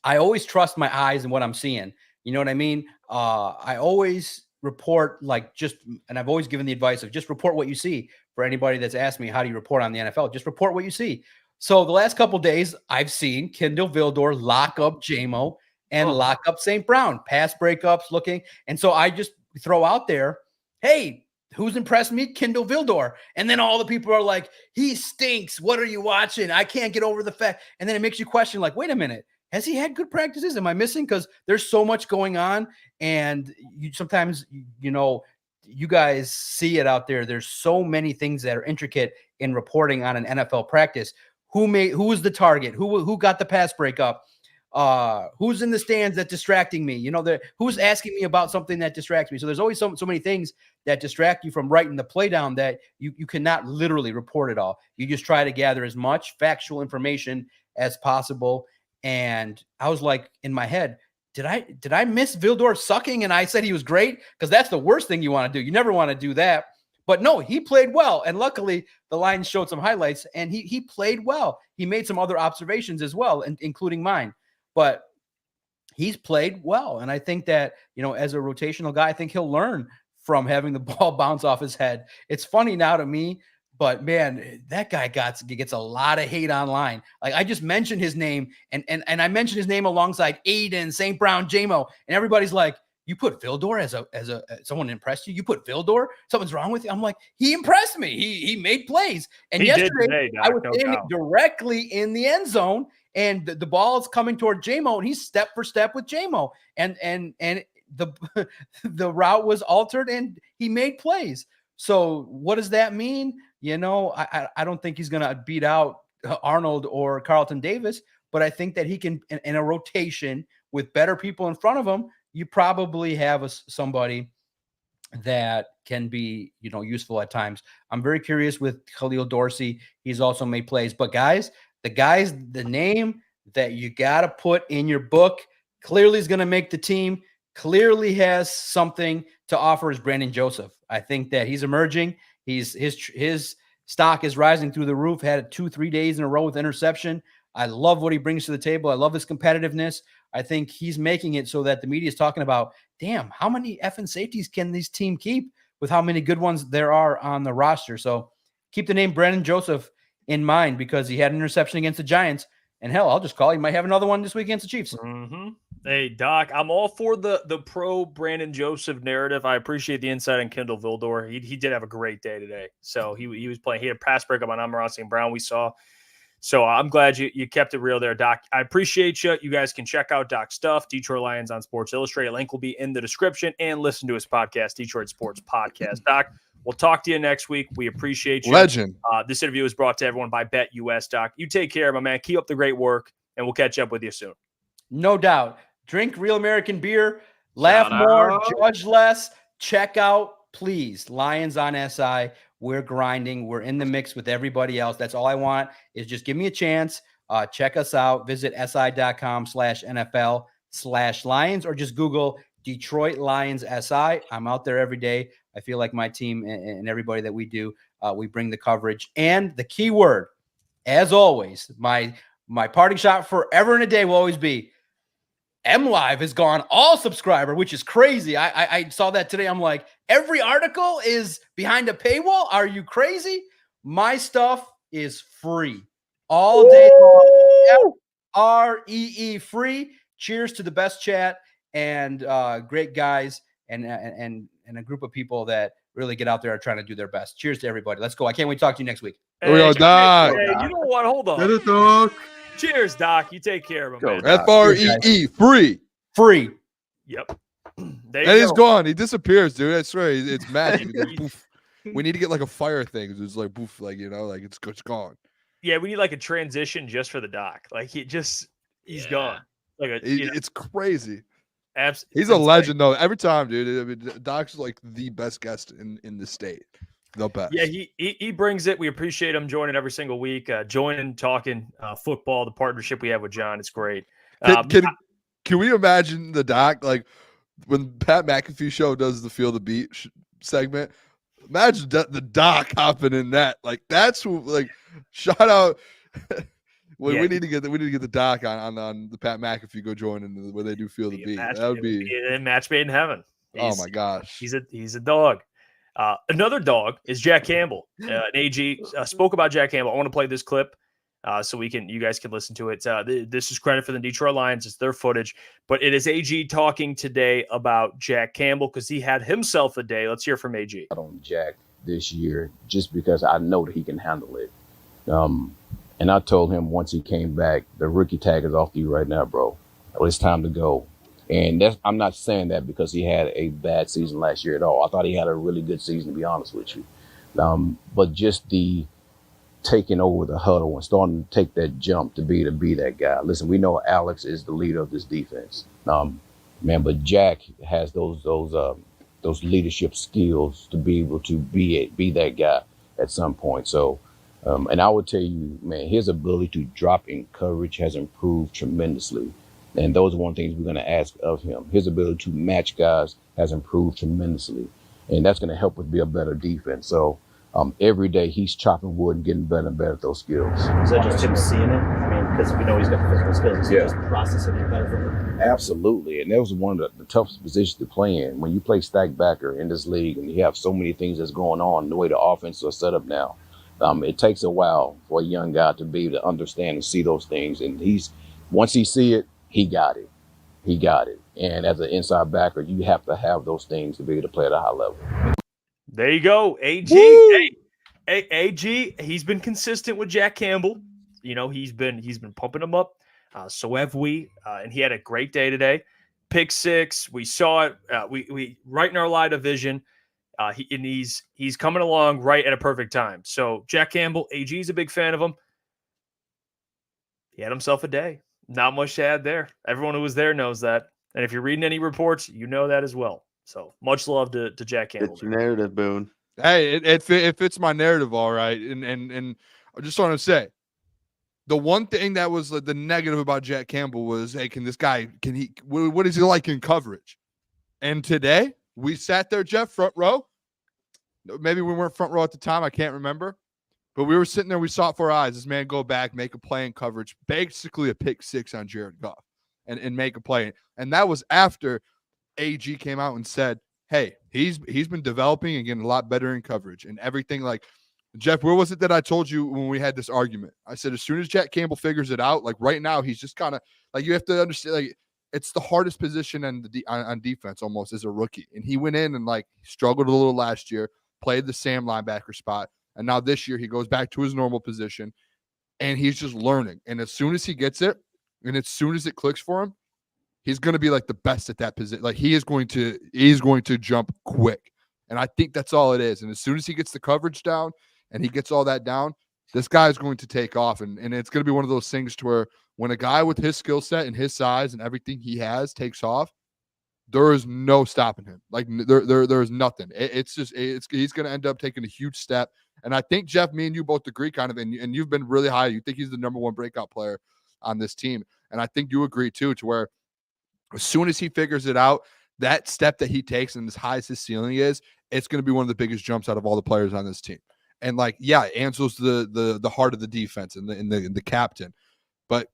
I always trust my eyes and what I'm seeing. You know what I mean? I always report, and I've always given the advice of just report what you see. For anybody that's asked me, how do you report on the NFL? Just report what you see. So the last couple of days, I've seen Kendall Vildor lock up JMO and lock up St. Brown, pass breakups looking. And so I just throw out there, hey, who's impressed me? Kendall Vildor. And then all the people are like, he stinks. What are you watching? I can't get over the fact. And then it makes you question, like, wait a minute. Has he had good practices? Am I missing? Because there's so much going on. And you sometimes, you guys see it out there. There's so many things that are intricate in reporting on an NFL practice. Who was the target? Who got the pass breakup? Who's in the stands that distracting me? Who's asking me about something that distracts me? So there's always so many things that distract you from writing the play down that you cannot literally report it all. You just try to gather as much factual information as possible. And I was like, in my head, did I miss Vildor sucking? And I said he was great, because that's the worst thing you want to do. You never want to do that. But no, he played well. And luckily, the Lions showed some highlights, and he played well. He made some other observations as well, including mine. But he's played well. And I think that, as a rotational guy, I think he'll learn from having the ball bounce off his head. It's funny now to me, but man, that guy gets a lot of hate online. Like, I just mentioned his name and I mentioned his name alongside Aiden, St. Brown, JMO, and everybody's like, you put Vildor as someone impressed you? You put Vildor? Something's wrong with you? I'm like, he impressed me. He made plays. And yesterday, I was standing directly in the end zone, and the ball is coming toward JMO, and he's step for step with JMO. And the route was altered, and he made plays. So what does that mean? I don't think he's going to beat out Arnold or Carlton Davis, but I think that he can, in a rotation with better people in front of him, you probably have somebody that can be, useful at times. I'm very curious with Khalil Dorsey. He's also made plays. But guys, the name that you got to put in your book, clearly is going to make the team, clearly has something to offer, is Brandon Joseph. I think that he's emerging. His stock is rising through the roof. Had 2-3 days in a row with interception. I love what he brings to the table. I love his competitiveness. I think he's making it so that the media is talking about, damn, how many effing safeties can this team keep with how many good ones there are on the roster? So keep the name Brandon Joseph in mind, because he had an interception against the Giants. And hell, I'll just call he might have another one this week against the Chiefs. Mm-hmm. Hey, Doc, I'm all for the pro Brandon Joseph narrative. I appreciate the insight on Kendall Vildor. He did have a great day today. So he was playing. He had a pass breakup on Amon St. Brown, we saw. So I'm glad you kept it real there, Doc. I appreciate you. You guys can check out Doc's stuff, Detroit Lions on Sports Illustrated. Link will be in the description, and listen to his podcast, Detroit Sports Podcast. Doc, we'll talk to you next week. We appreciate you. Legend. This interview is brought to everyone by BetUS, Doc. You take care, my man. Keep up the great work, and we'll catch up with you soon. No doubt. Drink real American beer. Laugh more. Judge less. Check out, please, Lions on SI. We're grinding. We're in the mix with everybody else. That's all I want, is just give me a chance. Check us out. Visit si.com/NFL/Lions, or just Google Detroit Lions SI. I'm out there every day. I feel like my team and everybody that we do, we bring the coverage. And the key word, as always, my parting shot forever and a day will always be, MLive has gone all subscriber, which is crazy. I saw that today. I'm like, every article is behind a paywall. Are you crazy? My stuff is free all day long. REE free. Cheers to the best chat and great guys and a group of people that really get out there and trying to do their best. Cheers to everybody. Let's go. I can't wait to talk to you next week. Hey, you know what? Hold on. Get it, Doc. Cheers, Doc. You take care of him, man. FREE, free. Free. Yep. And he's gone. He disappears, dude. I swear, it's magic. Like, poof. We need to get like a fire thing. It's like poof, like, like it's gone. Yeah, we need like a transition just for the Doc. Like he's gone. Like it's crazy. Absolutely. He's a legend though. Every time, dude. I mean, Doc's like the best guest in the state. The best. Yeah, he brings it. We appreciate him joining every single week, joining, talking football, the partnership we have with John. It's great. Can we imagine the Doc, like when Pat McAfee show does the Feel the Beat segment? Imagine the Doc hopping in that. Like that's like shout out. We need to get the Doc on the Pat McAfee go join in where they do Feel the Beat. That would be a match made in heaven. Oh my gosh, he's a dog. Another dog is Jack Campbell. And AG spoke about Jack Campbell. I want to play this clip so you guys can listen to it. This is credit for the Detroit Lions. It's their footage, but it is AG talking today about Jack Campbell because he had himself a day. Let's hear from AG. On Jack this year, just because I know that he can handle it. And I told him once he came back, the rookie tag is off you right now, bro. It's time to go. And I'm not saying that because he had a bad season last year at all. I thought he had a really good season, to be honest with you. But just the taking over the huddle and starting to take that jump to be that guy. Listen, we know Alex is the leader of this defense, but Jack has those leadership skills to be able to be that guy at some point. So, and I would tell you, man, his ability to drop in coverage has improved tremendously. And those are one things we're going to ask of him. His ability to match guys has improved tremendously. And that's going to help us be a better defense. So every day he's chopping wood and getting better and better at those skills. Is that just him seeing it? I mean, because we know he's got the physical skills. So Yeah. just process it better for him. Absolutely. And that was one of the toughest positions to play in. When you play stack backer in this league and you have so many things that's going on, the way the offense is set up now, it takes a while for a young guy to be able to understand and see those things. And once he see it, he got it. He got it. And as an inside backer, you have to have those things to be able to play at a high level. There you go, AG. Hey, AG, he's been consistent with Jack Campbell. You know, he's been pumping him up. So have we. And he had a great day today. Pick 6. We saw it. We right in our line of vision. He's coming along right at a perfect time. So Jack Campbell, AG's a big fan of him. He had himself a day. Not much to add there. Everyone who was there knows that. And if you're reading any reports, you know that as well. So much love to Jack Campbell. It's your narrative, Boone. Hey, it fits my narrative all right. And I just want to say, the one thing that was the negative about Jack Campbell was, hey, what is he like in coverage? And today we sat there, Jeff, front row. Maybe we weren't front row at the time. I can't remember. But we were sitting there. We saw it for our eyes. This man go back, make a play in coverage, basically a pick 6 on Jared Goff and make a play. And that was after AG came out and said, hey, he's been developing and getting a lot better in coverage and everything. Like, Jeff, where was it that I told you when we had this argument? I said, as soon as Jack Campbell figures it out, like right now, he's just kind of like, you have to understand, like, it's the hardest position on defense almost as a rookie. And he went in and like struggled a little last year, played the Sam linebacker spot. And now this year he goes back to his normal position and he's just learning. And as soon as he gets it and as soon as it clicks for him, he's going to be like the best at that position. Like he's going to jump quick. And I think that's all it is. And as soon as he gets the coverage down and he gets all that down, this guy is going to take off. And it's going to be one of those things to where when a guy with his skill set and his size and everything he has takes off, there is no stopping him. Like there is nothing. He's going to end up taking a huge step. And I think, Jeff, me and you both agree kind of, and you've been really high. You think he's the number 1 breakout player on this team. And I think you agree too, to where as soon as he figures it out, that step that he takes and as high as his ceiling is, it's going to be one of the biggest jumps out of all the players on this team. And like, yeah, Ansel's the heart of the defense and the captain, but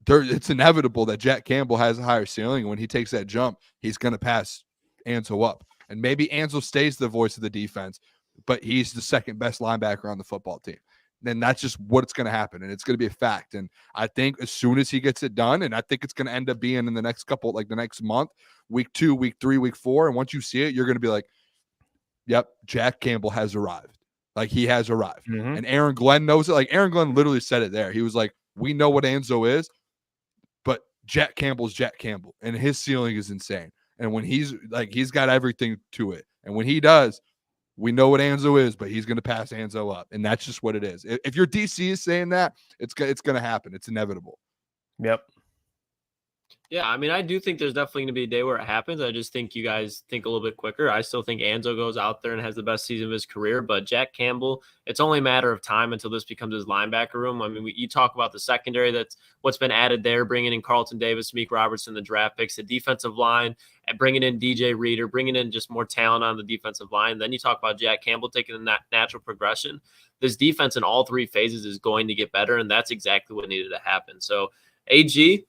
it's inevitable that Jack Campbell has a higher ceiling. When he takes that jump, he's going to pass Ansel up. And maybe Ansel stays the voice of the defense, but he's the second best linebacker on the football team. Then that's just what's going to happen. And it's going to be a fact. And I think as soon as he gets it done, and I think it's going to end up being in the next couple, like the next month, week 2, week 3, week 4. And once you see it, you're going to be like, yep, Jack Campbell has arrived. Like he has arrived. Mm-hmm. And Aaron Glenn knows it. Like Aaron Glenn literally said it there. He was like, we know what Anzo is, but Jack Campbell's Jack Campbell. And his ceiling is insane. And when he's got everything to it. And when he does, we know what Anzo is, but he's going to pass Anzo up. And that's just what it is. If your DC is saying that, it's going to happen. It's inevitable. Yep. Yeah, I mean, I do think there's definitely going to be a day where it happens. I just think you guys think a little bit quicker. I still think Anzo goes out there and has the best season of his career, but Jack Campbell, it's only a matter of time until this becomes his linebacker room. I mean, you talk about the secondary, that's what's been added there, bringing in Carlton Davis, Meek Robertson, the draft picks, the defensive line, and bringing in DJ Reader, bringing in just more talent on the defensive line. Then you talk about Jack Campbell taking the natural progression. This defense in all 3 phases is going to get better, and that's exactly what needed to happen. So AG,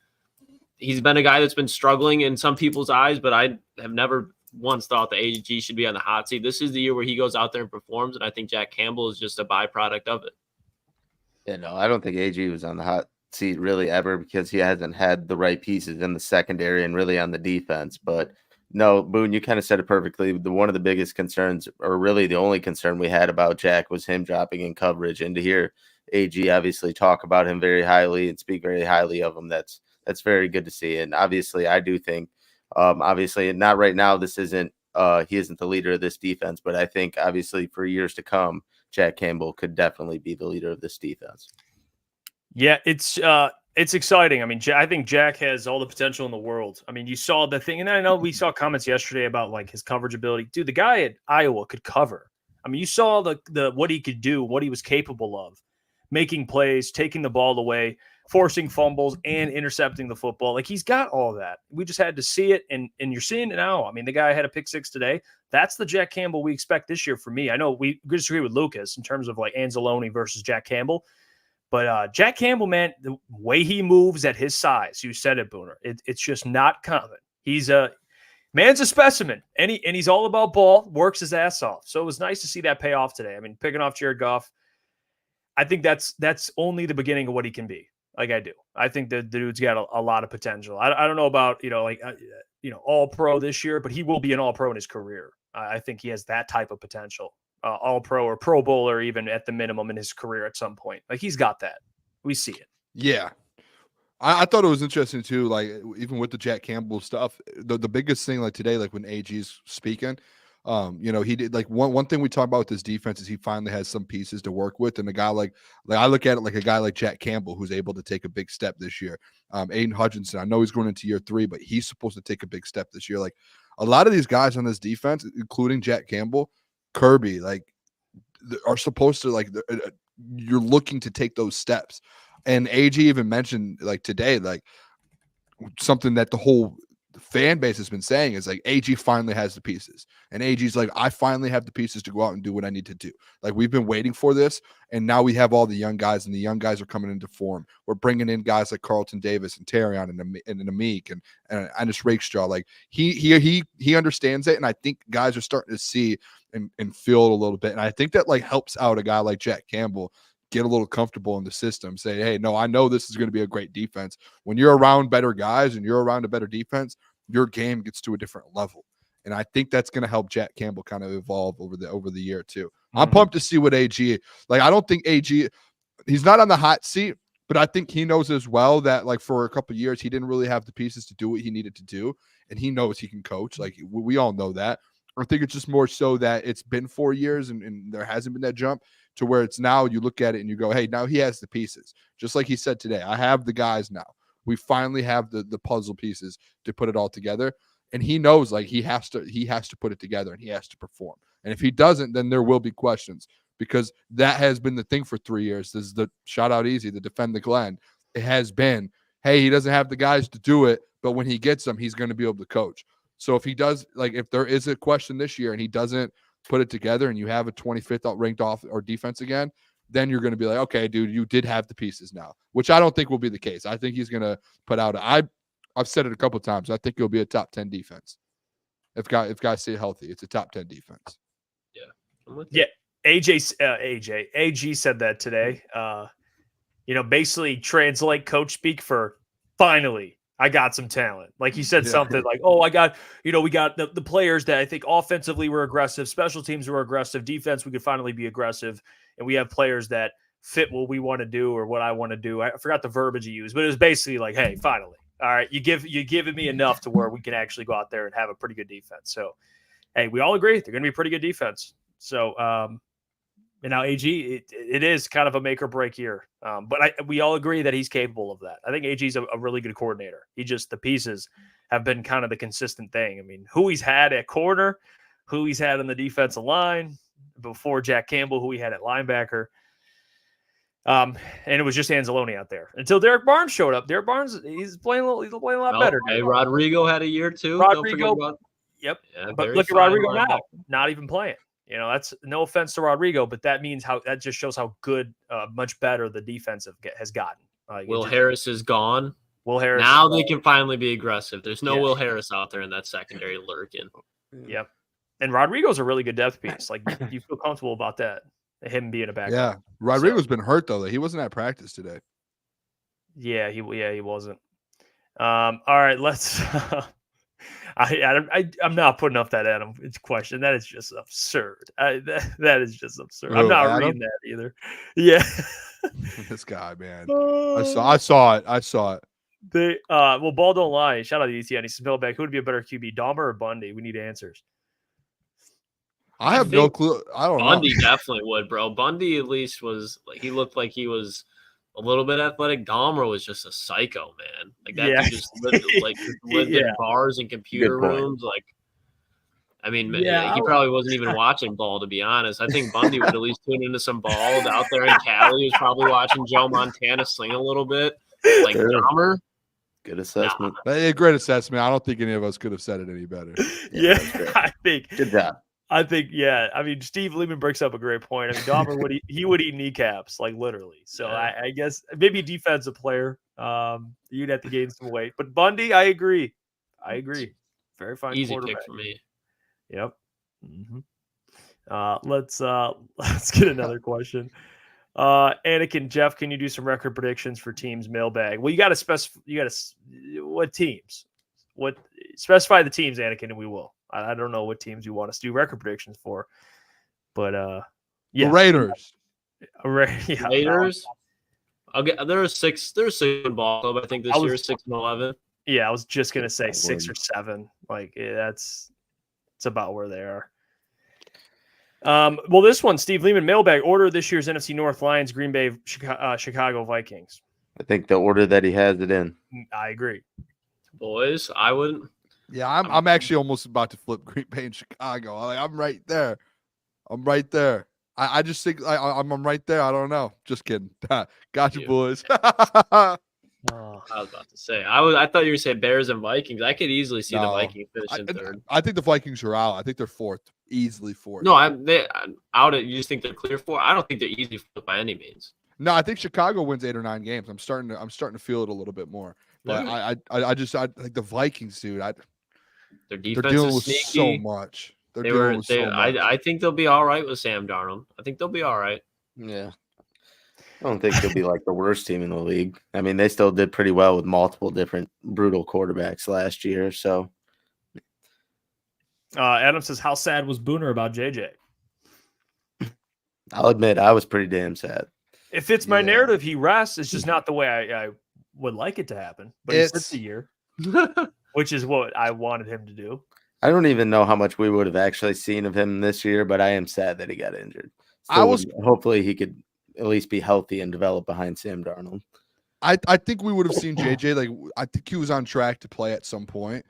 he's been a guy that's been struggling in some people's eyes, but I have never once thought that AG should be on the hot seat. This is the year where he goes out there and performs, and I think Jack Campbell is just a byproduct of it. Yeah, no, I don't think AG was on the hot seat really ever because he hasn't had the right pieces in the secondary and really on the defense. But no, Boone, you kind of said it perfectly. One of the biggest concerns, or really the only concern we had about Jack, was him dropping in coverage. And to hear AG obviously talk about him very highly and speak very highly of him, that's very good to see. And obviously, I do think, obviously, not right now, he isn't the leader of this defense, but I think obviously for years to come, Jack Campbell could definitely be the leader of this defense. Yeah, it's exciting. I mean, I think Jack has all the potential in the world. I mean, you saw the thing, and I know we saw comments yesterday about like his coverage ability. Dude, the guy at Iowa could cover. I mean, you saw the what he could do, what he was capable of, making plays, taking the ball away, forcing fumbles, and intercepting the football. Like, he's got all that. We just had to see it, and you're seeing it now. I mean, the guy had a pick 6 today. That's the Jack Campbell we expect this year for me. I know we disagree with Lucas in terms of like Anzalone versus Jack Campbell, But Jack Campbell, man, the way he moves at his size, you said it, Booner, it's just not common. He's man's a specimen, and he's all about ball, works his ass off. So it was nice to see that pay off today. I mean, picking off Jared Goff, I think that's only the beginning of what he can be. Like I do. I think the dude's got a lot of potential. I don't know about, all pro this year, but he will be an all pro in his career. I think he has that type of potential. All pro or pro bowler, even at the minimum in his career at some point. Like he's got that. We see it. Yeah. I thought it was interesting too, like even with the Jack Campbell stuff, the biggest thing like today, like when AG's speaking, he did like one thing we talk about with this defense is he finally has some pieces to work with. And a guy like I look at it like a guy like Jack Campbell, who's able to take a big step this year. Aiden Hutchinson, I know he's going into year 3, but he's supposed to take a big step this year. Like a lot of these guys on this defense, including Jack Campbell, Kirby, like are supposed to you're looking to take those steps. And AG even mentioned like today, like something that the whole fan base has been saying is like AG finally has the pieces. And AG's like, I finally have the pieces to go out and do what I need to do. Like we've been waiting for this. And now we have all the young guys, and the young guys are coming into form. We're bringing in guys like Carlton Davis and Terrion and Amik and Andis Rakestraw. Like he understands it. And I think guys are starting to see and feel it a little bit. And I think that like helps out a guy like Jack Campbell get a little comfortable in the system, say, hey, no, I know this is going to be a great defense. When you're around better guys and you're around a better defense, your game gets to a different level. And I think that's going to help Jack Campbell kind of evolve over the year too. I'm pumped to see what AG, like, I don't think AG, he's not on the hot seat, but I think he knows as well that like for a couple of years, he didn't really have the pieces to do what he needed to do. And he knows he can coach. Like we all know that. I think it's just more so that it's been 4 years and there hasn't been that jump to where it's now you look at it and you go, hey, now he has the pieces. Just like he said today, I have the guys now. We finally have the puzzle pieces to put it all together. And he knows like he has to put it together and he has to perform. And if he doesn't, then there will be questions, because that has been the thing for 3 years. This is the shout out easy, the defend the Glenn. It has been, hey, he doesn't have the guys to do it, but when he gets them, he's going to be able to coach. So if he does, like if there is a question this year and he doesn't put it together and you have a 25th ranked off or defense again, then you're going to be like, okay, dude, you did have the pieces now, which I don't think will be the case. I think he's going to put out, I've said it a couple of times. I think it'll be a top 10 defense. If guys stay healthy, it's a top 10 defense. Yeah. AG said that today. Basically translate coach speak for finally, I got some talent. Like he said something like, oh, I got, we got the players that I think offensively were aggressive, special teams were aggressive, defense, we could finally be aggressive. And we have players that fit what we want to do or what I want to do. I forgot the verbiage you used, but it was basically like, hey, finally. All right, you're giving me enough to where we can actually go out there and have a pretty good defense. So, hey, we all agree they're going to be a pretty good defense. So, and now AG, it is kind of a make or break year. But we all agree that he's capable of that. I think AG is a really good coordinator. The pieces have been kind of the consistent thing. I mean, who he's had at corner, who he's had on the defensive line before Jack Campbell, who he had at linebacker. And it was just Anzalone out there until Derek Barnes showed up. Derek Barnes, he's playing a lot better. Hey, Rodrigo had a year too. Rodrigo, yep. Yeah, but look at Rodrigo now, not even playing. That's no offense to Rodrigo, but that means that just shows how good, much better the defense has gotten. Will Harris is gone. Will Harris now they can finally be aggressive. There's no Will Harris out there in that secondary lurking. Yep. And Rodrigo's a really good depth piece. Like you feel comfortable about that. Him being a backup. Yeah, Rodrigo's been hurt though. He wasn't at practice today. Yeah, he wasn't. All right, let's. I'm not putting up that Adam question. That is just absurd. That is just absurd. I'm not Adam? reading that either. Yeah, this guy, man. I saw it. Well, ball don't lie. Shout out to ETN. He says, Mailbag, who would be a better QB, Dahmer or Bundy? We need answers. I have no clue. I don't know. Bundy definitely would, bro. Bundy at least was like he looked like he was a little bit athletic. Dahmer was just a psycho, man. Like that dude just lived in bars and computer rooms. Like, I mean, he probably wasn't even watching ball, to be honest. I think Bundy would at least tune into some ball out there in Cali. He was probably watching Joe Montana sling a little bit. Like Dahmer. Good assessment. Great assessment. I don't think any of us could have said it any better. Yeah, I think. Good job. I think, yeah. I mean, Steve Lehman brings up a great point. I mean, Dahmer would eat kneecaps, like literally. So Yeah. I guess maybe a defensive player. You'd have to gain some weight. But Bundy, I agree. Very fine Easy quarterback. pick for me. Yep. Let's get another question. Anakin, Jeff, can you do some record predictions for teams? Mailbag. Well, you got to specify. What teams? Specify the teams, Anakin, and we will. I don't know what teams you want us to do record predictions for, but yeah, The Raiders. Yeah, Raiders. They're a 6 ball club. I think this year 6-11. Yeah, I was just gonna say 6 or 7. Like it's about where they are. Well, this one, Steve Lehman, Mailbag, order this year's NFC North: Lions, Green Bay, Chicago, Vikings. I think the order that he has it in. I agree. Boys, I wouldn't. Yeah, I'm actually almost about to flip Green Bay and Chicago. I'm right there. I just think I'm right there. I don't know. Just kidding. Gotcha, boys. I was about to say. I thought you were saying Bears and Vikings. I could easily see the Vikings finishing third. I think the Vikings are out. I think they're fourth, easily fourth. No, I'm out. You just think they're clear for? I don't think they're easy for by any means. No, I think Chicago wins 8 or 9 games. I'm starting to feel it a little bit more. But I think the Vikings, dude. Their defense they're dealing is with sneaky. so much. I think they'll be all right with Sam Darnold. I think they'll be all right. Yeah. I don't think they'll be like the worst team in the league. I mean, they still did pretty well with multiple different brutal quarterbacks last year. So Adam says, how sad was Booner about JJ? I'll admit I was pretty damn sad. If it's my narrative, he rests. It's just not the way I would like it to happen. But it's a year, which is what I wanted him to do. I don't even know how much we would have actually seen of him this year, but I am sad that he got injured. Hopefully he could at least be healthy and develop behind Sam Darnold. I think we would have seen JJ. Like I think he was on track to play at some point.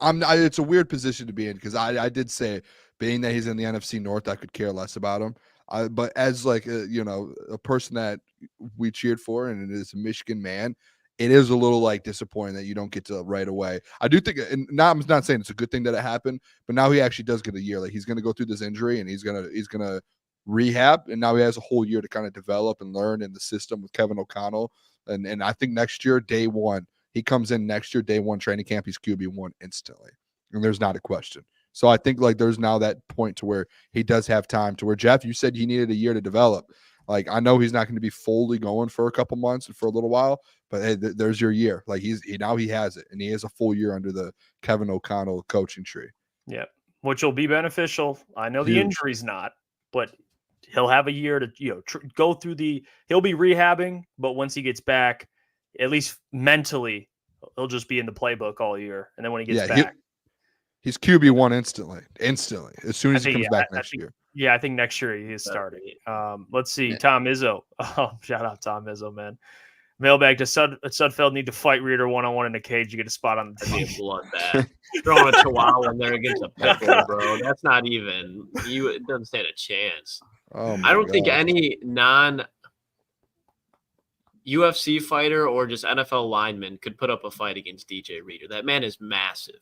It's a weird position to be in because I did say, being that he's in the NFC North, I could care less about him. But as like a person that we cheered for, and it is a Michigan man, it is a little like disappointing that you don't get to right away. I do think, and now I'm not saying it's a good thing that it happened, but now he actually does get a year. Like he's going to go through this injury and he's gonna rehab, and now he has a whole year to kind of develop and learn in the system with Kevin O'Connell. And I think next year, day one, he comes in next year, day one training camp, he's QB1 instantly, and there's not a question. So I think like there's now that point to where he does have time to where, Jeff, you said he needed a year to develop. Like I know he's not going to be fully going for a couple months and for a little while, but hey, there's your year. Like he has it, and he has a full year under the Kevin O'Connell coaching tree. Yeah, which will be beneficial. I know the injury's not, but he'll have a year to go through he'll be rehabbing, but once he gets back, at least mentally, he'll just be in the playbook all year. And then when he gets back, he's QB1 instantly as soon as he comes back next year. Yeah, I think next year he is starting. Let's see. Tom Izzo. Oh, shout out Tom Izzo, man. Mailbag, does Sudfeld need to fight Reader one-on-one in a cage to get a spot on the team? Bloodbath. Throwing a chihuahua in there against a pit bull, bro. That's not even – it doesn't stand a chance. Oh I don't think any non-UFC fighter or just NFL lineman could put up a fight against DJ Reader. That man is massive.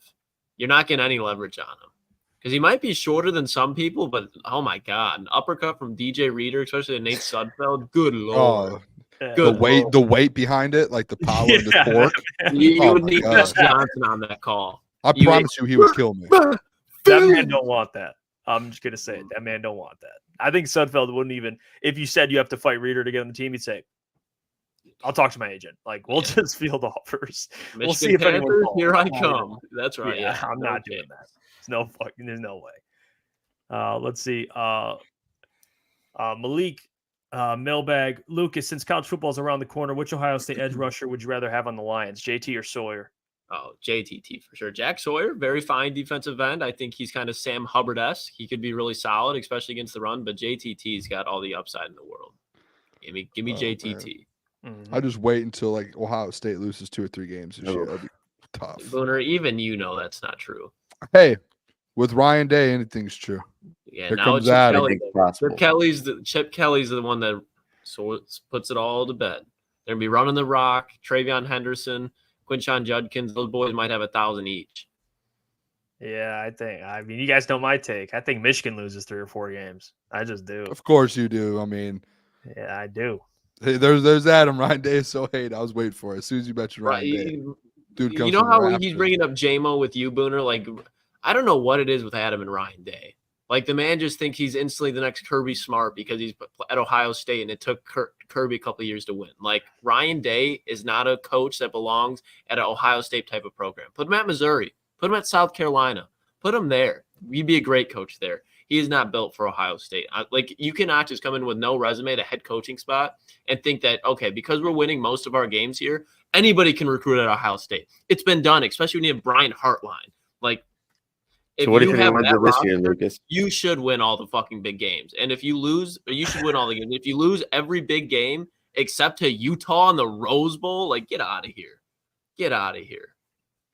You're not getting any leverage on him. Because he might be shorter than some people, but oh my God, an uppercut from DJ Reader, especially to Nate Sudfeld, good lord. The weight behind it, like the power and the torque. You would need Gus Johnson on that call. I promise you he would kill me. That man don't want that. I'm just going to say it. That man don't want that. I think Sudfeld wouldn't even, if you said you have to fight Reader to get on the team, he'd say, I'll talk to my agent. Like, we'll just field offers. We'll see if anyone calls. Here I come. That's right. Yeah, I'm not doing that. There's no way. Let's see. Malik, Mailbag, Lucas, since college football is around the corner, which Ohio State edge rusher would you rather have on the Lions, JT or Sawyer? Oh, JTT for sure. Jack Sawyer, very fine defensive end. I think he's kind of Sam Hubbard-esque. He could be really solid, especially against the run, but JTT's got all the upside in the world. Give me JTT. Mm-hmm. I just wait until like Ohio State loses 2 or 3 games this year. That'd be tough. Booner, even that's not true. Hey, with Ryan Day, anything's true. Yeah, Here now comes Chip that. Kelly. Chip Kelly's the one that puts it all to bed. They're gonna be running the rock. Travion Henderson, Quinshon Judkins, those boys might have 1,000 each. Yeah, I mean, you guys know my take. I think Michigan loses 3 or 4 games. I just do. Of course you do. I mean, Yeah, I do. hey, there's Adam. Ryan Day is so hate. I was waiting for it. As soon as you mentioned Right. Ryan Day, dude comes You know from how Raptors. he's bringing up JMO with you, Booner? Like, I don't know what it is with Adam and Ryan Day. Like, the man just thinks he's instantly the next Kirby Smart because he's at Ohio State and it took Kirby a couple of years to win. Like, Ryan Day is not a coach that belongs at an Ohio State type of program. Put him at Missouri. Put him at South Carolina. Put him there. You'd be a great coach there. He is not built for Ohio State. Like, you cannot just come in with no resume at a head coaching spot and think that, okay, because we're winning most of our games here, anybody can recruit at Ohio State. It's been done, especially when you have Brian Hartline. Like, if So what do you you think have wins that it this year, roster, Lucas? you should win all the fucking big games. And if you lose, or you should win all the games. If you lose every big game except to Utah in the Rose Bowl, like, get out of here. Get out of here.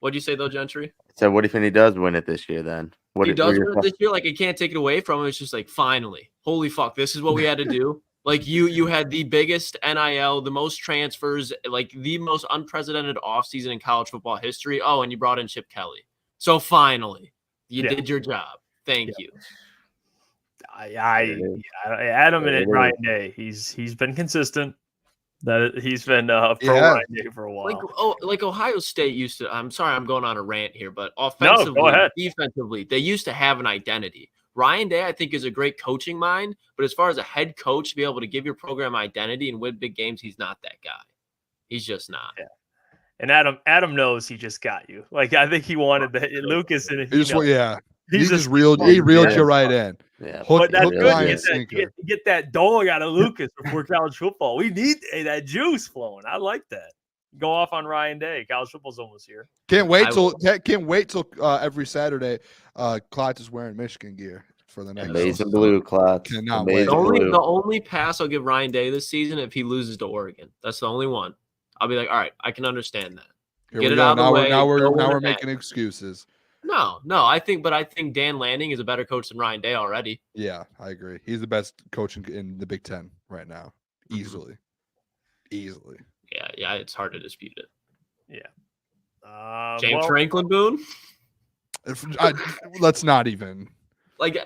What'd you say, though, Gentry? So what if he does win it this year then? He does win it this year. Like, I can't take it away from him. It's just like, finally, holy fuck, this is what we had to do. Like, you had the biggest NIL, the most transfers, like the most unprecedented offseason in college football history. Oh, and you brought in Chip Kelly. So finally, you did your job. Thank you. Adam and Ryan Day. He's been consistent. That he's been pro Ryan Day for a while. Like Ohio State used to. I'm sorry, I'm going on a rant here, but offensively, go ahead. Defensively, they used to have an identity. Ryan Day, I think, is a great coaching mind, but as far as a head coach to be able to give your program identity and win big games, he's not that guy. He's just not. Yeah. And Adam knows he just got you. Like, I think he wanted Lucas and He just reeled you right in. Yeah, but that's good. Line, Get that dog out of Lucas before college football. We need that juice flowing. I like that. Go off on Ryan Day. College football's almost here. Can't wait till every Saturday. Klotz is wearing Michigan gear for the next. Amazing blue, Klotz. Cannot wait. The only pass I'll give Ryan Day this season if he loses to Oregon. That's the only one. I'll be like, all right, I can understand that. Get it out of the way. Now we're making excuses. No, I think Dan Lanning is a better coach than Ryan Day already. Yeah, I agree. He's the best coach in the Big Ten right now, easily. Yeah, it's hard to dispute it. Yeah. James Franklin Boone. Let's not even. Like,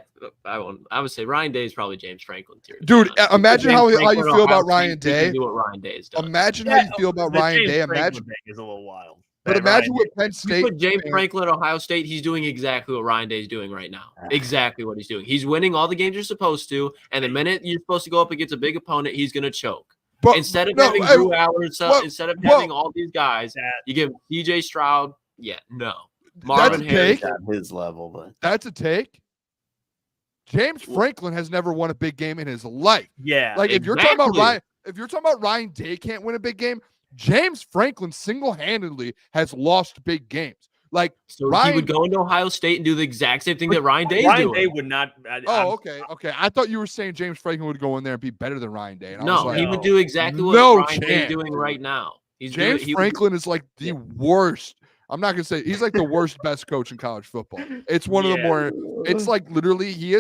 I would say Ryan Day is probably James Franklin tier. Dude, imagine how you feel about Ryan Day. Do what Ryan Day is doing. Imagine how you feel about Ryan Day. Imagine is a little wild. But imagine what Penn State. Put James Franklin at Ohio State. He's doing exactly what Ryan Day is doing right now. Exactly what he's doing. He's winning all the games you're supposed to, and the minute you're supposed to go up against a big opponent, he's going to choke. But instead of having Drew Allen, instead of having all these guys, you give DJ Stroud. Yeah, no. Marvin Harris at his level, but that's a take. James Franklin has never won a big game in his life. Yeah, like if you're talking about Ryan Day can't win a big game, James Franklin single-handedly has lost big games. Like, so he would go into Ohio State and do the exact same thing that Ryan Day is doing. Ryan Day would not. Okay. I thought you were saying James Franklin would go in there and be better than Ryan Day. And he would do exactly what Ryan Day is doing right now. James Franklin is like the worst. I'm not gonna say he's like the worst best coach in college football. It's one of the more. It's like literally he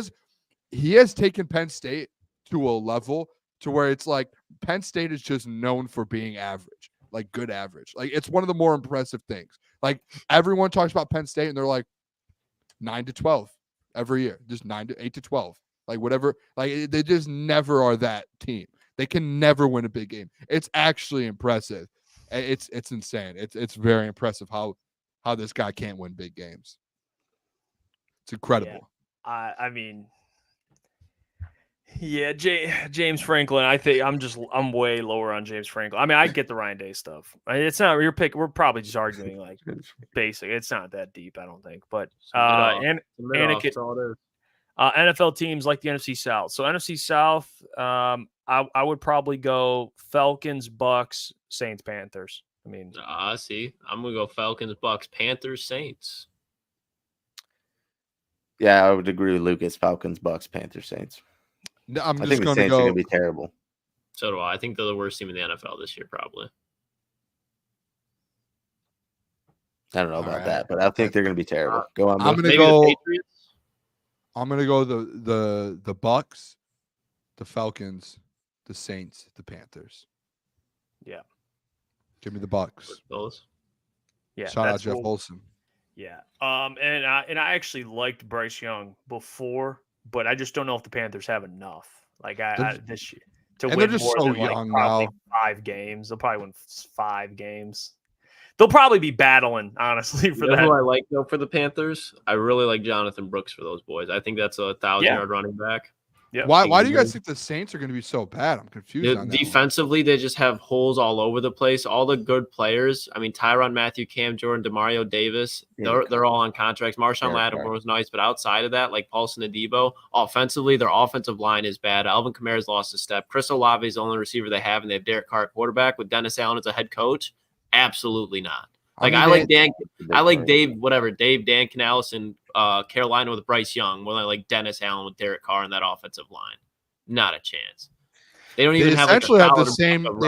has taken Penn State to a level to where it's like Penn State is just known for being average, like good average. Like it's one of the more impressive things. Like everyone talks about Penn State and they're like 9 to 12 every year, just 8 to 12, like whatever. Like they just never are that team. They can never win a big game. It's actually impressive. It's insane. It's very impressive how this guy can't win big games. It's incredible. Yeah. I mean, yeah, James Franklin. I think I'm way lower on James Franklin. I mean, I get the Ryan Day stuff. It's not your pick. We're probably just arguing like basic. It's not that deep, I don't think. But NFL teams like the NFC South. So NFC South, I would probably go Falcons, Bucks, Saints, Panthers. I mean, see, I'm gonna go Falcons, Bucks, Panthers, Saints. Yeah, I would agree with Lucas. Falcons, Bucks, Panthers, Saints. I think the Saints are going to be terrible. So do I. I think they're the worst team in the NFL this year, probably. I don't know about that, but I think they're going to be terrible. Go on. I'm going to go. I'm going to go the Bucks, the Falcons, the Saints, the Panthers. Yeah. Give me the Bucks. Those. Yeah. Shout out Jeff Olson. Yeah. And I actually liked Bryce Young before, but I just don't know if the Panthers have enough. Like this year to and win they're just more so than like young probably now. 5 games. They'll probably win 5 games. They'll probably be battling, honestly, for You know that. who I like though for the Panthers? I really like Jonathan Brooks for those boys. I think that's a 1,000-yard running back. Yeah. Why do you guys think the Saints are going to be so bad? I'm confused on that. Defensively, they just have holes all over the place. All the good players. I mean, Tyrann Mathieu, Cam Jordan, Demario Davis, they're all on contracts. Marshawn Lattimore was nice, but outside of that, like Paulson Adebo, offensively, their offensive line is bad. Alvin Kamara's lost a step. Chris Olave is the only receiver they have, and they have Derek Carr at quarterback with Dennis Allen as a head coach. Absolutely not. Like I like Dave Dan Canales in Carolina with Bryce Young, more like Dennis Allen with Derek Carr in that offensive line. Not a chance. They don't even have They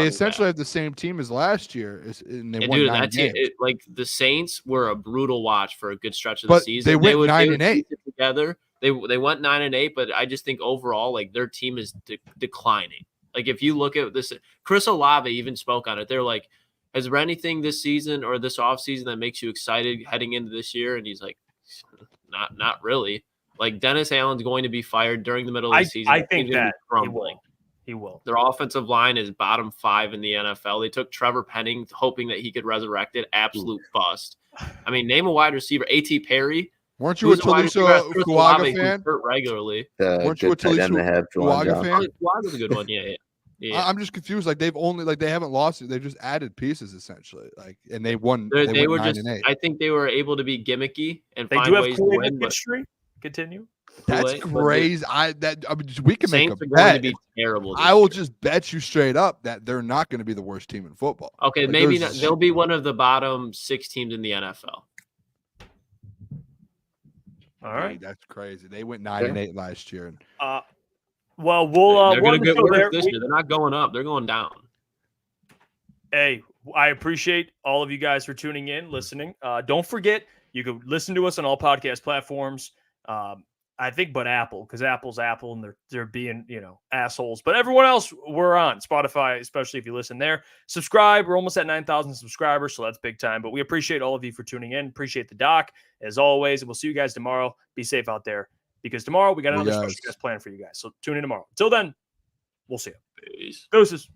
essentially have the same team as last year, and they won 9 games. Like the Saints were a brutal watch for a good stretch of the season. They went 9-8 together. They went 9-8, but I just think overall, like their team is declining. Like if you look at this, Chris Olave even spoke on it. They're like, "Is there anything this season or this offseason that makes you excited heading into this year?" And he's like, "Not really." Like Dennis Allen's going to be fired during the middle of the season. I think that he will. Their offensive line is bottom 5 in the NFL. They took Trevor Penning, hoping that he could resurrect it. Absolute bust. I mean, name a wide receiver. A.T. Perry. Weren't you a Taliso Fuaga fan? Hurt regularly. Weren't you a Taliso Fuaga fan? Fuaga's a good one. Yeah. I'm just confused. Like they haven't lost it. They've just added pieces essentially. Like, and they won. They were 9-8. I think they were able to be gimmicky and they find do have ways to win. history. Continue. That's crazy. We can Saints make a are going bet. to be terrible. I will just bet you straight up that they're not going to be the worst team in football. Okay, maybe not. They'll be one of the bottom 6 teams in the NFL. All right, that's crazy. They went 9-8 last year. Well, they're going to get worse this year. They're not going up. They're going down. Hey, I appreciate all of you guys for tuning in, listening. Don't forget, you can listen to us on all podcast platforms. I think but Apple, because Apple's Apple and they're being, assholes. But everyone else, we're on Spotify, especially if you listen there. Subscribe. We're almost at 9,000 subscribers, so that's big time. But we appreciate all of you for tuning in. Appreciate the doc, as always. We'll see you guys tomorrow. Be safe out there, because tomorrow we got another special guest planned for you guys. So tune in tomorrow. Until then, we'll see you. Peace. Deuces.